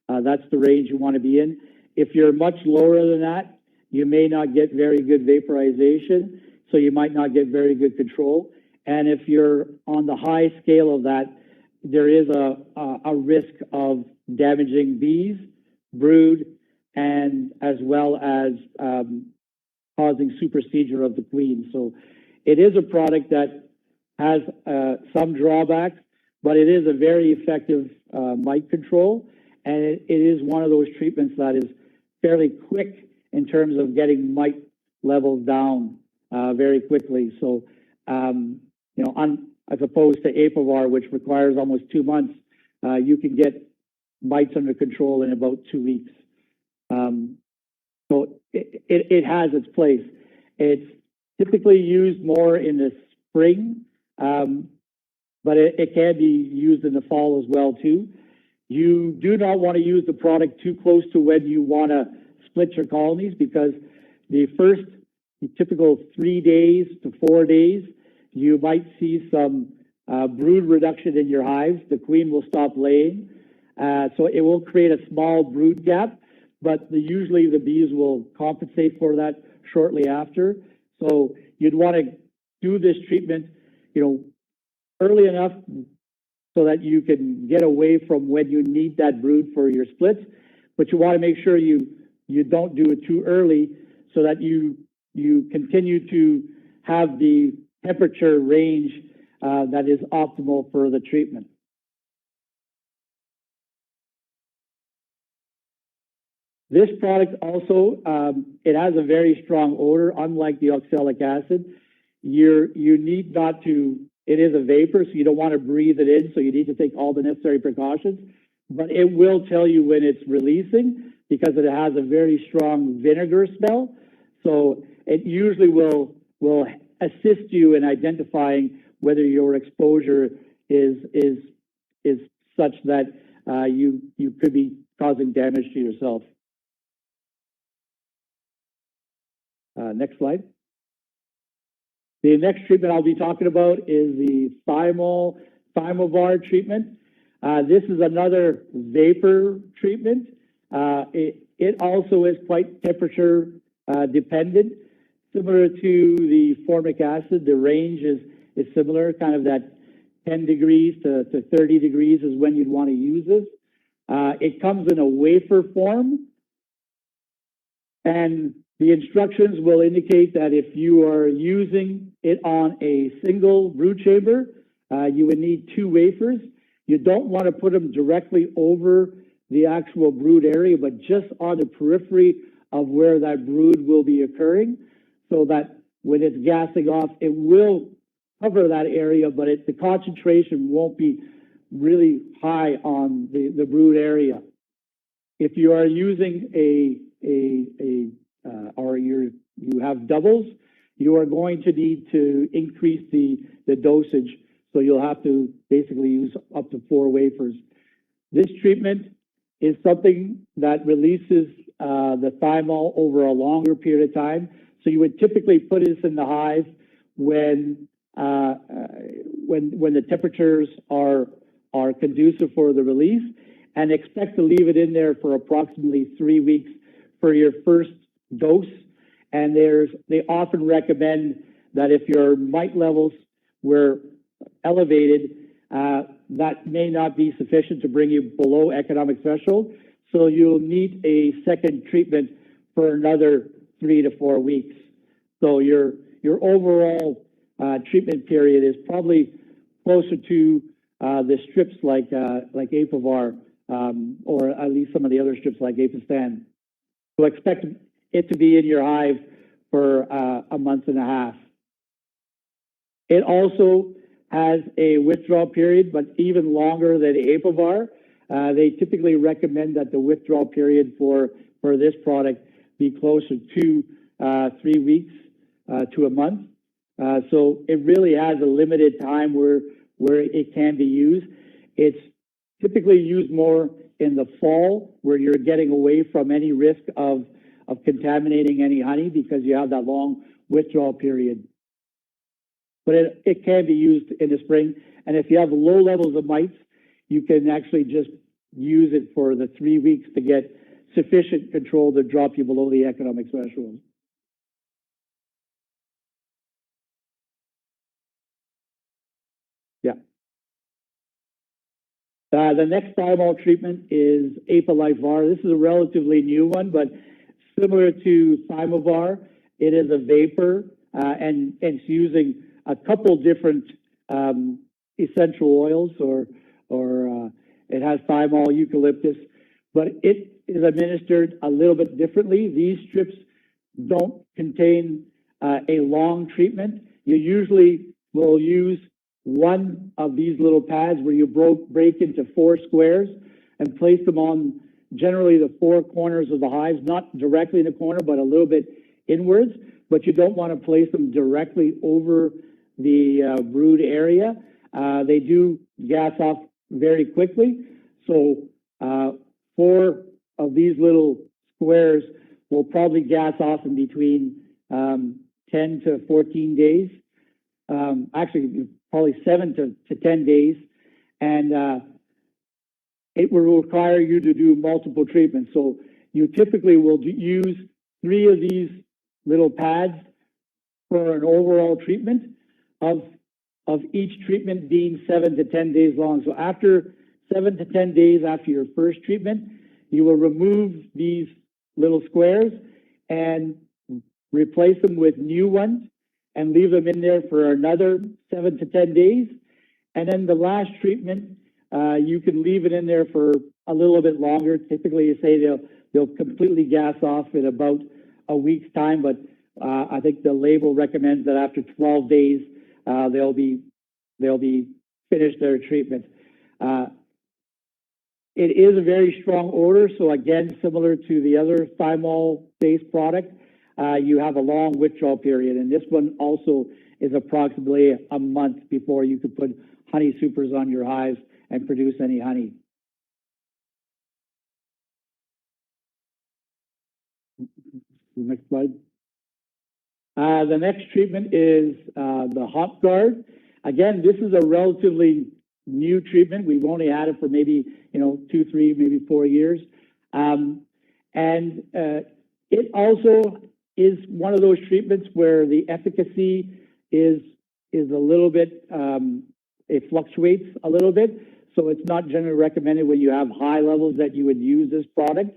That's the range you want to be in. If you're much lower than that, you may not get very good vaporization, so you might not get very good control. And if you're on the high scale of that, there is a risk of damaging bees, brood, and as well as causing supersedure of the queen. So it is a product that has some drawbacks, but it is a very effective mite control, and it is one of those treatments that is fairly quick in terms of getting mite levels down very quickly. So, as opposed to Apivar, which requires almost 2 months, you can get mites under control in about 2 weeks. So it has its place. It's typically used more in the spring, but it can be used in the fall as well too. You do not want to use the product too close to when you want to split your colonies, because the typical 3 days to 4 days, you might see some brood reduction in your hives. The queen will stop laying. So it will create a small brood gap, but usually the bees will compensate for that shortly after. So you'd want to do this treatment, early enough so that you can get away from when you need that brood for your splits, but you want to make sure you don't do it too early so that you continue to have the temperature range that is optimal for the treatment. This product also, it has a very strong odor, unlike the oxalic acid. You need not to, it is a vapor, so you don't want to breathe it in, so you need to take all the necessary precautions, but it will tell you when it's releasing because it has a very strong vinegar smell. So it usually will assist you in identifying whether your exposure is such that you could be causing damage to yourself. Next slide. The next treatment I'll be talking about is the Thymovar treatment. This is another vapor treatment. It also is quite temperature dependent. Similar to the formic acid, the range is similar, kind of that 10 degrees to 30 degrees is when you'd want to use this. It comes in a wafer form, and the instructions will indicate that if you are using it on a single brood chamber, you would need 2 wafers. You don't want to put them directly over the actual brood area, but just on the periphery of where that brood will be occurring, so that when it's gassing off, it will cover that area, but the concentration won't be really high on the brood area. If you are using or you have doubles, you are going to need to increase the dosage. So you'll have to basically use up to 4 wafers. This treatment is something that releases the thymol over a longer period of time. So you would typically put this in the hive when the temperatures are conducive for the release, and expect to leave it in there for approximately 3 weeks for your first dose. And they often recommend that if your mite levels were elevated, that may not be sufficient to bring you below economic threshold. So you'll need a second treatment for another 3 to 4 weeks. So your overall treatment period is probably closer to the strips like Apivar, or at least some of the other strips like Apistan. So expect it to be in your hive for a month and a half. It also has a withdrawal period, but even longer than Apivar. They typically recommend that the withdrawal period for this product be closer to 3 weeks to a month. So it really has a limited time where it can be used. It's typically used more in the fall, where you're getting away from any risk of contaminating any honey because you have that long withdrawal period. But it can be used in the spring. And if you have low levels of mites, you can actually just use it for the 3 weeks to get sufficient control to drop you below the economic threshold. Yeah. The next thymol treatment is Apilivar. This is a relatively new one, but similar to Thymovar, it is a vapor, and it's using a couple different essential oils, or it has thymol, eucalyptus, but it is administered a little bit differently. These strips don't contain a long treatment. You usually will use one of these little pads where you break into 4 squares and place them on generally the 4 corners of the hives, not directly in the corner, but a little bit inwards. But you don't want to place them directly over the brood area. They do gas off very quickly. So 4 of these little squares will probably gas off in between 10 to 14 days. Actually, probably 7 to 10 days. And it will require you to do multiple treatments. So you typically will use 3 of these little pads for an overall treatment, of each treatment being 7 to 10 days long. So after 7 to 10 days after your first treatment, you will remove these little squares and replace them with new ones and leave them in there for another 7 to 10 days. And then the last treatment, you can leave it in there for a little bit longer. Typically, you say they'll completely gas off in about a week's time, but I think the label recommends that after 12 days, they'll be finished their treatment. It is a very strong odor, so again, similar to the other thymol-based product, you have a long withdrawal period, and this one also is approximately a month before you could put honey supers on your hives and produce any honey. Next slide. The next treatment is the Hop Guard. Again, this is a relatively new treatment. We've only had it for maybe 2, 3, maybe 4 years, and it also is one of those treatments where the efficacy is a little bit, it fluctuates a little bit. So it's not generally recommended when you have high levels that you would use this product.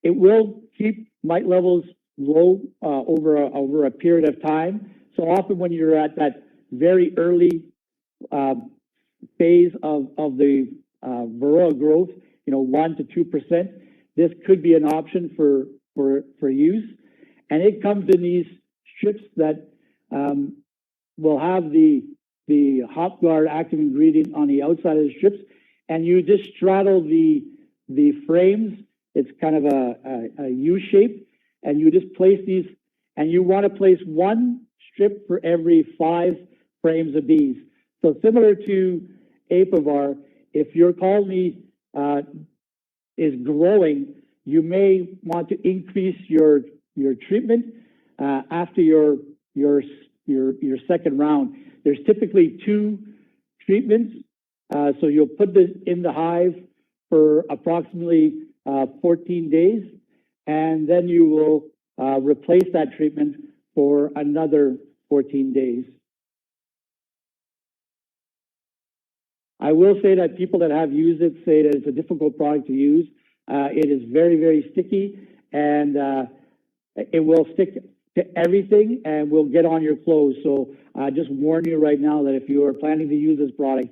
It will keep mite levels low over a period of time. So often when you're at that very early phase of the Varroa growth, 1 to 2%, this could be an option for use. And it comes in these strips that will have the Hop Guard active ingredient on the outside of the strips, and you just straddle the frames. It's kind of a U shape, and you just place these, and you want to place one strip for every 5 frames of bees. So similar to Apivar, if your colony is growing, you may want to increase your treatment after your second round. There's typically 2 treatments, so you'll put this in the hive for approximately 14 days, and then you will replace that treatment for another 14 days. I will say that people that have used it say that it's a difficult product to use. It is very, very sticky, and it will stick to everything and will get on your clothes. So I just warn you right now that if you are planning to use this product,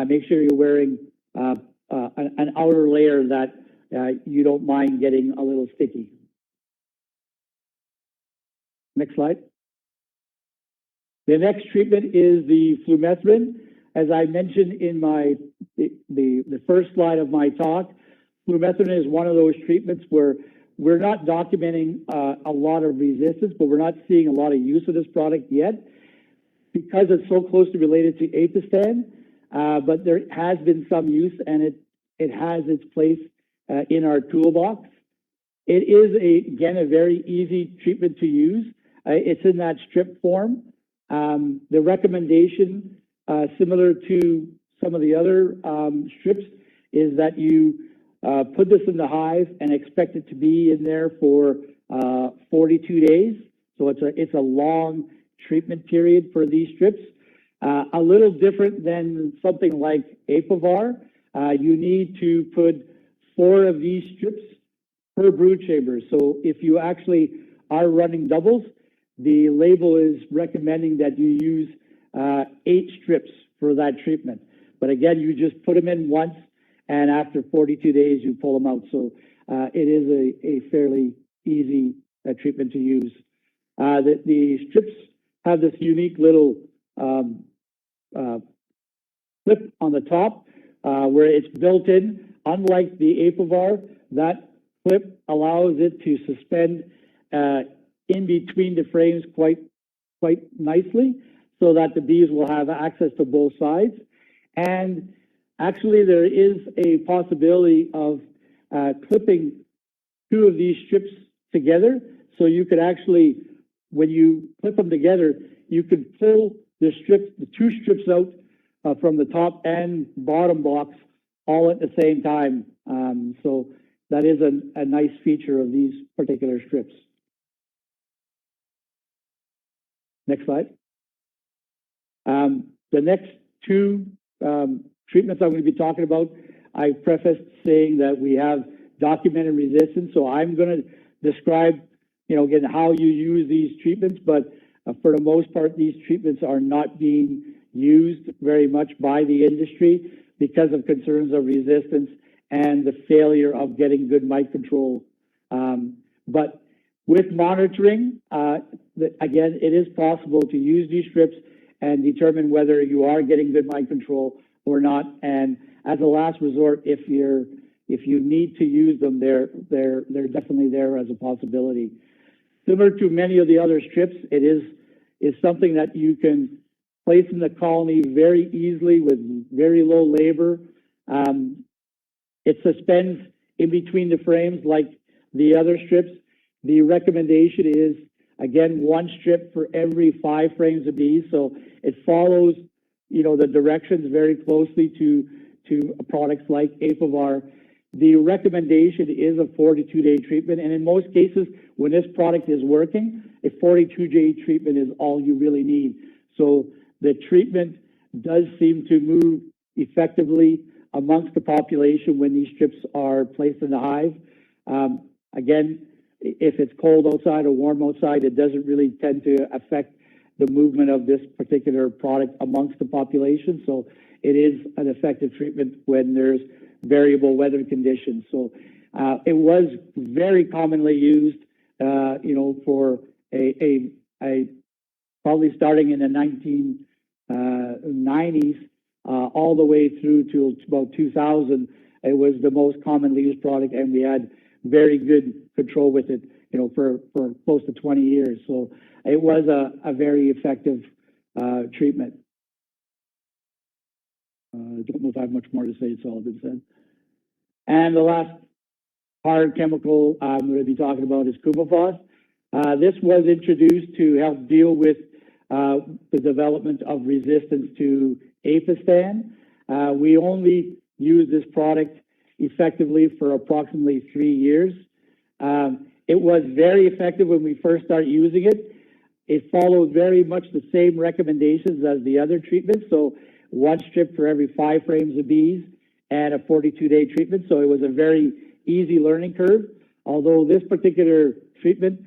make sure you're wearing an outer layer that you don't mind getting a little sticky. Next slide. The next treatment is the flumethrin. As I mentioned in the first slide of my talk, flumethrin is one of those treatments where we're not documenting a lot of resistance, but we're not seeing a lot of use of this product yet because it's so closely related to Apistan. But there has been some use, and it has its place in our toolbox. It is, again, a very easy treatment to use. It's in that strip form. The recommendation, similar to some of the other strips, is that you put this in the hive and expect it to be in there for 42 days. So it's a long treatment period for these strips. A little different than something like Apivar. You need to put 4 of these strips per brood chamber. So if you actually are running doubles, the label is recommending that you use 8 strips for that treatment. But again, you just put them in once, and after 42 days, you pull them out. So it is a fairly easy treatment to use. The strips have this unique little clip on the top where it's built in. Unlike the Apivar, that clip allows it to suspend in between the frames quite nicely, so that the bees will have access to both sides. And actually, there is a possibility of clipping 2 of these strips together. So you could actually, when you clip them together, you could pull the 2 strips out from the top and bottom box all at the same time. So that is a nice feature of these particular strips. Next slide. The next 2 treatments I'm going to be talking about, I prefaced saying that we have documented resistance. So I'm going to describe, again, how you use these treatments, but for the most part, these treatments are not being used very much by the industry because of concerns of resistance and the failure of getting good mite control. But with monitoring, again, it is possible to use these strips and determine whether you are getting good mite control or not. And as a last resort, if you need to use them, they're definitely there as a possibility. Similar to many of the other strips, it is something that you can place in the colony very easily with very low labor. It suspends in between the frames like the other strips. The recommendation is, again, 1 strip for every 5 frames of bees. So it follows, the directions very closely to products like Apivar. The recommendation is a 42-day treatment. And in most cases, when this product is working, a 42-day treatment is all you really need. So the treatment does seem to move effectively amongst the population when these strips are placed in the hive. Again, if it's cold outside or warm outside, it doesn't really tend to affect the movement of this particular product amongst the population. So it is an effective treatment when there's variable weather conditions. So it was very commonly used, for a probably starting in the 1990s all the way through to about 2000. It was the most commonly used product, and we had very good control with it, for close to 20 years. So it was a very effective treatment. I don't know if I have much more to say. It's all been said. And the last hard chemical I'm going to be talking about is Cumafos. This was introduced to help deal with the development of resistance to Apistan. We only used this product effectively for approximately 3 years. It was very effective when we first started using it. It followed very much the same recommendations as the other treatments. So 1 strip for every 5 frames of bees and a 42-day treatment. So it was a very easy learning curve. Although this particular treatment,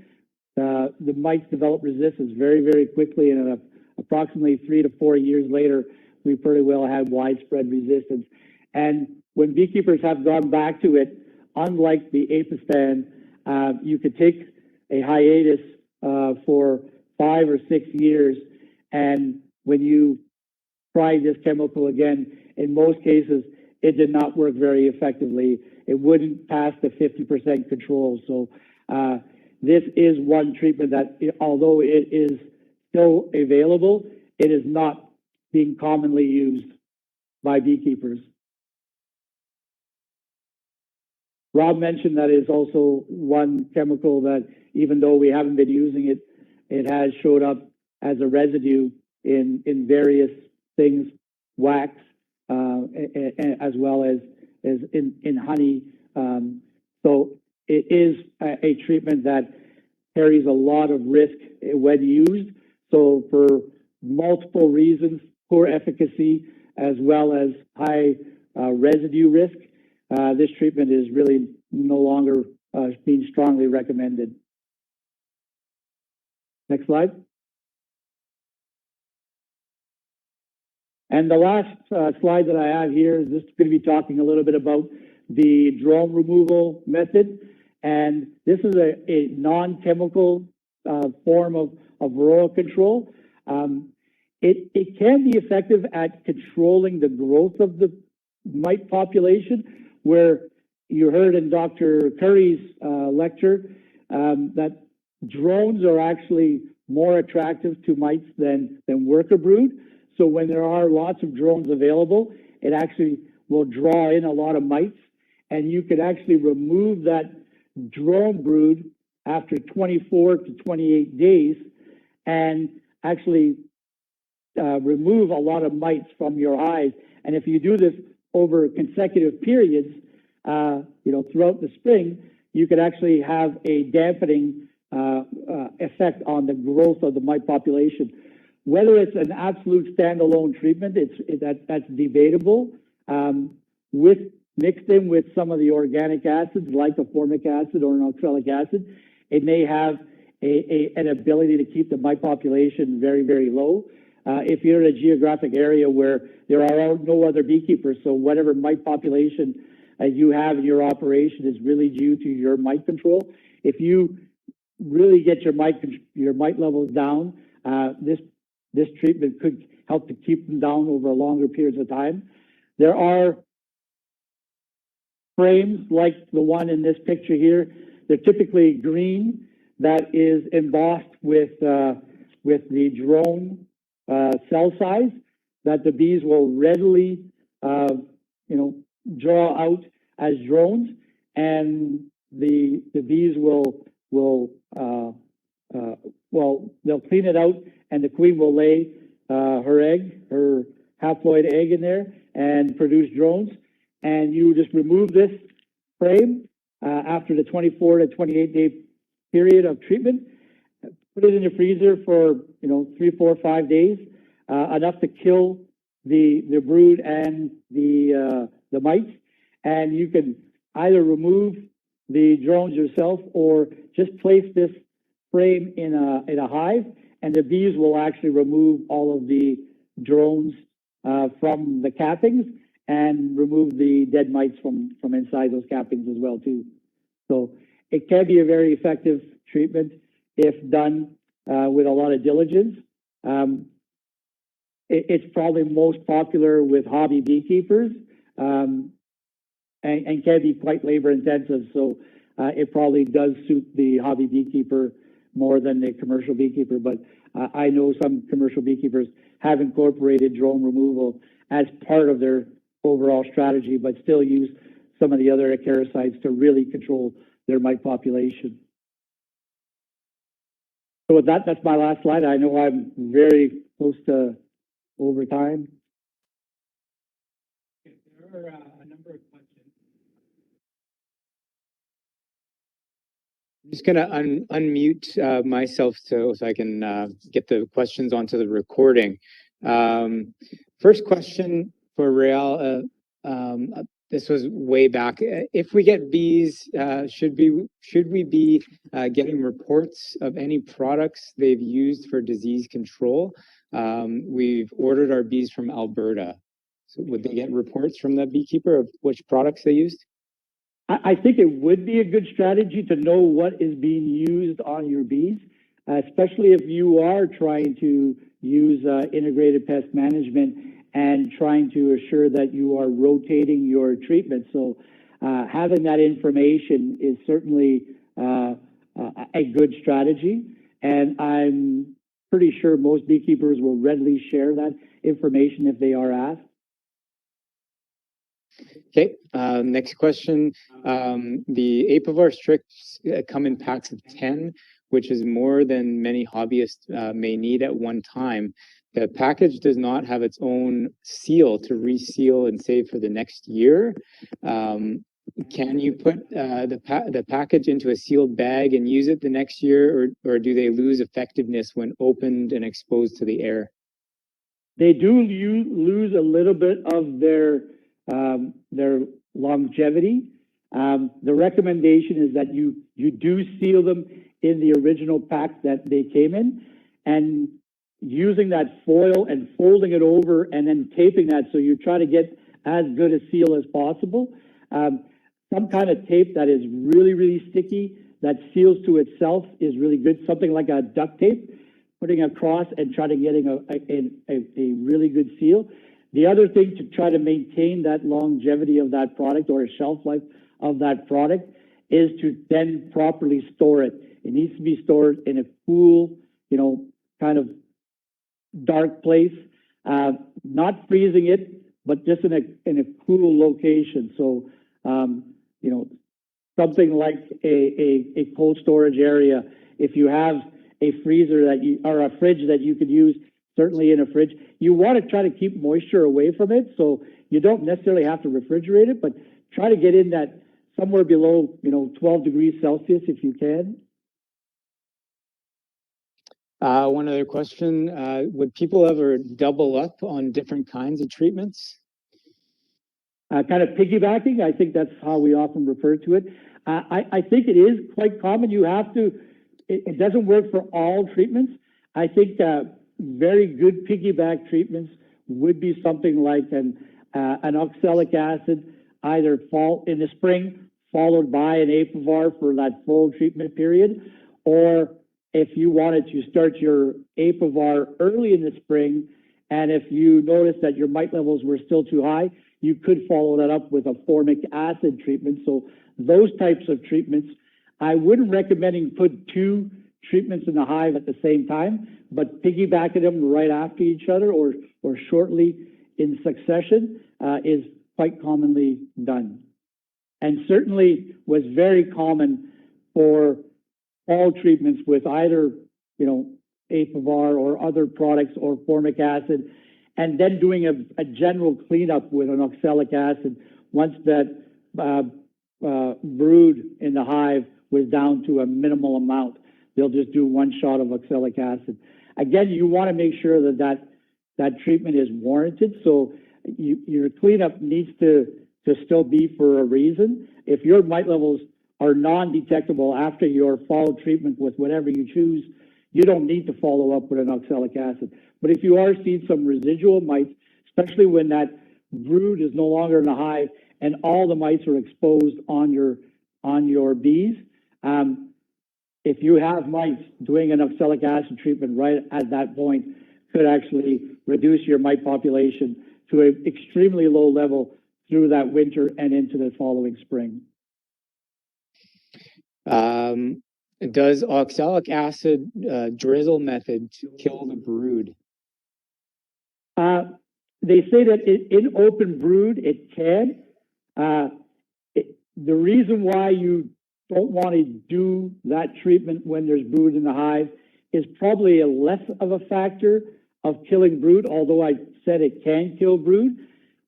the mites develop resistance very, very quickly, and approximately 3 to 4 years later, we pretty well had widespread resistance. And when beekeepers have gone back to it, unlike the Apistan, you could take a hiatus for 5 or 6 years, and when you try this chemical again, in most cases, it did not work very effectively. It wouldn't pass the 50% control. So this is one treatment that, although it is still available, it is not being commonly used by beekeepers. Rob mentioned that is also one chemical that, even though we haven't been using it, it has showed up as a residue in various things, wax, as well as in honey. So it is a treatment that carries a lot of risk when used. So for multiple reasons, poor efficacy, as well as high residue risk, this treatment is really no longer being strongly recommended. Next slide. And the last slide that I have here is just going to be talking a little bit about the drone removal method. And this is a non-chemical form of Varroa control. It can be effective at controlling the growth of the mite population, where you heard in Dr. Curry's lecture that drones are actually more attractive to mites than worker brood. So when there are lots of drones available, it actually will draw in a lot of mites, and you can actually remove that drone brood after 24 to 28 days and actually remove a lot of mites from your hive. And if you do this over consecutive periods, throughout the spring, you could actually have a dampening effect on the growth of the mite population. Whether it's an absolute standalone treatment, that's debatable. Mixed in with some of the organic acids, like the formic acid or oxalic acid, it may have an ability to keep the mite population very, very low. If you're in a geographic area where there are no other beekeepers, so whatever mite population you have in your operation is really due to your mite control. If you really get your mite levels down, this treatment could help to keep them down over longer periods of time. There are frames like the one in this picture here. They're typically green, that is embossed with the drone cell size that the bees will readily, draw out as drones, and the bees they'll clean it out, and the queen will lay her haploid egg in there and produce drones. And you just remove this frame after the 24 to 28 day period of treatment, put it in your freezer for 3, 4, 5 days, enough to kill the brood and the mites. And you can either remove the drones yourself or just place this frame in a hive and the bees will actually remove all of the drones from the cappings and remove the dead mites from inside those cappings as well too. So it can be a very effective treatment if done with a lot of diligence. It's probably most popular with hobby beekeepers and can be quite labor intensive. So it probably does suit the hobby beekeeper more than the commercial beekeeper. But I know some commercial beekeepers have incorporated drone removal as part of their overall strategy, but still use some of the other acaricides to really control their mite population. So with that, that's my last slide. I know I'm very close to over time. Okay, there are a number of questions. I'm just going to unmute myself so I can get the questions onto the recording. First question for Real. This was way back. If we get bees, should we be getting reports of any products they've used for disease control? We've ordered our bees from Alberta. So would they get reports from the beekeeper of which products they used? I think it would be a good strategy to know what is being used on your bees, especially if you are trying to use integrated pest management and trying to assure that you are rotating your treatment. So having that information is certainly a good strategy. And I'm pretty sure most beekeepers will readily share that information if they are asked. Okay, next question. The Apivar strips come in packs of 10, which is more than many hobbyists may need at one time. The package does not have its own seal to reseal and save for the next year. Can you put the package into a sealed bag and use it the next year, or do they lose effectiveness when opened and exposed to the air? They do lose a little bit of their longevity. The recommendation is that you do seal them in the original pack that they came in, and using that foil and folding it over and then taping that so you try to get as good a seal as possible. Some kind of tape that is really, really sticky that seals to itself is really good. Something like a duct tape, putting across and trying to getting a really good seal. The other thing to try to maintain that longevity of that product or a shelf life of that product is to then properly store it. It needs to be stored in a cool, kind of dark place, not freezing it, but just in a cool location. So, something like a cold storage area. If you have a freezer or a fridge that you could use, certainly in a fridge, you want to try to keep moisture away from it. So you don't necessarily have to refrigerate it, but try to get in that somewhere below, 12 degrees Celsius if you can. One other question, would people ever double up on different kinds of treatments? Kind of piggybacking, I think that's how we often refer to it. I think it is quite common. You have to, it doesn't work for all treatments. I think very good piggyback treatments would be something like an oxalic acid, either fall in the spring, followed by an Apivar for that full treatment period, or if you wanted to start your Apivar early in the spring, and if you notice that your mite levels were still too high, you could follow that up with a formic acid treatment. So those types of treatments, I wouldn't recommend put two treatments in the hive at the same time, but piggybacking them right after each other or shortly in succession is quite commonly done. And certainly was very common for all treatments with either, Apivar or other products or formic acid, and then doing a general cleanup with an oxalic acid once that brood in the hive was down to a minimal amount. They'll just do one shot of oxalic acid. Again, you want to make sure that treatment is warranted. So your cleanup needs to still be for a reason. If your mite levels are non-detectable after your fall treatment with whatever you choose, you don't need to follow up with an oxalic acid. But if you are seeing some residual mites, especially when that brood is no longer in the hive and all the mites are exposed on your bees, if you have mites, doing an oxalic acid treatment right at that point could actually reduce your mite population to an extremely low level through that winter and into the following spring. Does oxalic acid drizzle method kill the brood? They say that in open brood, it can. The reason why you don't want to do that treatment when there's brood in the hive is probably a less of a factor of killing brood, although I said it can kill brood.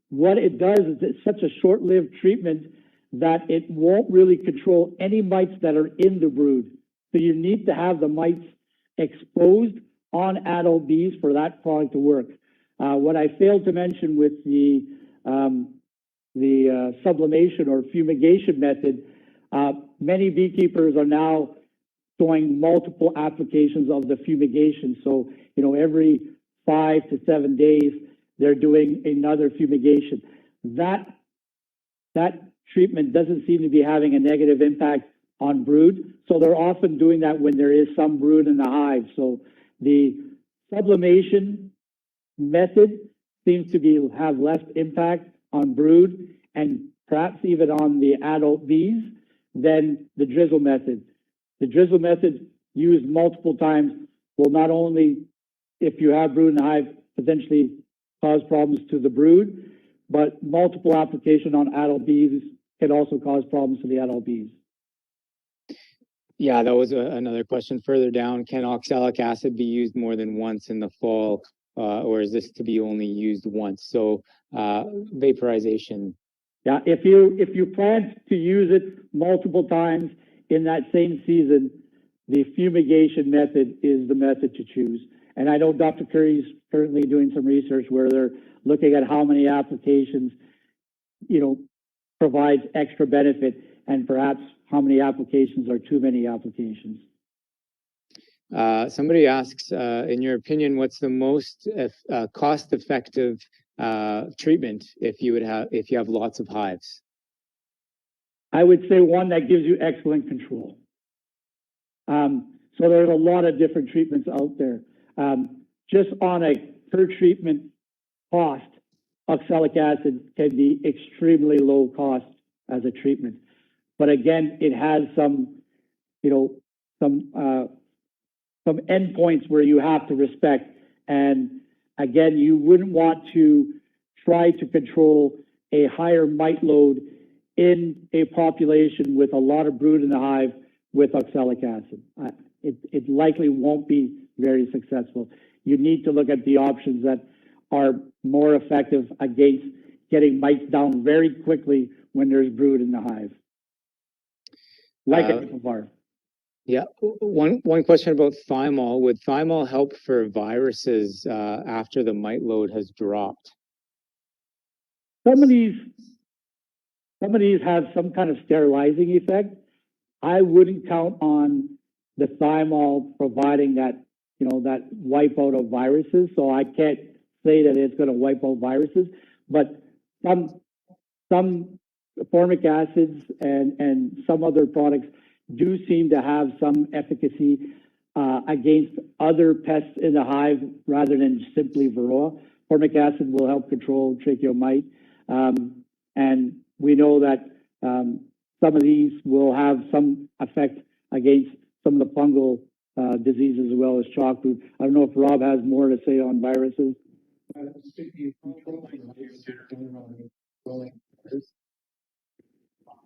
What it does is it's such a short-lived treatment that it won't really control any mites that are in the brood. So you need to have the mites exposed on adult bees for that product to work. What I failed to mention with the sublimation or fumigation method, many beekeepers are now doing multiple applications of the fumigation. So, you know, every 5 to 7 days, they're doing another fumigation. That treatment doesn't seem to be having a negative impact on brood. So they're often doing that when there is some brood in the hive. So the sublimation method seems to have less impact on brood and perhaps even on the adult bees than the drizzle method. The drizzle method used multiple times will not only, if you have brood in the hive, potentially cause problems to the brood, but multiple application on adult bees can also cause problems to the adult bees. Yeah, that was another question further down. Can oxalic acid be used more than once in the fall, or is this to be only used once? So vaporization. Yeah, if you plan to use it multiple times in that same season, the fumigation method is the method to choose. And I know Dr. Curry's currently doing some research where they're looking at how many applications, you know, provides extra benefit and perhaps how many applications are too many applications. Somebody asks, in your opinion, what's the most cost-effective treatment if you have lots of hives? I would say one that gives you excellent control. So there's a lot of different treatments out there. Just on a per treatment cost, oxalic acid can be extremely low cost as a treatment. But again, it has some, you know, some endpoints where you have to respect. And again, you wouldn't want to try to control a higher mite load in a population with a lot of brood in the hive with oxalic acid. It likely won't be very successful. You need to look at the options that are more effective against getting mites down very quickly when there's brood in the hive. Like a var. Yeah, one question about thymol. Would thymol help for viruses after the mite load has dropped? Some of these have some kind of sterilizing effect. I wouldn't count on the thymol providing that, you know, that wipeout of viruses. So I can't say that it's going to wipe out viruses, but some formic acids and some other products do seem to have some efficacy against other pests in the hive rather than simply Varroa. Formic acid will help control tracheomite. And we know that some of these will have some effect against some of the fungal diseases as well as chalk root. I don't know if Rob has more to say on viruses.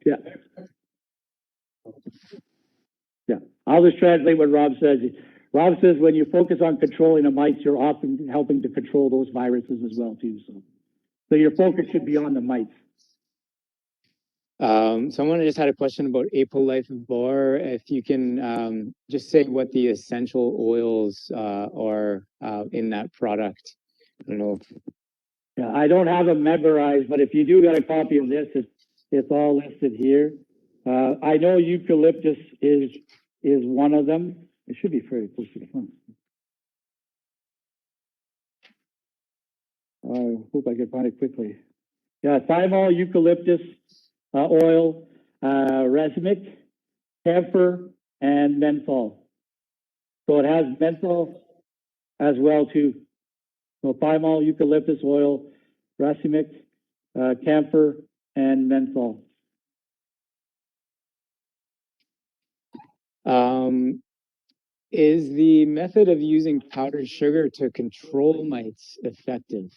Yeah. Yeah. I'll just translate what Rob says. Rob says when you focus on controlling the mites, you're often helping to control those viruses as well too. So your focus should be on the mites. Someone just had a question about apolife bar. If you can just say what the essential oils are in that product. I don't know. Yeah, I don't have them memorized, but if you do got a copy of this, it's all listed here. I know eucalyptus is one of them. It should be fairly close to the front. I hope I can find it quickly. Yeah, thymol, eucalyptus, oil, racemic, camphor, and menthol. So it has menthol as well too. So thymol, eucalyptus oil, racemic, camphor, and menthol. Is the method of using powdered sugar to control mites effective?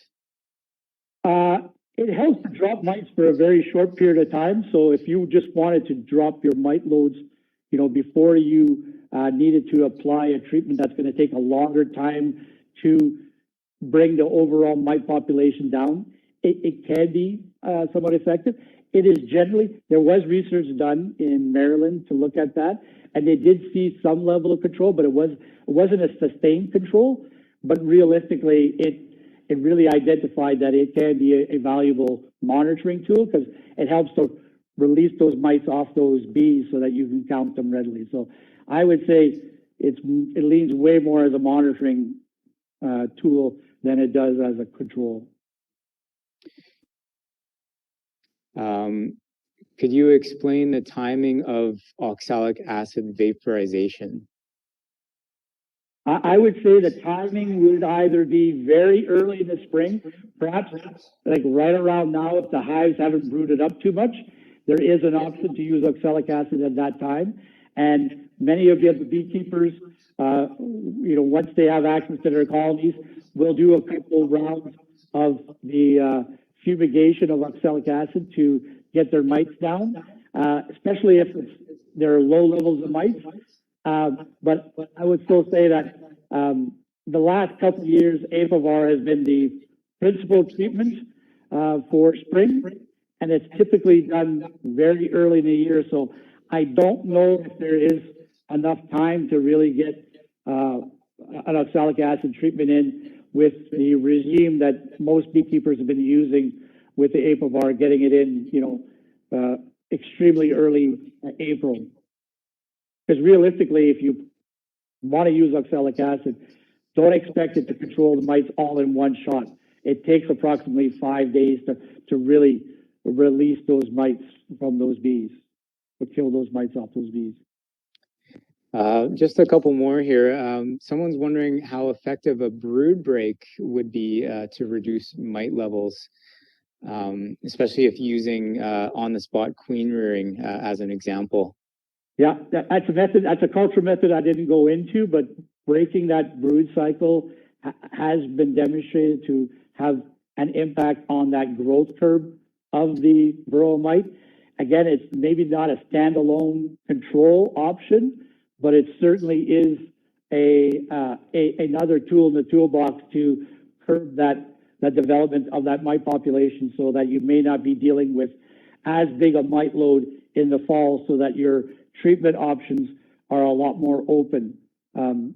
It helps to drop mites for a very short period of time. So if you just wanted to drop your mite loads, you know, before you needed to apply a treatment that's going to take a longer time to bring the overall mite population down, it can be somewhat effective. It is generally, there was research done in Maryland to look at that, and they did see some level of control, but it wasn't a sustained control. But realistically, it really identified that it can be a valuable monitoring tool because it helps to release those mites off those bees so that you can count them readily. So I would say it leans way more as a monitoring tool than it does as a control. Could you explain the timing of oxalic acid vaporization? I would say the timing would either be very early in the spring, perhaps like right around now if the hives haven't brooded up too much. There is an option to use oxalic acid at that time. And many of the other beekeepers, you know, once they have access to their colonies, will do a couple rounds of the fumigation of oxalic acid to get their mites down, especially if there are low levels of mites. But I would still say that the last couple of years, Apivar has been the principal treatment for spring, and it's typically done very early in the year. So I don't know if there is enough time to really get an oxalic acid treatment in with the regime that most beekeepers have been using with the Apivar, getting it in, you know, extremely early April. Because realistically, if you want to use oxalic acid, don't expect it to control the mites all in one shot. It takes approximately 5 days to really release those mites from those bees, to kill those mites off those bees. Just a couple more here. Someone's wondering how effective a brood break would be to reduce mite levels, especially if using on-the-spot queen rearing as an example. Yeah, that's a method. That's a culture method I didn't go into, but breaking that brood cycle has been demonstrated to have an impact on that growth curve of the Varroa mite. Again, it's maybe not a standalone control option, but it certainly is another tool in the toolbox to curb that development of that mite population, so that you may not be dealing with as big a mite load in the fall, so that your treatment options are a lot more open.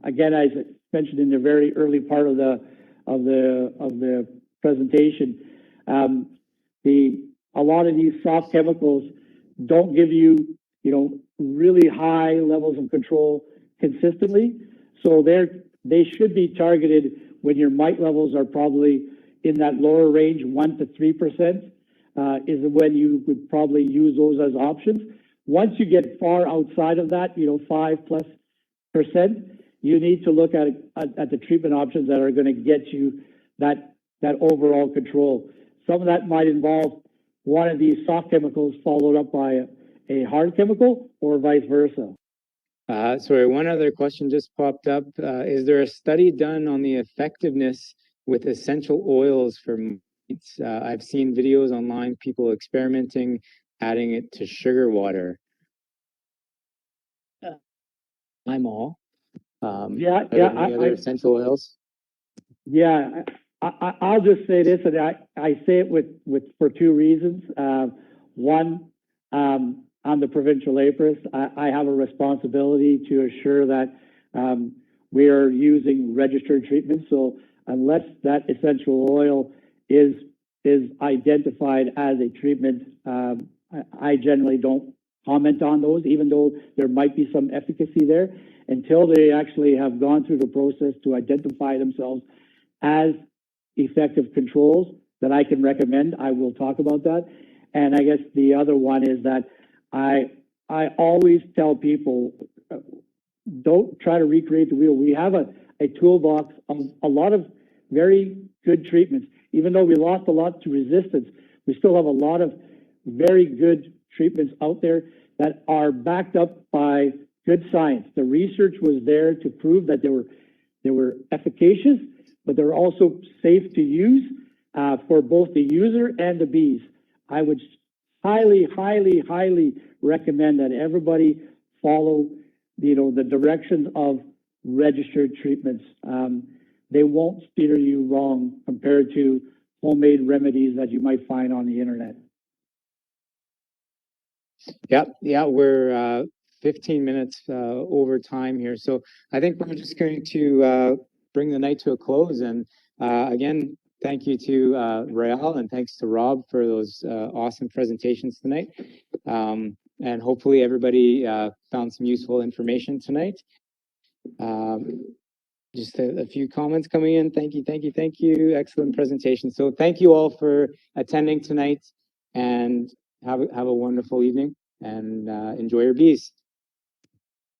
Again, as I mentioned in the very early part of the presentation, a lot of these soft chemicals don't give you, you know, really high levels of control consistently. So they should be targeted when your mite levels are probably in that lower range, 1 to 3%, is when you would probably use those as options. Once you get far outside of that, you know, 5+%, you need to look at the treatment options that are going to get you that overall control. Some of that might involve one of these soft chemicals followed up by a hard chemical, or vice versa. Sorry, one other question just popped up. Is there a study done on the effectiveness with essential oils for mites? I've seen videos online, people experimenting, adding it to sugar water. I'm all. Yeah, are there any other essential oils? Yeah, I'll just say this, and I say it for two reasons. One, I'm the provincial apiarist. I have a responsibility to assure that we are using registered treatment. So unless that essential oil is identified as a treatment, I generally don't comment on those, even though there might be some efficacy there, until they actually have gone through the process to identify themselves as effective controls that I can recommend. I will talk about that. And I guess the other one is that I always tell people, don't try to recreate the wheel. We have a toolbox of a lot of very good treatments. Even though we lost a lot to resistance, we still have a lot of very good treatments out there that are backed up by good science. The research was there to prove that they were efficacious, but they're also safe to use for both the user and the bees. I would highly, highly, highly recommend that everybody follow, the directions of registered treatments. They won't steer you wrong compared to homemade remedies that you might find on the internet. Yeah, we're 15 minutes over time here. So I think we're just going to bring the night to a close. And again, thank you to Royale and thanks to Rob for those awesome presentations tonight. And hopefully everybody found some useful information tonight. Just a few comments coming in. Thank you. Excellent presentation. So thank you all for attending tonight and have a wonderful evening and enjoy your bees.